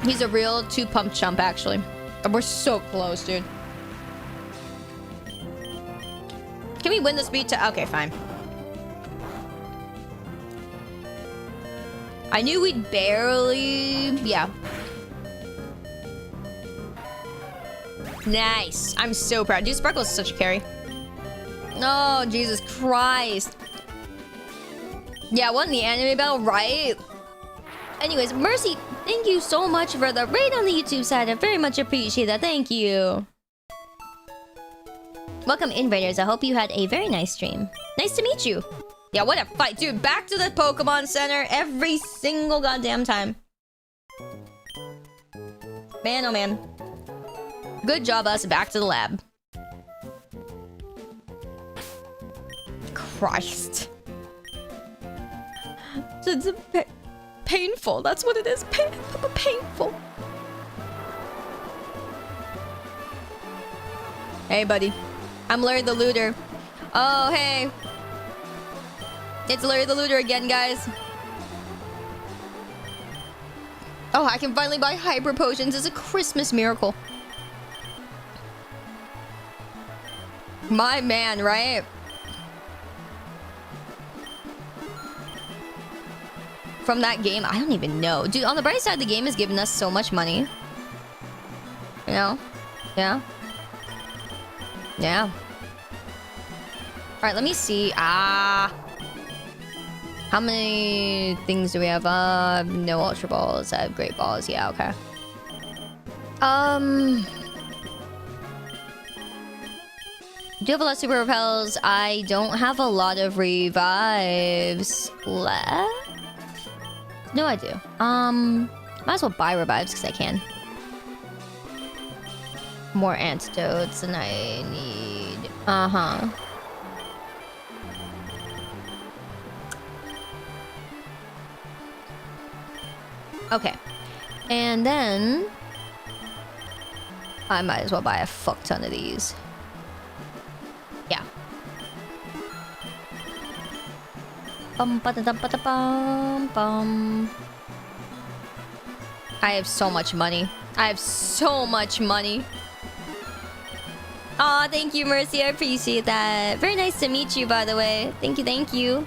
He's a real 2-pump chump, actually. We're so close, dude. Can we win this beat to... Okay, fine. I knew we'd barely... Yeah. Nice. I'm so proud. Dude, Sparkle's such a carry. Oh, Jesus Christ. Yeah, won the anime battle, right? Anyways, Mercy, thank you so much for the raid on the YouTube side. I very much appreciate that. Thank you. Welcome in, raiders. I hope you had a very nice stream. Nice to meet you. Yeah, what a fight. Dude, back to the Pokemon Center every single goddamn time. Man, oh man. Good job, us. Back to the lab. Christ. It's painful. That's what it is. Painful. Hey, buddy. I'm Larry the Looter. Oh, hey. It's Larry the Looter again, guys. Oh, I can finally buy hyper potions. It's a Christmas miracle. My man, right? From that game, I don't even know. Dude, on the bright side, the game has given us so much money. You know? Yeah. Yeah. Alright, let me see. How many things do we have? No Ultra Balls. I have Great Balls. Yeah, okay. Do you have a lot of Super Repels? I don't have a lot of revives left. No, I do. Might as well buy revives because I can. More antidotes than I need. Uh-huh. Okay. And then I might as well buy a fuck ton of these. Yeah. Bum. I have so much money. I have so much money. Aw, thank you, Mercy. I appreciate that. Very nice to meet you, by the way. Thank you.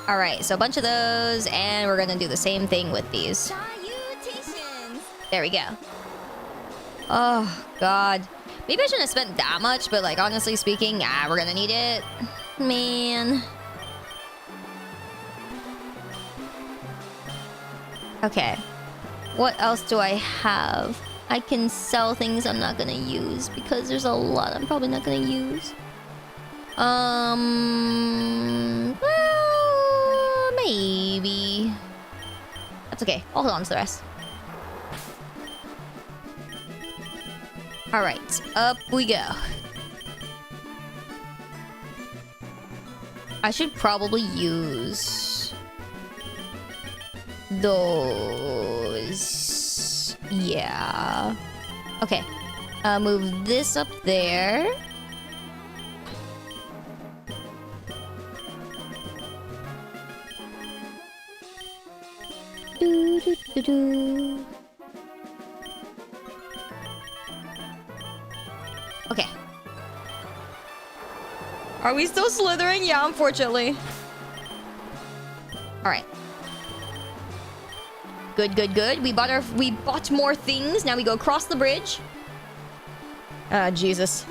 Alright, so a bunch of those, and we're gonna do the same thing with these. Salutations! There we go. Oh, God. Maybe I shouldn't have spent that much, but, like, honestly speaking, we're gonna need it. Man. Okay. What else do I have? I can sell things I'm not gonna use because there's a lot I'm probably not gonna use. Well, maybe. That's okay. I'll hold on to the rest. Alright, up we go. I should probably use those. Yeah. Okay. Move this up there. Okay. Are we still slithering? Yeah, unfortunately. All right. Good. We bought more things. Now we go across the bridge. Jesus.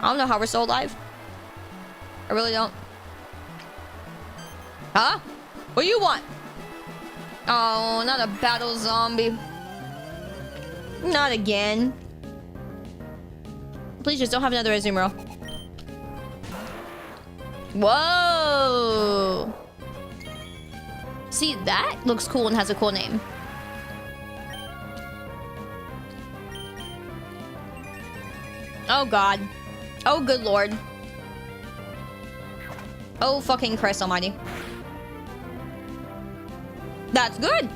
I don't know how we're still alive. I really don't. Huh? What do you want? Oh, not a battle zombie. Not again. Please just don't have another Azumarill. Whoa. See, that looks cool and has a cool name. Oh, God. Oh, good Lord. Oh, fucking Christ almighty. That's good.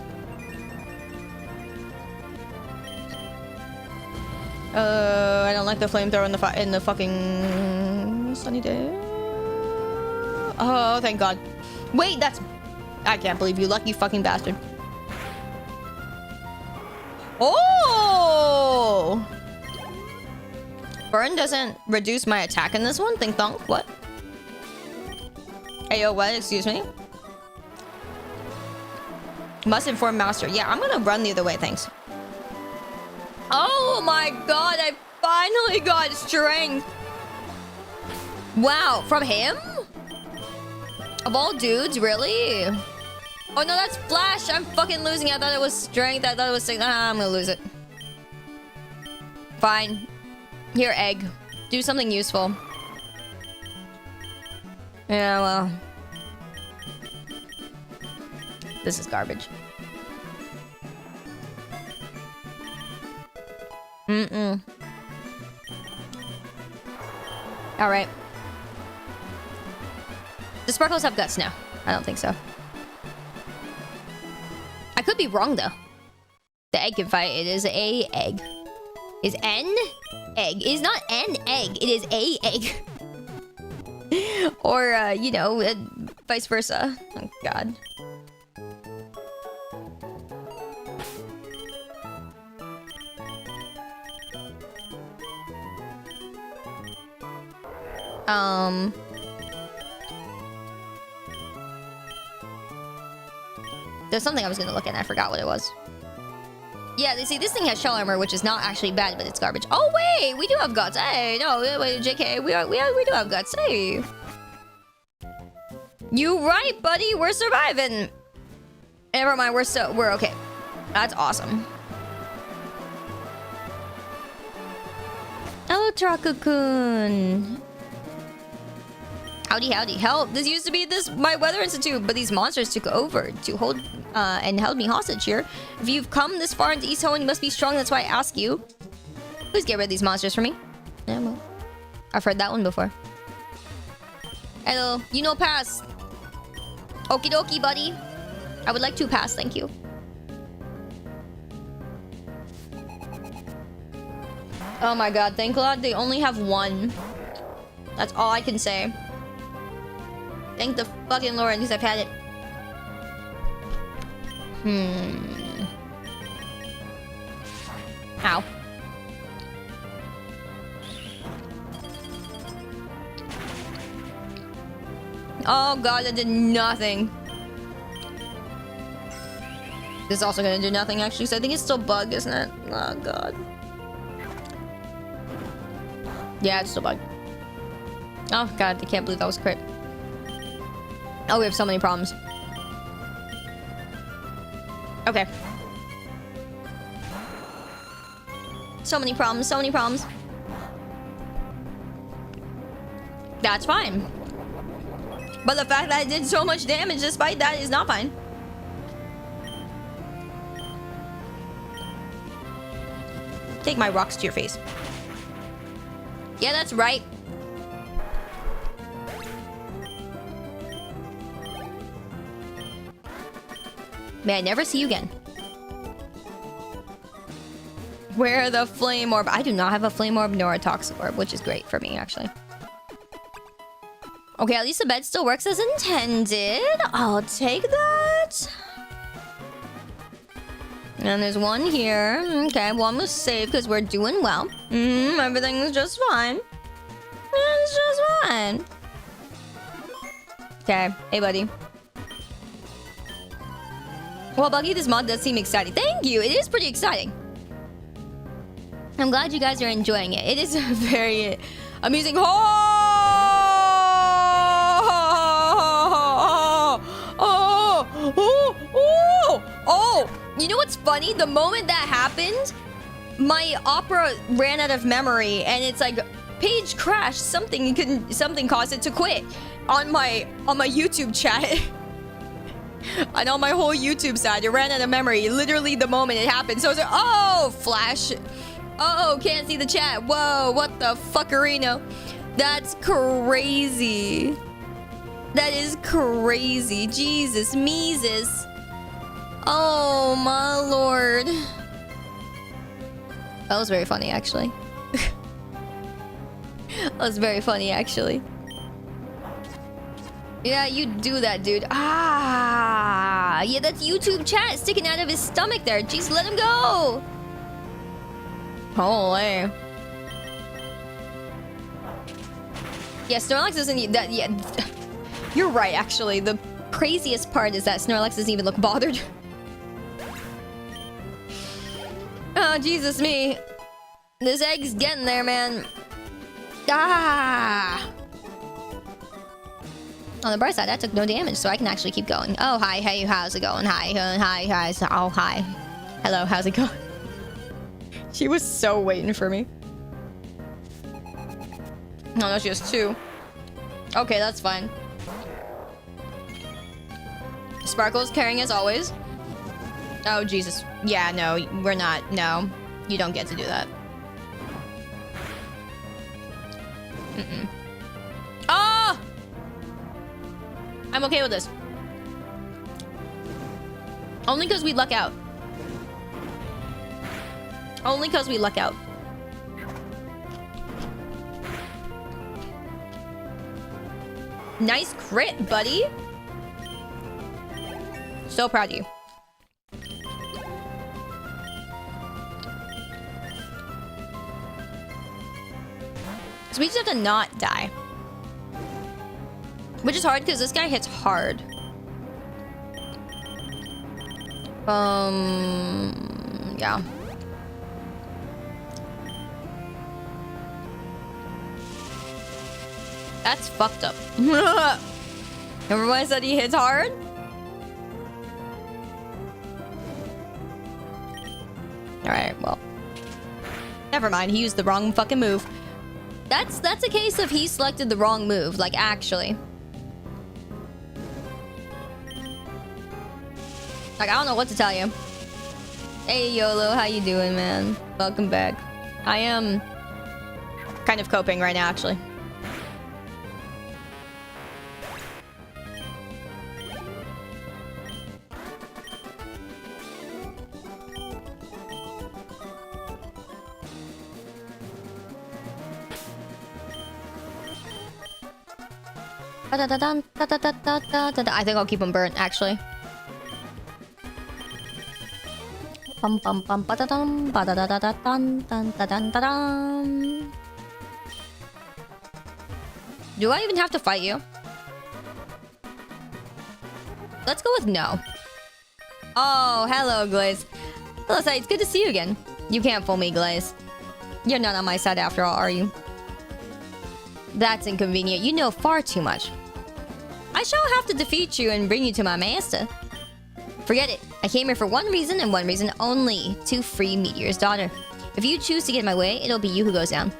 I don't like the flamethrower in the fucking sunny day. Oh, thank God. Wait, that's... I can't believe you lucky fucking bastard. Oh! Burn doesn't reduce my attack in this one? Think thunk? What? Hey, yo, what? Excuse me? Must inform master. Yeah, I'm gonna run the other way, thanks. Oh my god, I finally got strength. Wow, from him? Of all dudes, really? Oh no, that's Flash. I'm fucking losing. I thought it was strength. I thought it was... I'm gonna lose it. Fine. Here, egg. Do something useful. Yeah, well. This is garbage. Alright. The sparkles have guts now. I don't think so. I could be wrong though. The egg can fight. It is a egg. Is N egg. It is not an egg. It is a egg. Or, you know, vice versa. Oh, God. There's something I was gonna look at and I forgot what it was. Yeah, they see this thing has shell armor, which is not actually bad, but it's garbage. Oh wait, we do have guts. Hey, no, wait, JK, we do have guts. Hey, you right, buddy? We're surviving. Never mind, we're okay. That's awesome. Hello, Traku-kun. Howdy, howdy. Hell, this used to be my weather institute, but these monsters took over to hold and held me hostage here. If you've come this far into East Hoenn, you must be strong. That's why I ask you. Please get rid of these monsters for me. Yeah, well, I've heard that one before. Hello, you know pass. Okie dokie, buddy. I would like to pass, thank you. Oh my god, thank God they only have one. That's all I can say. Thank the fucking Lord, at least I've had it. Ow. Oh god, that did nothing. This is also gonna do nothing actually, so I think it's still bug, isn't it? Oh god. Yeah, it's still bug. Oh god, I can't believe that was crit. Oh, we have so many problems. Okay. So many problems, so many problems. That's fine. But the fact that I did so much damage despite that is not fine. Take my rocks to your face. Yeah, that's right. May I never see you again. Where are the flame orb? I do not have a flame orb nor a toxic orb, which is great for me, actually. Okay, at least the bed still works as intended. I'll take that. And there's one here. Okay, one was saved because we're doing well. Everything is just fine. It's just fine. Okay, hey buddy. Well, Buggy, this mod does seem exciting. Thank you. It is pretty exciting. I'm glad you guys are enjoying it. It is very amusing. Oh! You know what's funny? The moment that happened, my Opera ran out of memory, and it's like page crashed. Something caused it to quit on my YouTube chat. And on my whole YouTube side, it ran out of memory literally the moment it happened. So I was like, oh, Flash. Oh, can't see the chat. Whoa, what the fuckerino? That's crazy. That is crazy. Jesus, Meezus. Oh, my lord. That was very funny, actually. That was very funny, actually. Yeah, you do that, dude. Ah, yeah, that's YouTube chat sticking out of his stomach there. Jeez, let him go. Holy. Yeah, Snorlax doesn't that. Yeah, you're right. Actually, the craziest part is that Snorlax doesn't even look bothered. Oh, Jesus me. This egg's getting there, man. Ah! On the bright side, I took no damage, so I can actually keep going. Oh, hi. Hey, how's it going? Hi. Hi. Oh, hi. Hello, how's it going? She was so waiting for me. Oh, no, she has 2. Okay, that's fine. Sparkle's carrying as always. Oh, Jesus. Yeah, no, we're not. No, you don't get to do that. Oh! I'm okay with this. Only because we luck out. Only because we luck out. Nice crit, buddy. So proud of you. So we just have to not die. Which is hard because this guy hits hard. Yeah. That's fucked up. Remember when I said he hits hard? Alright, well. Never mind, he used the wrong fucking move. That's a case of he selected the wrong move, like actually. Like, I don't know what to tell you. Hey, YOLO, how you doing, man? Welcome back. I am kind of coping right now, actually. I think I'll keep him burnt, actually. Do I even have to fight you? Let's go with no. Oh, hello, Glaze. Hello, Sayu. It's good to see you again. You can't fool me, Glaze. You're not on my side after all, are you? That's inconvenient. You know far too much. I shall have to defeat you and bring you to my master. Forget it. I came here for one reason and one reason only. To free Meteor's daughter. If you choose to get in my way, it'll be you who goes down.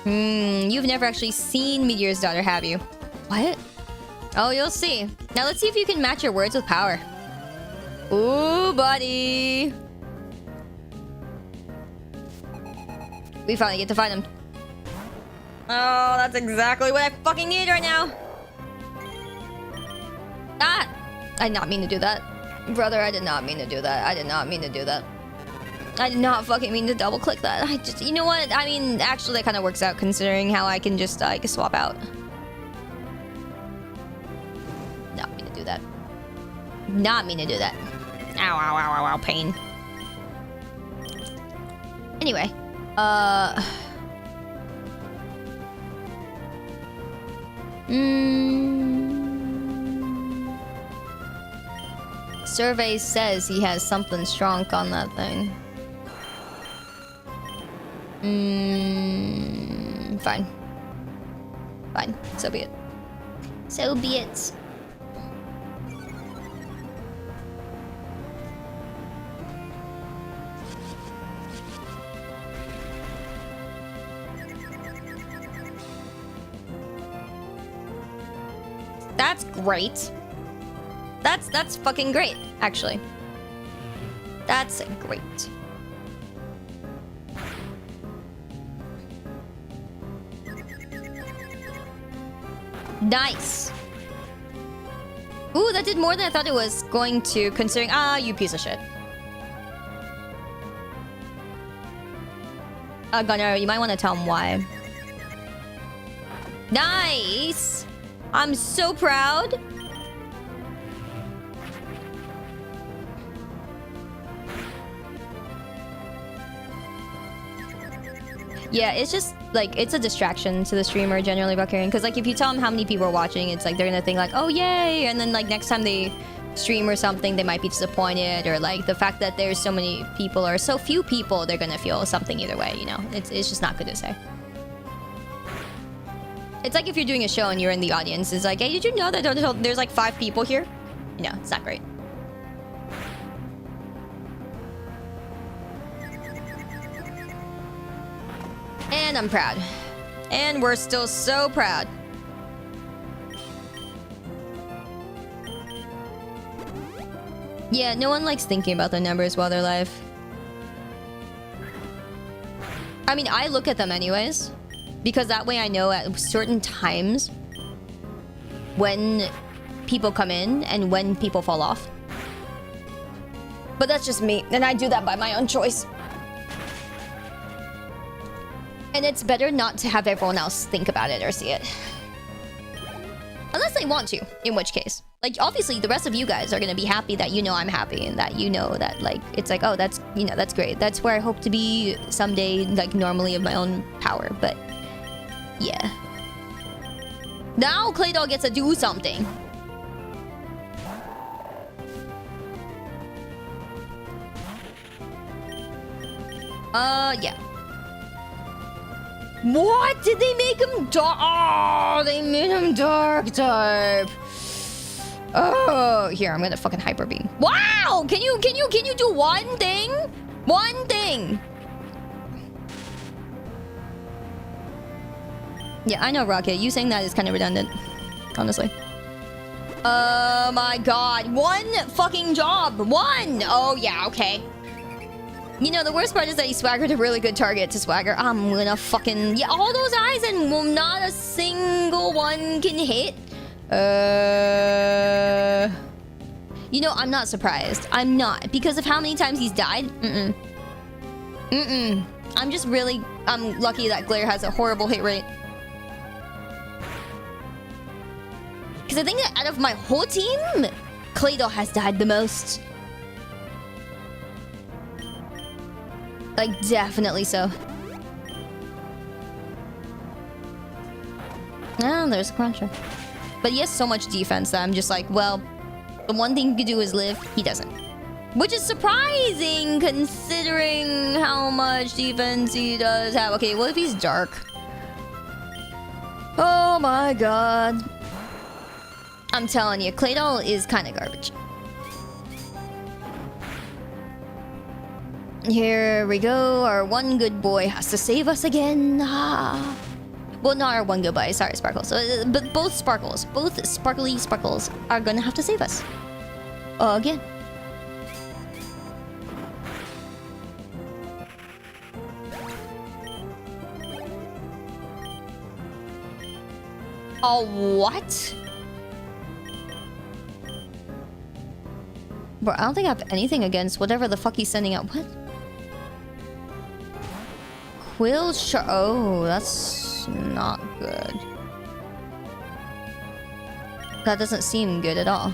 You've never actually seen Meteor's daughter, have you? What? Oh, you'll see. Now let's see if you can match your words with power. Ooh, buddy. We finally get to fight him. Oh, that's exactly what I fucking need right now. Ah! I did not mean to do that. Brother, I did not mean to do that. I did not mean to do that. I did not fucking mean to double click that. I just, you know what? I mean, actually that kind of works out considering how I can just, I can swap out. Not mean to do that. Not mean to do that. Ow, ow, ow, ow, ow, pain. Anyway. Survey says he has something strong on that thing. Fine. Fine. So be it. So be it. That's great. That's fucking great, actually. That's great. Nice. Ooh, that did more than I thought it was going to, considering... Ah, you piece of shit. Gunnar, you might want to tell him why. Nice! I'm so proud. Yeah, it's just, like, it's a distraction to the streamer generally about carrying. Because, like, if you tell them how many people are watching, it's like, they're gonna think, like, oh, yay! And then, like, next time they stream or something, they might be disappointed, or like the fact that there's so many people or so few people, they're gonna feel something either way, you know? It's just not good to say. It's like if you're doing a show and you're in the audience, it's like, hey, did you know that there's like 5 people here? You know, it's not great. And I'm proud. And we're still so proud. Yeah, no one likes thinking about the numbers while they're live. I mean, I look at them anyways, because that way I know at certain times when people come in and when people fall off. But that's just me, and I do that by my own choice. And it's better not to have everyone else think about it or see it. Unless they want to, in which case. Like, obviously, the rest of you guys are gonna be happy that you know I'm happy and that you know that, like, it's like, oh, that's, you know, that's great. That's where I hope to be someday, like, normally of my own power, but yeah. Now Claydol gets to do something. Yeah. What? Did they make him dark? Oh, they made him dark type. Oh, here, I'm gonna fucking hyper beam. Wow! Can you do one thing? One thing. Yeah, I know, Rocket. You saying that is kind of redundant, honestly. Oh my god. One fucking job. One! Oh, yeah, okay. You know, the worst part is that he swaggered a really good target to swagger. I'm gonna fucking... Yeah, all those eyes and not a single one can hit. You know, I'm not surprised. I'm not. Because of how many times he's died. I'm just really... I'm lucky that Glare has a horrible hit rate. Because I think that out of my whole team, Claydol has died the most. Like, definitely so. Ah, there's a cruncher. But he has so much defense that I'm just like, well, the one thing he could do is live. He doesn't. Which is surprising, considering how much defense he does have. Okay, what if he's dark? Oh my god. I'm telling you, Claydol is kind of garbage. Here we go. Our one good boy has to save us again. Ah. Well, not our one good boy. Sorry, Sparkles. But both Sparkles, both sparkly Sparkles are gonna have to save us. Again. Oh, what? Bro, I don't think I have anything against whatever the fuck he's sending out. What? Quill Char... Oh, that's not good. That doesn't seem good at all.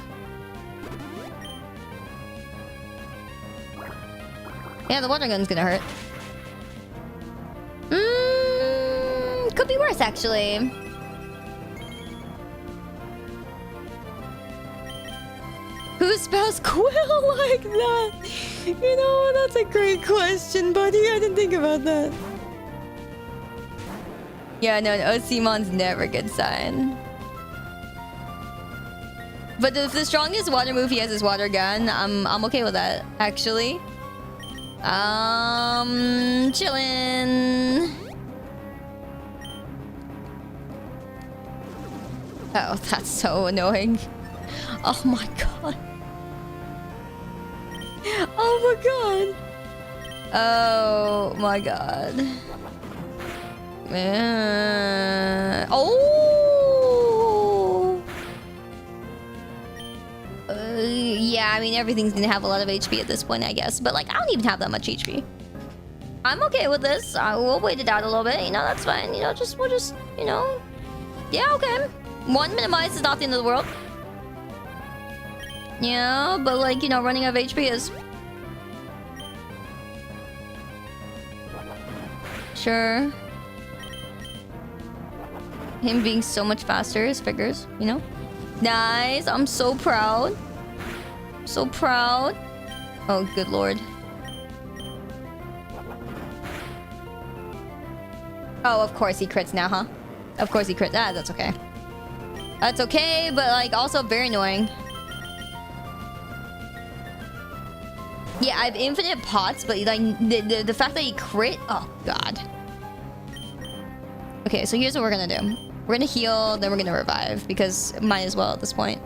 Yeah, the water gun's gonna hurt. Could be worse, actually. Who spells quill like that? You know, that's a great question, buddy. I didn't think about that. Yeah, no, Osimon's never a good sign. But if the strongest water move he has is water gun, I'm okay with that, actually. Chillin'. Oh, that's so annoying. Oh my god. Oh my god. Oh my god. Oh. Yeah, I mean everything's gonna have a lot of HP at this point, I guess. But like, I don't even have that much HP. I'm okay with this. We'll wait it out a little bit. You know, that's fine. You know, we'll just, you know. Yeah, okay. One minimize is not the end of the world. Yeah, but like, you know, running out of HP is. Sure. Him being so much faster is figures, you know? Nice, I'm so proud. So proud. Oh, good lord. Oh, of course he crits now, huh? Of course he crits. Ah, that's okay. That's okay, but like also very annoying. Yeah, I have infinite pots, but like the fact that he crit, oh god. Okay, so here's what we're gonna do. We're gonna heal, then we're gonna revive because might as well at this point.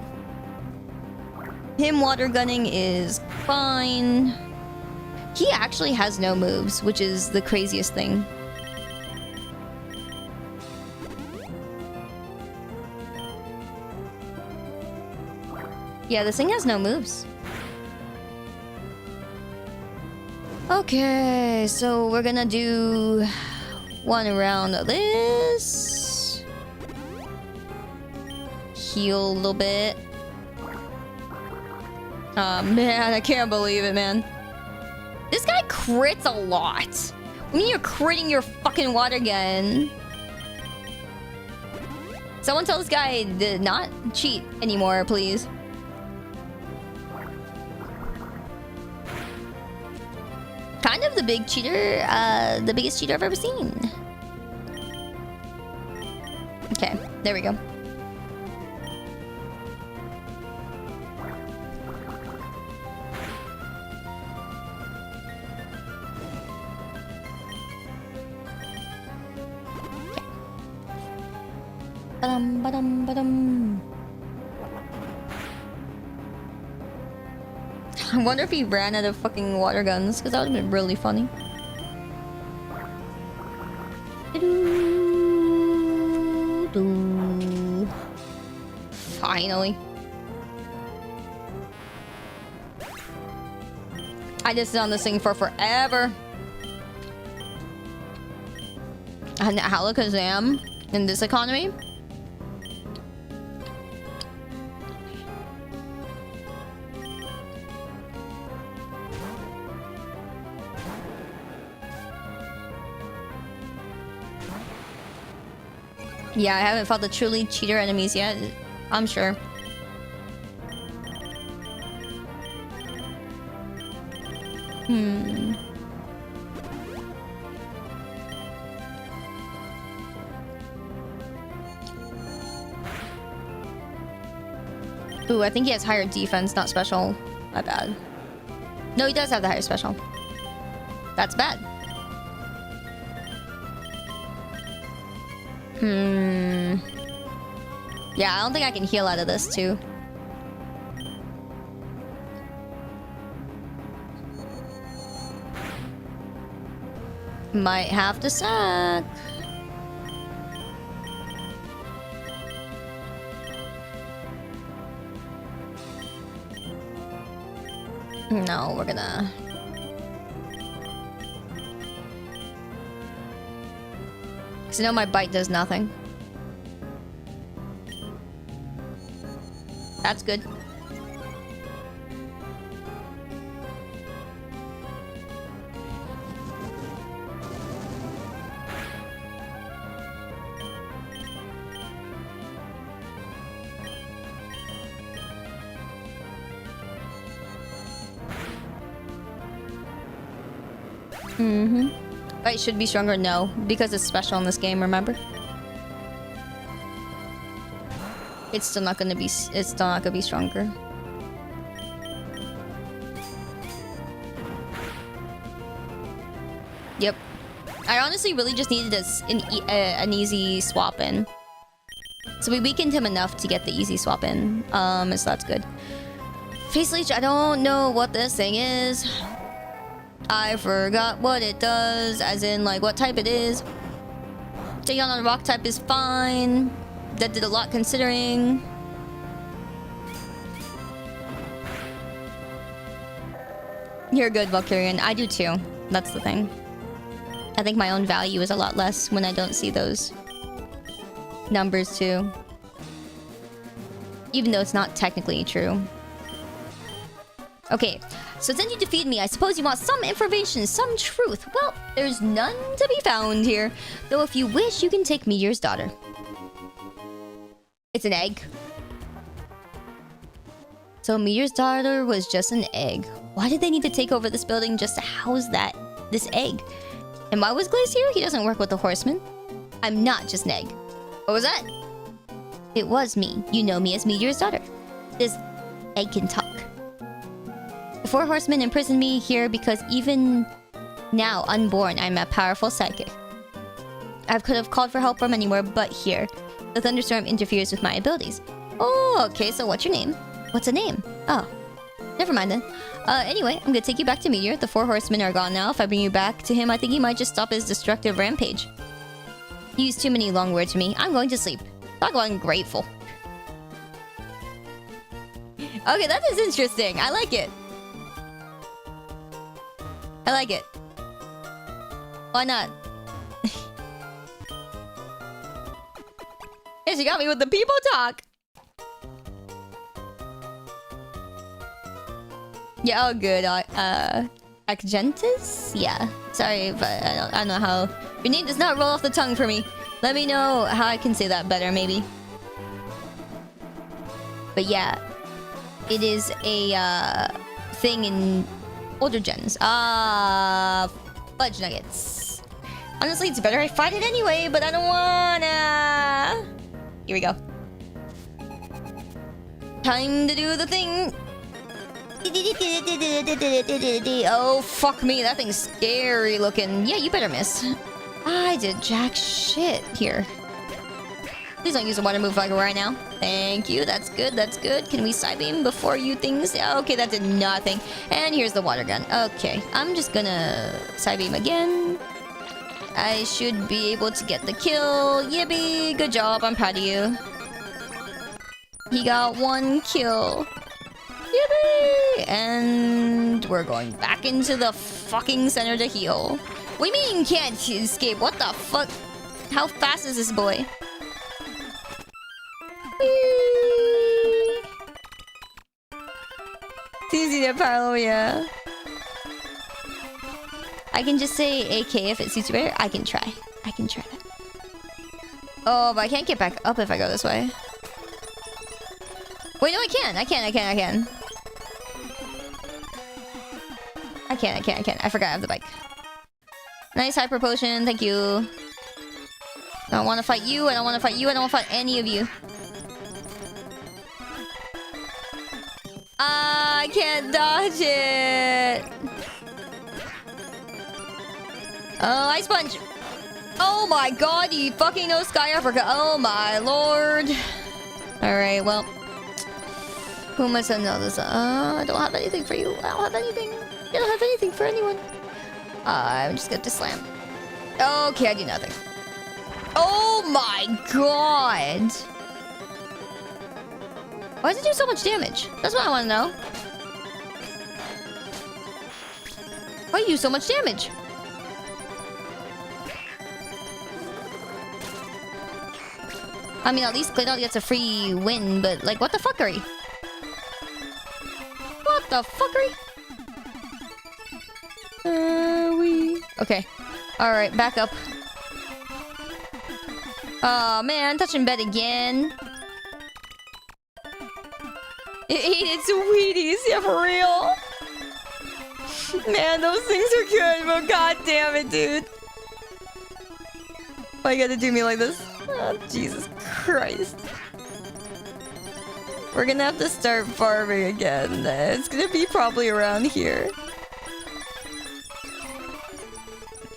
Him water gunning is fine. He actually has no moves, which is the craziest thing. Yeah, this thing has no moves. Okay, so we're gonna do one round of this. Heal a little bit. Oh man, I can't believe it, man. This guy crits a lot. When you're critting your fucking water gun. Someone tell this guy to not cheat anymore, please. Kind of the big cheater, the biggest cheater I've ever seen. Okay, there we go. Ba-dum, ba-dum, ba-dum. I wonder if he ran out of fucking water guns, because that would have been really funny. Finally. I just sit on this thing for forever. And Halakazam in this economy. Yeah, I haven't fought the truly cheater enemies yet. I'm sure. Ooh, I think he has higher defense, not special. My bad. No, he does have the higher special. That's bad. Yeah, I don't think I can heal out of this, too. Might have to sack. No, we're gonna... Because I know my bite does nothing. That's good. Bite should be stronger? No, because it's special in this game, remember? It's still not gonna be stronger. Yep. I honestly really just needed an easy swap in. So we weakened him enough to get the easy swap in. So that's good. Face Leech, I don't know what this thing is. I forgot what it does, as in like what type it is. Taking on a rock type is fine. That did a lot considering. You're good, Valkyrian. I do too. That's the thing. I think my own value is a lot less when I don't see those numbers too. Even though it's not technically true. Okay, so since you defeated me, I suppose you want some information, some truth. Well, there's none to be found here. Though if you wish, you can take Meteor's daughter. It's an egg. So Meteor's daughter was just an egg. Why did they need to take over this building just to house this egg? And why was Glaze here? He doesn't work with the horsemen. I'm not just an egg. What was that? It was me. You know me as Meteor's daughter. This egg can talk. The 4 horsemen imprisoned me here because even now, unborn, I'm a powerful psychic. I could have called for help from anywhere but here. The thunderstorm interferes with my abilities. Oh, okay, so what's your name? What's a name? Oh, never mind then. Anyway, I'm gonna take you back to Meteor. The 4 horsemen are gone now. If I bring you back to him, I think he might just stop his destructive rampage. He used too many long words for me. I'm going to sleep. Talk about ungrateful. Okay, that is interesting. I like it. I like it. Why not? Yeah, she got me with the people talk. Yeah, oh good. Acgentis? Yeah. Sorry, but I don't know how. Your name does not roll off the tongue for me. Let me know how I can say that better, maybe. But yeah, it is a thing in older gens. Fudge nuggets. Honestly, it's better I fight it anyway, but I don't wanna. Here we go. Time to do the thing. Oh, fuck me. That thing's scary looking. Yeah, you better miss. I did jack shit here. Please don't use a water move like right now. Thank you. That's good. That's good. Can we side beam before you things? Okay, that did nothing. And here's the water gun. Okay, I'm just gonna side beam again. I should be able to get the kill. Yippee! Good job. I'm proud of you. He got 1 kill. Yippee! And we're going back into the fucking center to heal. What do you mean you can't escape? What the fuck? How fast is this boy? It's easy to parallel, yeah. I can just say AK if it suits you better. I can try. I can try that. Oh, but I can't get back up if I go this way. Wait, no, I can. I can. I forgot I have the bike. Nice hyper potion. Thank you. I don't want to fight you. I don't want to fight you. I don't want to fight any of you. I can't dodge it. Oh, Ice Punch. Oh my god, you fucking know Sky Africa. Oh my lord. Alright, well. Who am I sending all this? I don't have anything for you. I don't have anything. I don't have anything for anyone. I'm just gonna slam. Okay, I do nothing. Oh my god. Why does it do so much damage? That's what I want to know. Why do you do so much damage? I mean, at least Gladeon gets a free win, but like, what the fuckery? What the fuckery? Okay. Alright, back up. Oh man, touching bed again. It's Wheaties, yeah, for real. Man, those things are good, but god damn it, dude. Why you gotta do me like this? Oh, Jesus Christ. We're gonna have to start farming again. It's gonna be probably around here.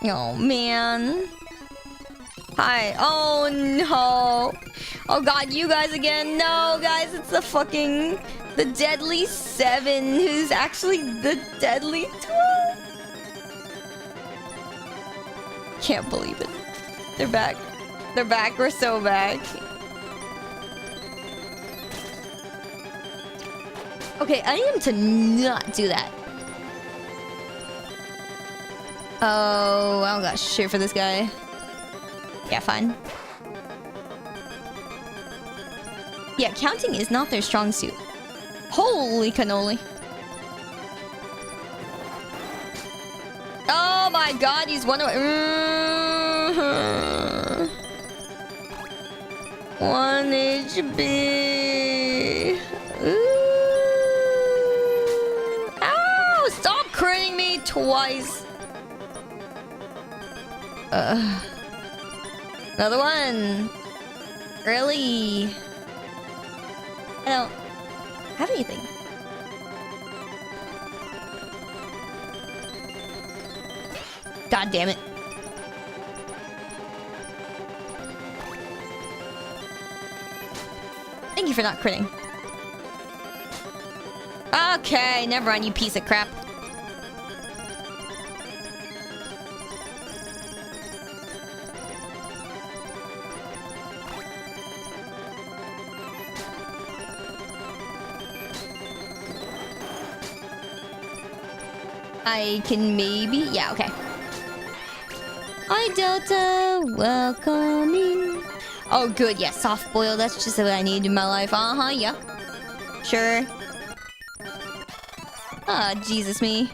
Oh, man. Hi. Oh, no. Oh, God, you guys again. No, guys, it's the fucking... The Deadly 7, who's actually the Deadly 12. Can't believe it. They're back. They're back. We're so back. Okay, I need him to not do that. Oh, I don't got shit for this guy. Yeah, fine. Yeah, counting is not their strong suit. Holy cannoli. Oh my god, he's one away. 1 HP. Ooh. twice. Another one. Early. I don't have anything. God damn it. Thank you for not critting. Okay, never mind, you piece of crap. I can maybe... Yeah, okay. Hi, Delta. Welcoming. Oh, good. Yeah, soft boil. That's just what I need in my life. Uh-huh, yeah. Sure. Ah, Jesus me.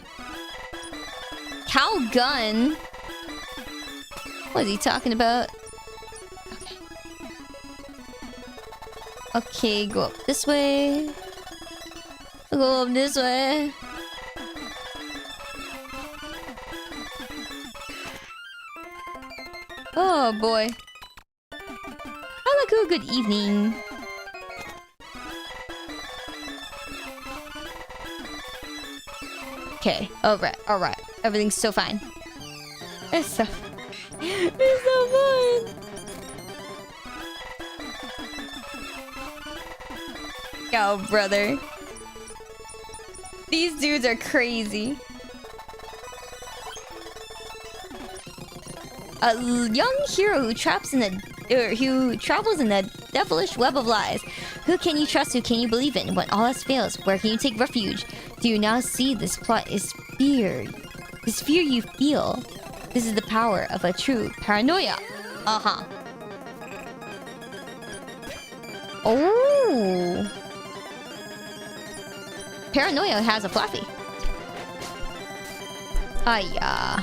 Cow gun? What is he talking about? Okay. Okay, go up this way. Go up this way. Oh boy. Halaku, good evening. Okay, alright. Everything's so fine. It's so... It's so fun! Yo, brother. These dudes are crazy. A young hero who travels in a devilish web of lies. Who can you trust? Who can you believe in? When all else fails, where can you take refuge? Do you now see this plot is fear? This fear you feel. This is the power of a true paranoia. Uh-huh. Oh. Paranoia has a fluffy. Yeah.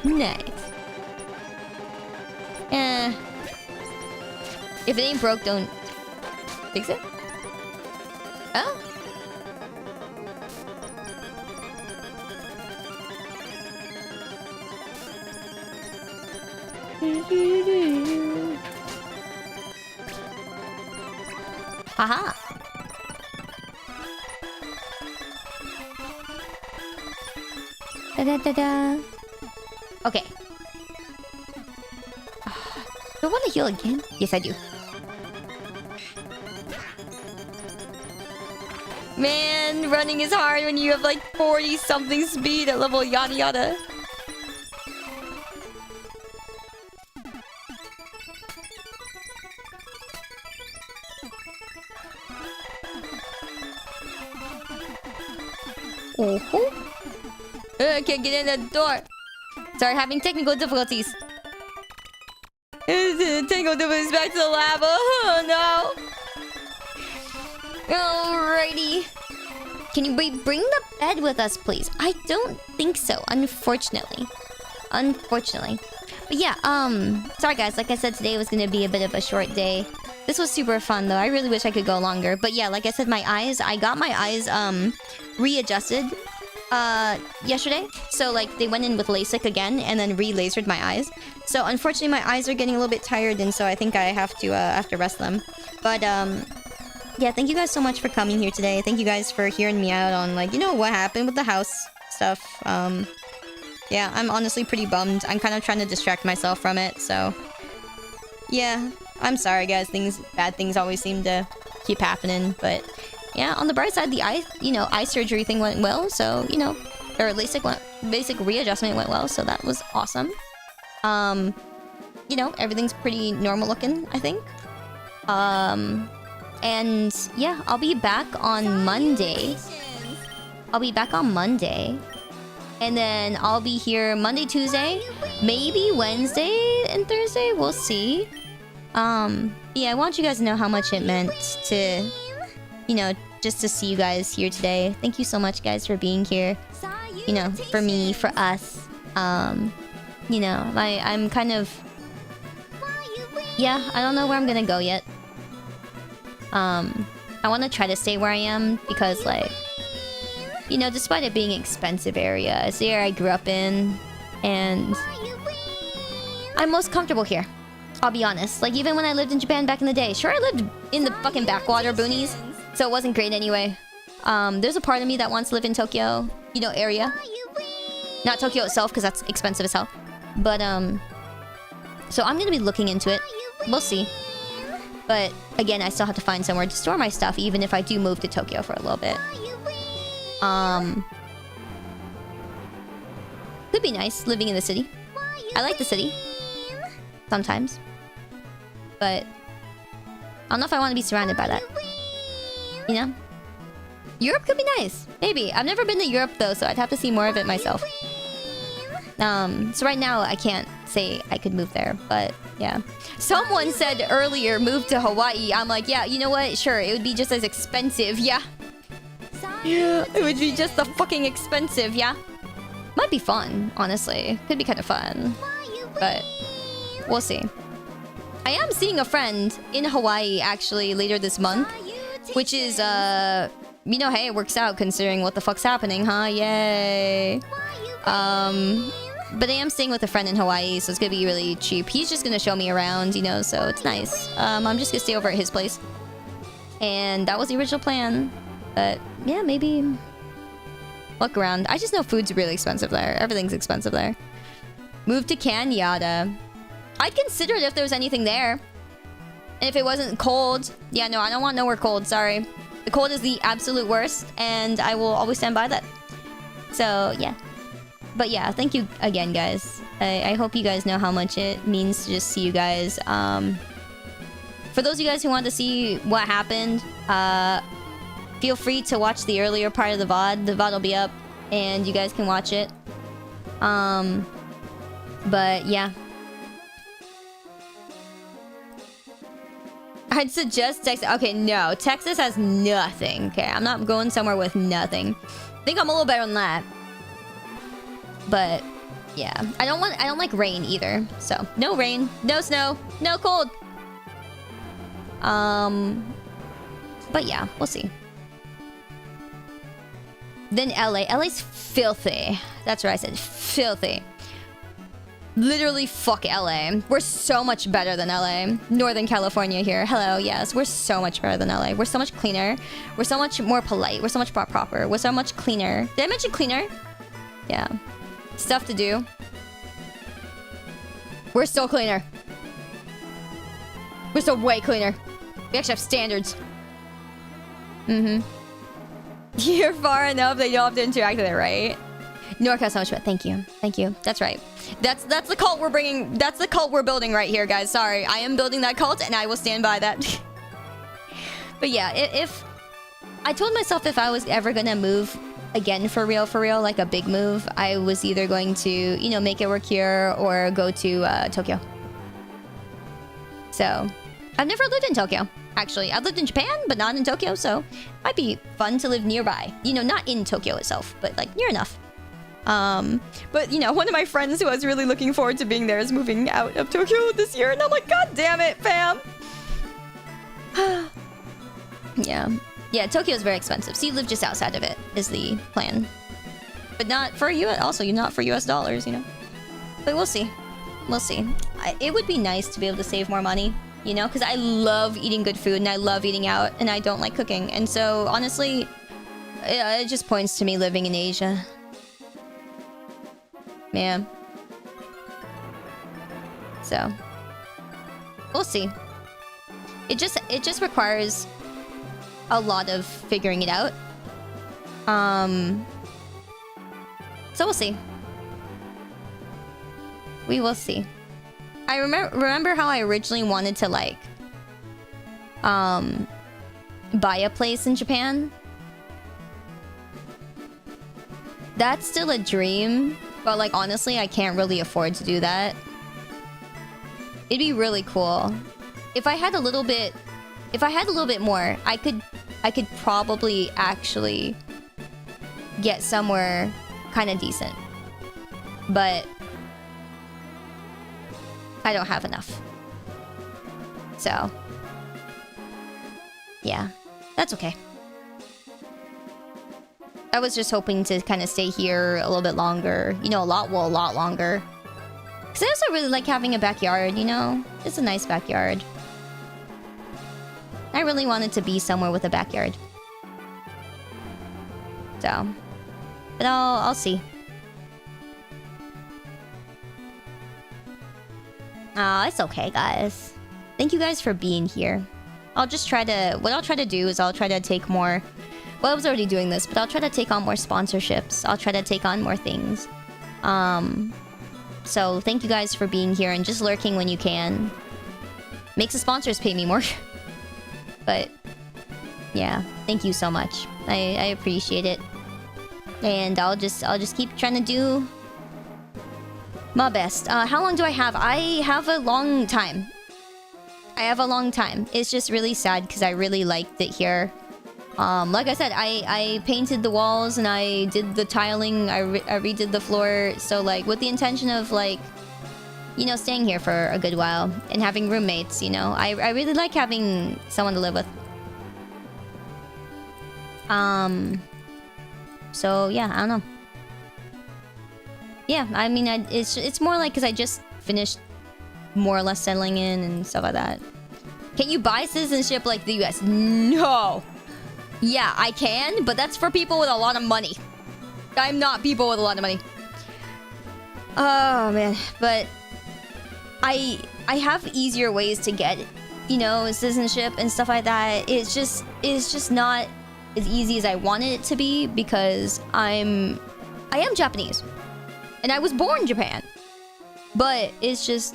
Nice. If it ain't broke, don't fix it. Oh. Haha. Da da da da. Okay. Do I want to heal again? Yes, I do. Man, running is hard when you have like 40-something speed at level yada yada. Oh, I can't get in the door. Sorry, having technical difficulties. Technical difficulties back to the lab. Oh no. Alrighty. Can you bring the bed with us, please? I don't think so, unfortunately. But yeah, sorry guys, like I said, today was gonna be a bit of a short day. This was super fun though. I really wish I could go longer. But yeah, like I said, I got my eyes readjusted yesterday. So like they went in with LASIK again and then re-lasered my eyes. So unfortunately my eyes are getting a little bit tired, and so I think I have to rest them. But yeah, thank you guys so much for coming here today. Thank you guys for hearing me out on, like, you know, what happened with the house stuff. Yeah, I'm honestly pretty bummed. I'm kind of trying to distract myself from it, so... Yeah, I'm sorry guys, bad things always seem to keep happening, but... Yeah, on the bright side, the eye surgery thing went well, so, you know... Or LASIK basic readjustment went well, so that was awesome. You know, everything's pretty normal looking, I think. And yeah, I'll be back on Monday. And then I'll be here Monday, Tuesday, maybe Wednesday and Thursday. We'll see. Yeah, I want you guys to know how much it meant to, you know, just to see you guys here today. Thank you so much, guys, for being here. You know, for me, for us. You know, I'm kind of... Yeah, I don't know where I'm gonna go yet. I want to try to stay where I am because, like, you know, despite it being an expensive area, it's the area I grew up in, and I'm most comfortable here. I'll be honest. Like, even when I lived in Japan back in the day, sure, I lived in the fucking backwater boonies, so it wasn't great anyway. There's a part of me that wants to live in Tokyo, you know, area. Not Tokyo itself, because that's expensive as hell. But, so I'm gonna be looking into it. We'll see. But, again, I still have to find somewhere to store my stuff, even if I do move to Tokyo for a little bit. Could be nice, living in the city. I like the city. Sometimes. But, I don't know if I want to be surrounded by that. You know? Europe could be nice. Maybe. I've never been to Europe, though, so I'd have to see more of it myself. So right now, I can't say I could move there, but yeah. Someone said earlier, move to Hawaii. I'm like, yeah, you know what? Sure, it would be just as expensive, yeah. Yeah, it would be just as fucking expensive, yeah. Might be fun, honestly. Could be kind of fun. But we'll see. I am seeing a friend in Hawaii, actually, later this month. Which is, you know, hey, it works out considering what the fuck's happening, huh? Yay. But I am staying with a friend in Hawaii, so it's gonna be really cheap. He's just gonna show me around, you know, so it's nice. I'm just gonna stay over at his place. And that was the original plan. But, yeah, maybe look around. I just know food's really expensive there. Everything's expensive there. Move to Kanyada. I'd consider it if there was anything there. And if it wasn't cold. Yeah, no, I don't want nowhere cold, sorry. The cold is the absolute worst, and I will always stand by that. So, yeah. But yeah, thank you again, guys. I hope you guys know how much it means to just see you guys. For those of you guys who want to see what happened, feel free to watch the earlier part of the VOD. The VOD will be up, and you guys can watch it. But yeah. I'd suggest Texas. Okay, no. Texas has nothing. Okay, I'm not going somewhere with nothing. I think I'm a little better than that. But yeah, I don't like rain either. So no rain, no snow, no cold. But yeah, we'll see. Then LA. LA's filthy. That's what I said. Filthy. Literally fuck LA. We're so much better than LA. Northern California here. Hello, yes. We're so much better than LA. We're so much cleaner. We're so much more polite. We're so much more proper. We're so much cleaner. Did I mention cleaner? Yeah. Stuff to do. We're still cleaner. We're still way cleaner. We actually have standards. You're far enough that you don't have to interact with it, right? NorCal so much better. Thank you. Thank you. That's right. That's the cult we're bringing. That's the cult we're building right here, guys. Sorry. I am building that cult, and I will stand by that. But yeah, if... I told myself if I was ever gonna move again for real, like a big move, I was either going to, you know, make it work here or go to Tokyo. So, I've never lived in Tokyo, actually. I've lived in Japan, but not in Tokyo, so might be fun to live nearby. You know, not in Tokyo itself, but like near enough. But you know, one of my friends who I was really looking forward to being there is moving out of Tokyo this year, and I'm like, God damn it, fam! Yeah. Yeah, Tokyo is very expensive, so you live just outside of it, is the plan. But not for US, also, not for US dollars, you know? But we'll see. We'll see. It would be nice to be able to save more money, you know? Because I love eating good food, and I love eating out, and I don't like cooking. And so, honestly, it just points to me living in Asia. Yeah. So, we'll see. It just requires a lot of figuring it out. So we'll see. We will see. I remember how I originally wanted to like buy a place in Japan. That's still a dream, but like honestly, I can't really afford to do that. It'd be really cool. If I had a little bit more, I could probably actually get somewhere kind of decent. But I don't have enough. So, yeah. That's okay. I was just hoping to kind of stay here a little bit longer. You know, a lot longer. Because I also really like having a backyard, you know? It's a nice backyard. I really wanted to be somewhere with a backyard. So... But I'll see. It's okay, guys. Thank you guys for being here. I'll just try to... What I'll try to do is I'll try to take more... Well, I was already doing this, but I'll try to take on more sponsorships. I'll try to take on more things. So thank you guys for being here and just lurking when you can. Makes the sponsors pay me more. But... Yeah, thank you so much. I appreciate it. And I'll just keep trying to do my best. How long do I have? I have a long time. It's just really sad because I really liked it here. Like I said, I painted the walls and I did the tiling. I redid the floor. So like with the intention of like, you know, staying here for a good while and having roommates, you know. I really like having someone to live with. So yeah, I don't know. Yeah, I mean, it's more like because I just finished more or less settling in and stuff like that. Can you buy citizenship like the US? No. Yeah, I can, but that's for people with a lot of money. I'm not people with a lot of money. Oh man, but I have easier ways to get, you know, citizenship and stuff like that. It's just not as easy as I wanted it to be because I am Japanese. And I was born in Japan. But it's just...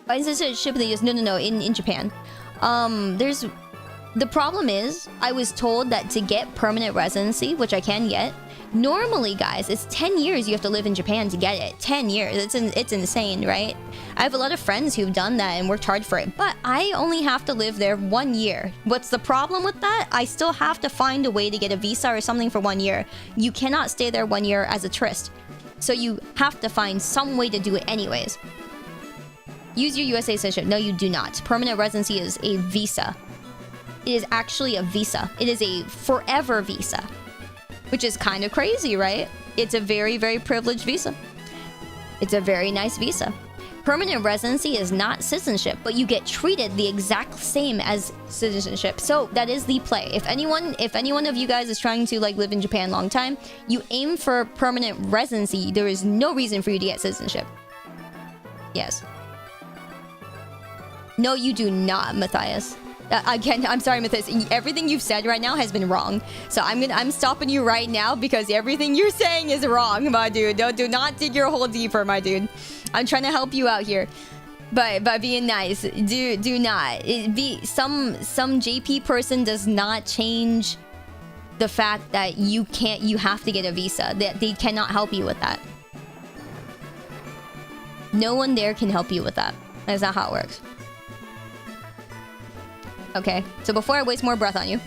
Citizenship in the US. No, in Japan. There's... The problem is, I was told that to get permanent residency, which I can get, normally, guys, it's 10 years you have to live in Japan to get it. 10 years. It's insane, right? I have a lot of friends who've done that and worked hard for it, but I only have to live there 1 year. What's the problem with that? I still have to find a way to get a visa or something for 1 year. You cannot stay there 1 year as a tourist. So you have to find some way to do it anyways. Use your USA citizenship. No, you do not. Permanent residency is a visa. It is actually a visa. It is a forever visa. Which is kind of crazy, right? It's a very, very privileged visa. It's a very nice visa. Permanent residency is not citizenship, but you get treated the exact same as citizenship. So that is the play. If anyone of you guys is trying to like live in Japan a long time, you aim for permanent residency. There is no reason for you to get citizenship. Yes. No, you do not, Matthias. Again, I'm sorry, Matthias. Everything you've said right now has been wrong. So I'm stopping you right now because everything you're saying is wrong, my dude. Do not dig your hole deeper, my dude. I'm trying to help you out here, but by being nice. Do not. Some JP person does not change the fact that you have to get a visa. That they cannot help you with that. No one there can help you with that. That's not how it works. Okay, so before I waste more breath on you.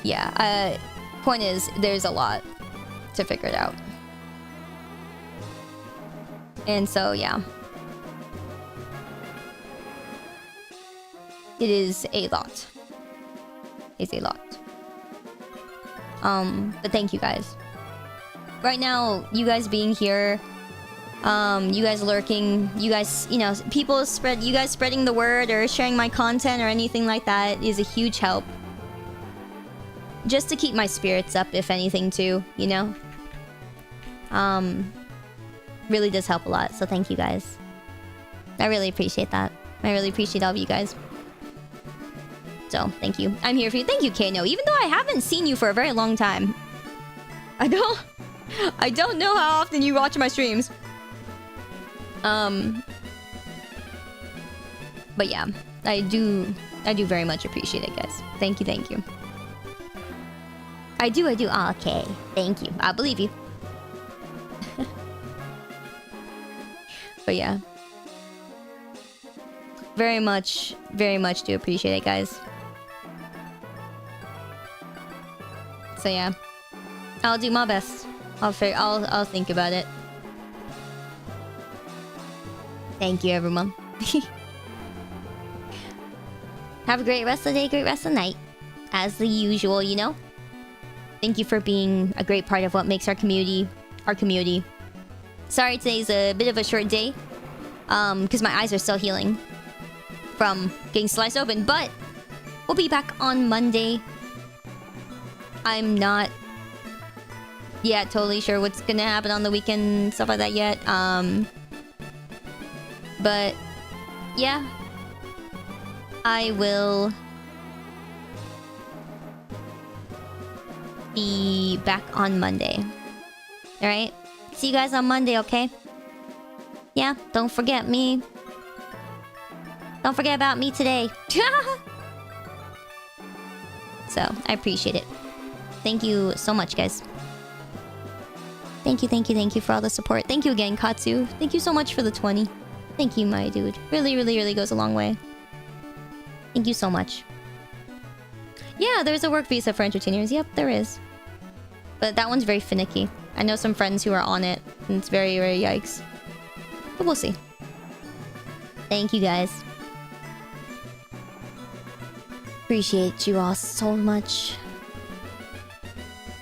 Yeah, point is, there's a lot to figure it out. And so, yeah. It is a lot. It's a lot. But thank you guys. Right now, you guys being here... you guys lurking, you guys, you know, you guys spreading the word or sharing my content or anything like that is a huge help. Just to keep my spirits up, if anything, too, you know? Really does help a lot, so thank you guys. I really appreciate that. I really appreciate all of you guys. So, thank you. I'm here for you. Thank you, Kano. Even though I haven't seen you for a very long time. I don't know how often you watch my streams. But yeah, I do very much appreciate it, guys. Thank you. I do. Oh, okay. Thank you. I believe you. But yeah. Very much do appreciate it, guys. So yeah. I'll do my best. I'll think about it. Have a great rest of the day, great rest of the night. As the usual, you know? Thank you for being a great part of what makes our community our community. Sorry today's a bit of a short day. Because my eyes are still healing from getting sliced open. But we'll be back on Monday. I'm not yet totally sure what's gonna happen on the weekend, stuff like that yet. But yeah, I will be back on Monday. Alright? See you guys on Monday, okay? Yeah, don't forget me. Don't forget about me today. So, I appreciate it. Thank you so much, guys. Thank you for all the support. Thank you again, Katsu. Thank you so much for the 20. Thank you, my dude. Really goes a long way. Thank you so much. Yeah, there's a work visa for entertainers. Yep, there is. But that one's very finicky. I know some friends who are on it, and it's very yikes. But we'll see. Thank you, guys. Appreciate you all so much.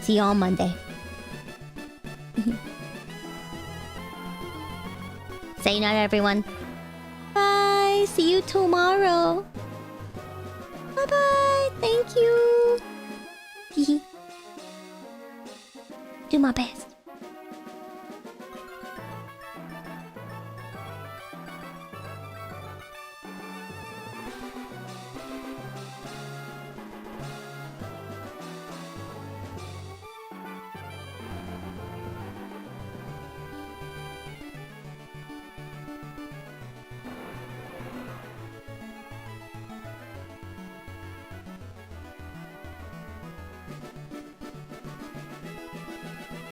See you on Monday. Say night, everyone. Bye. See you tomorrow. Bye-bye. Thank you. Do my best.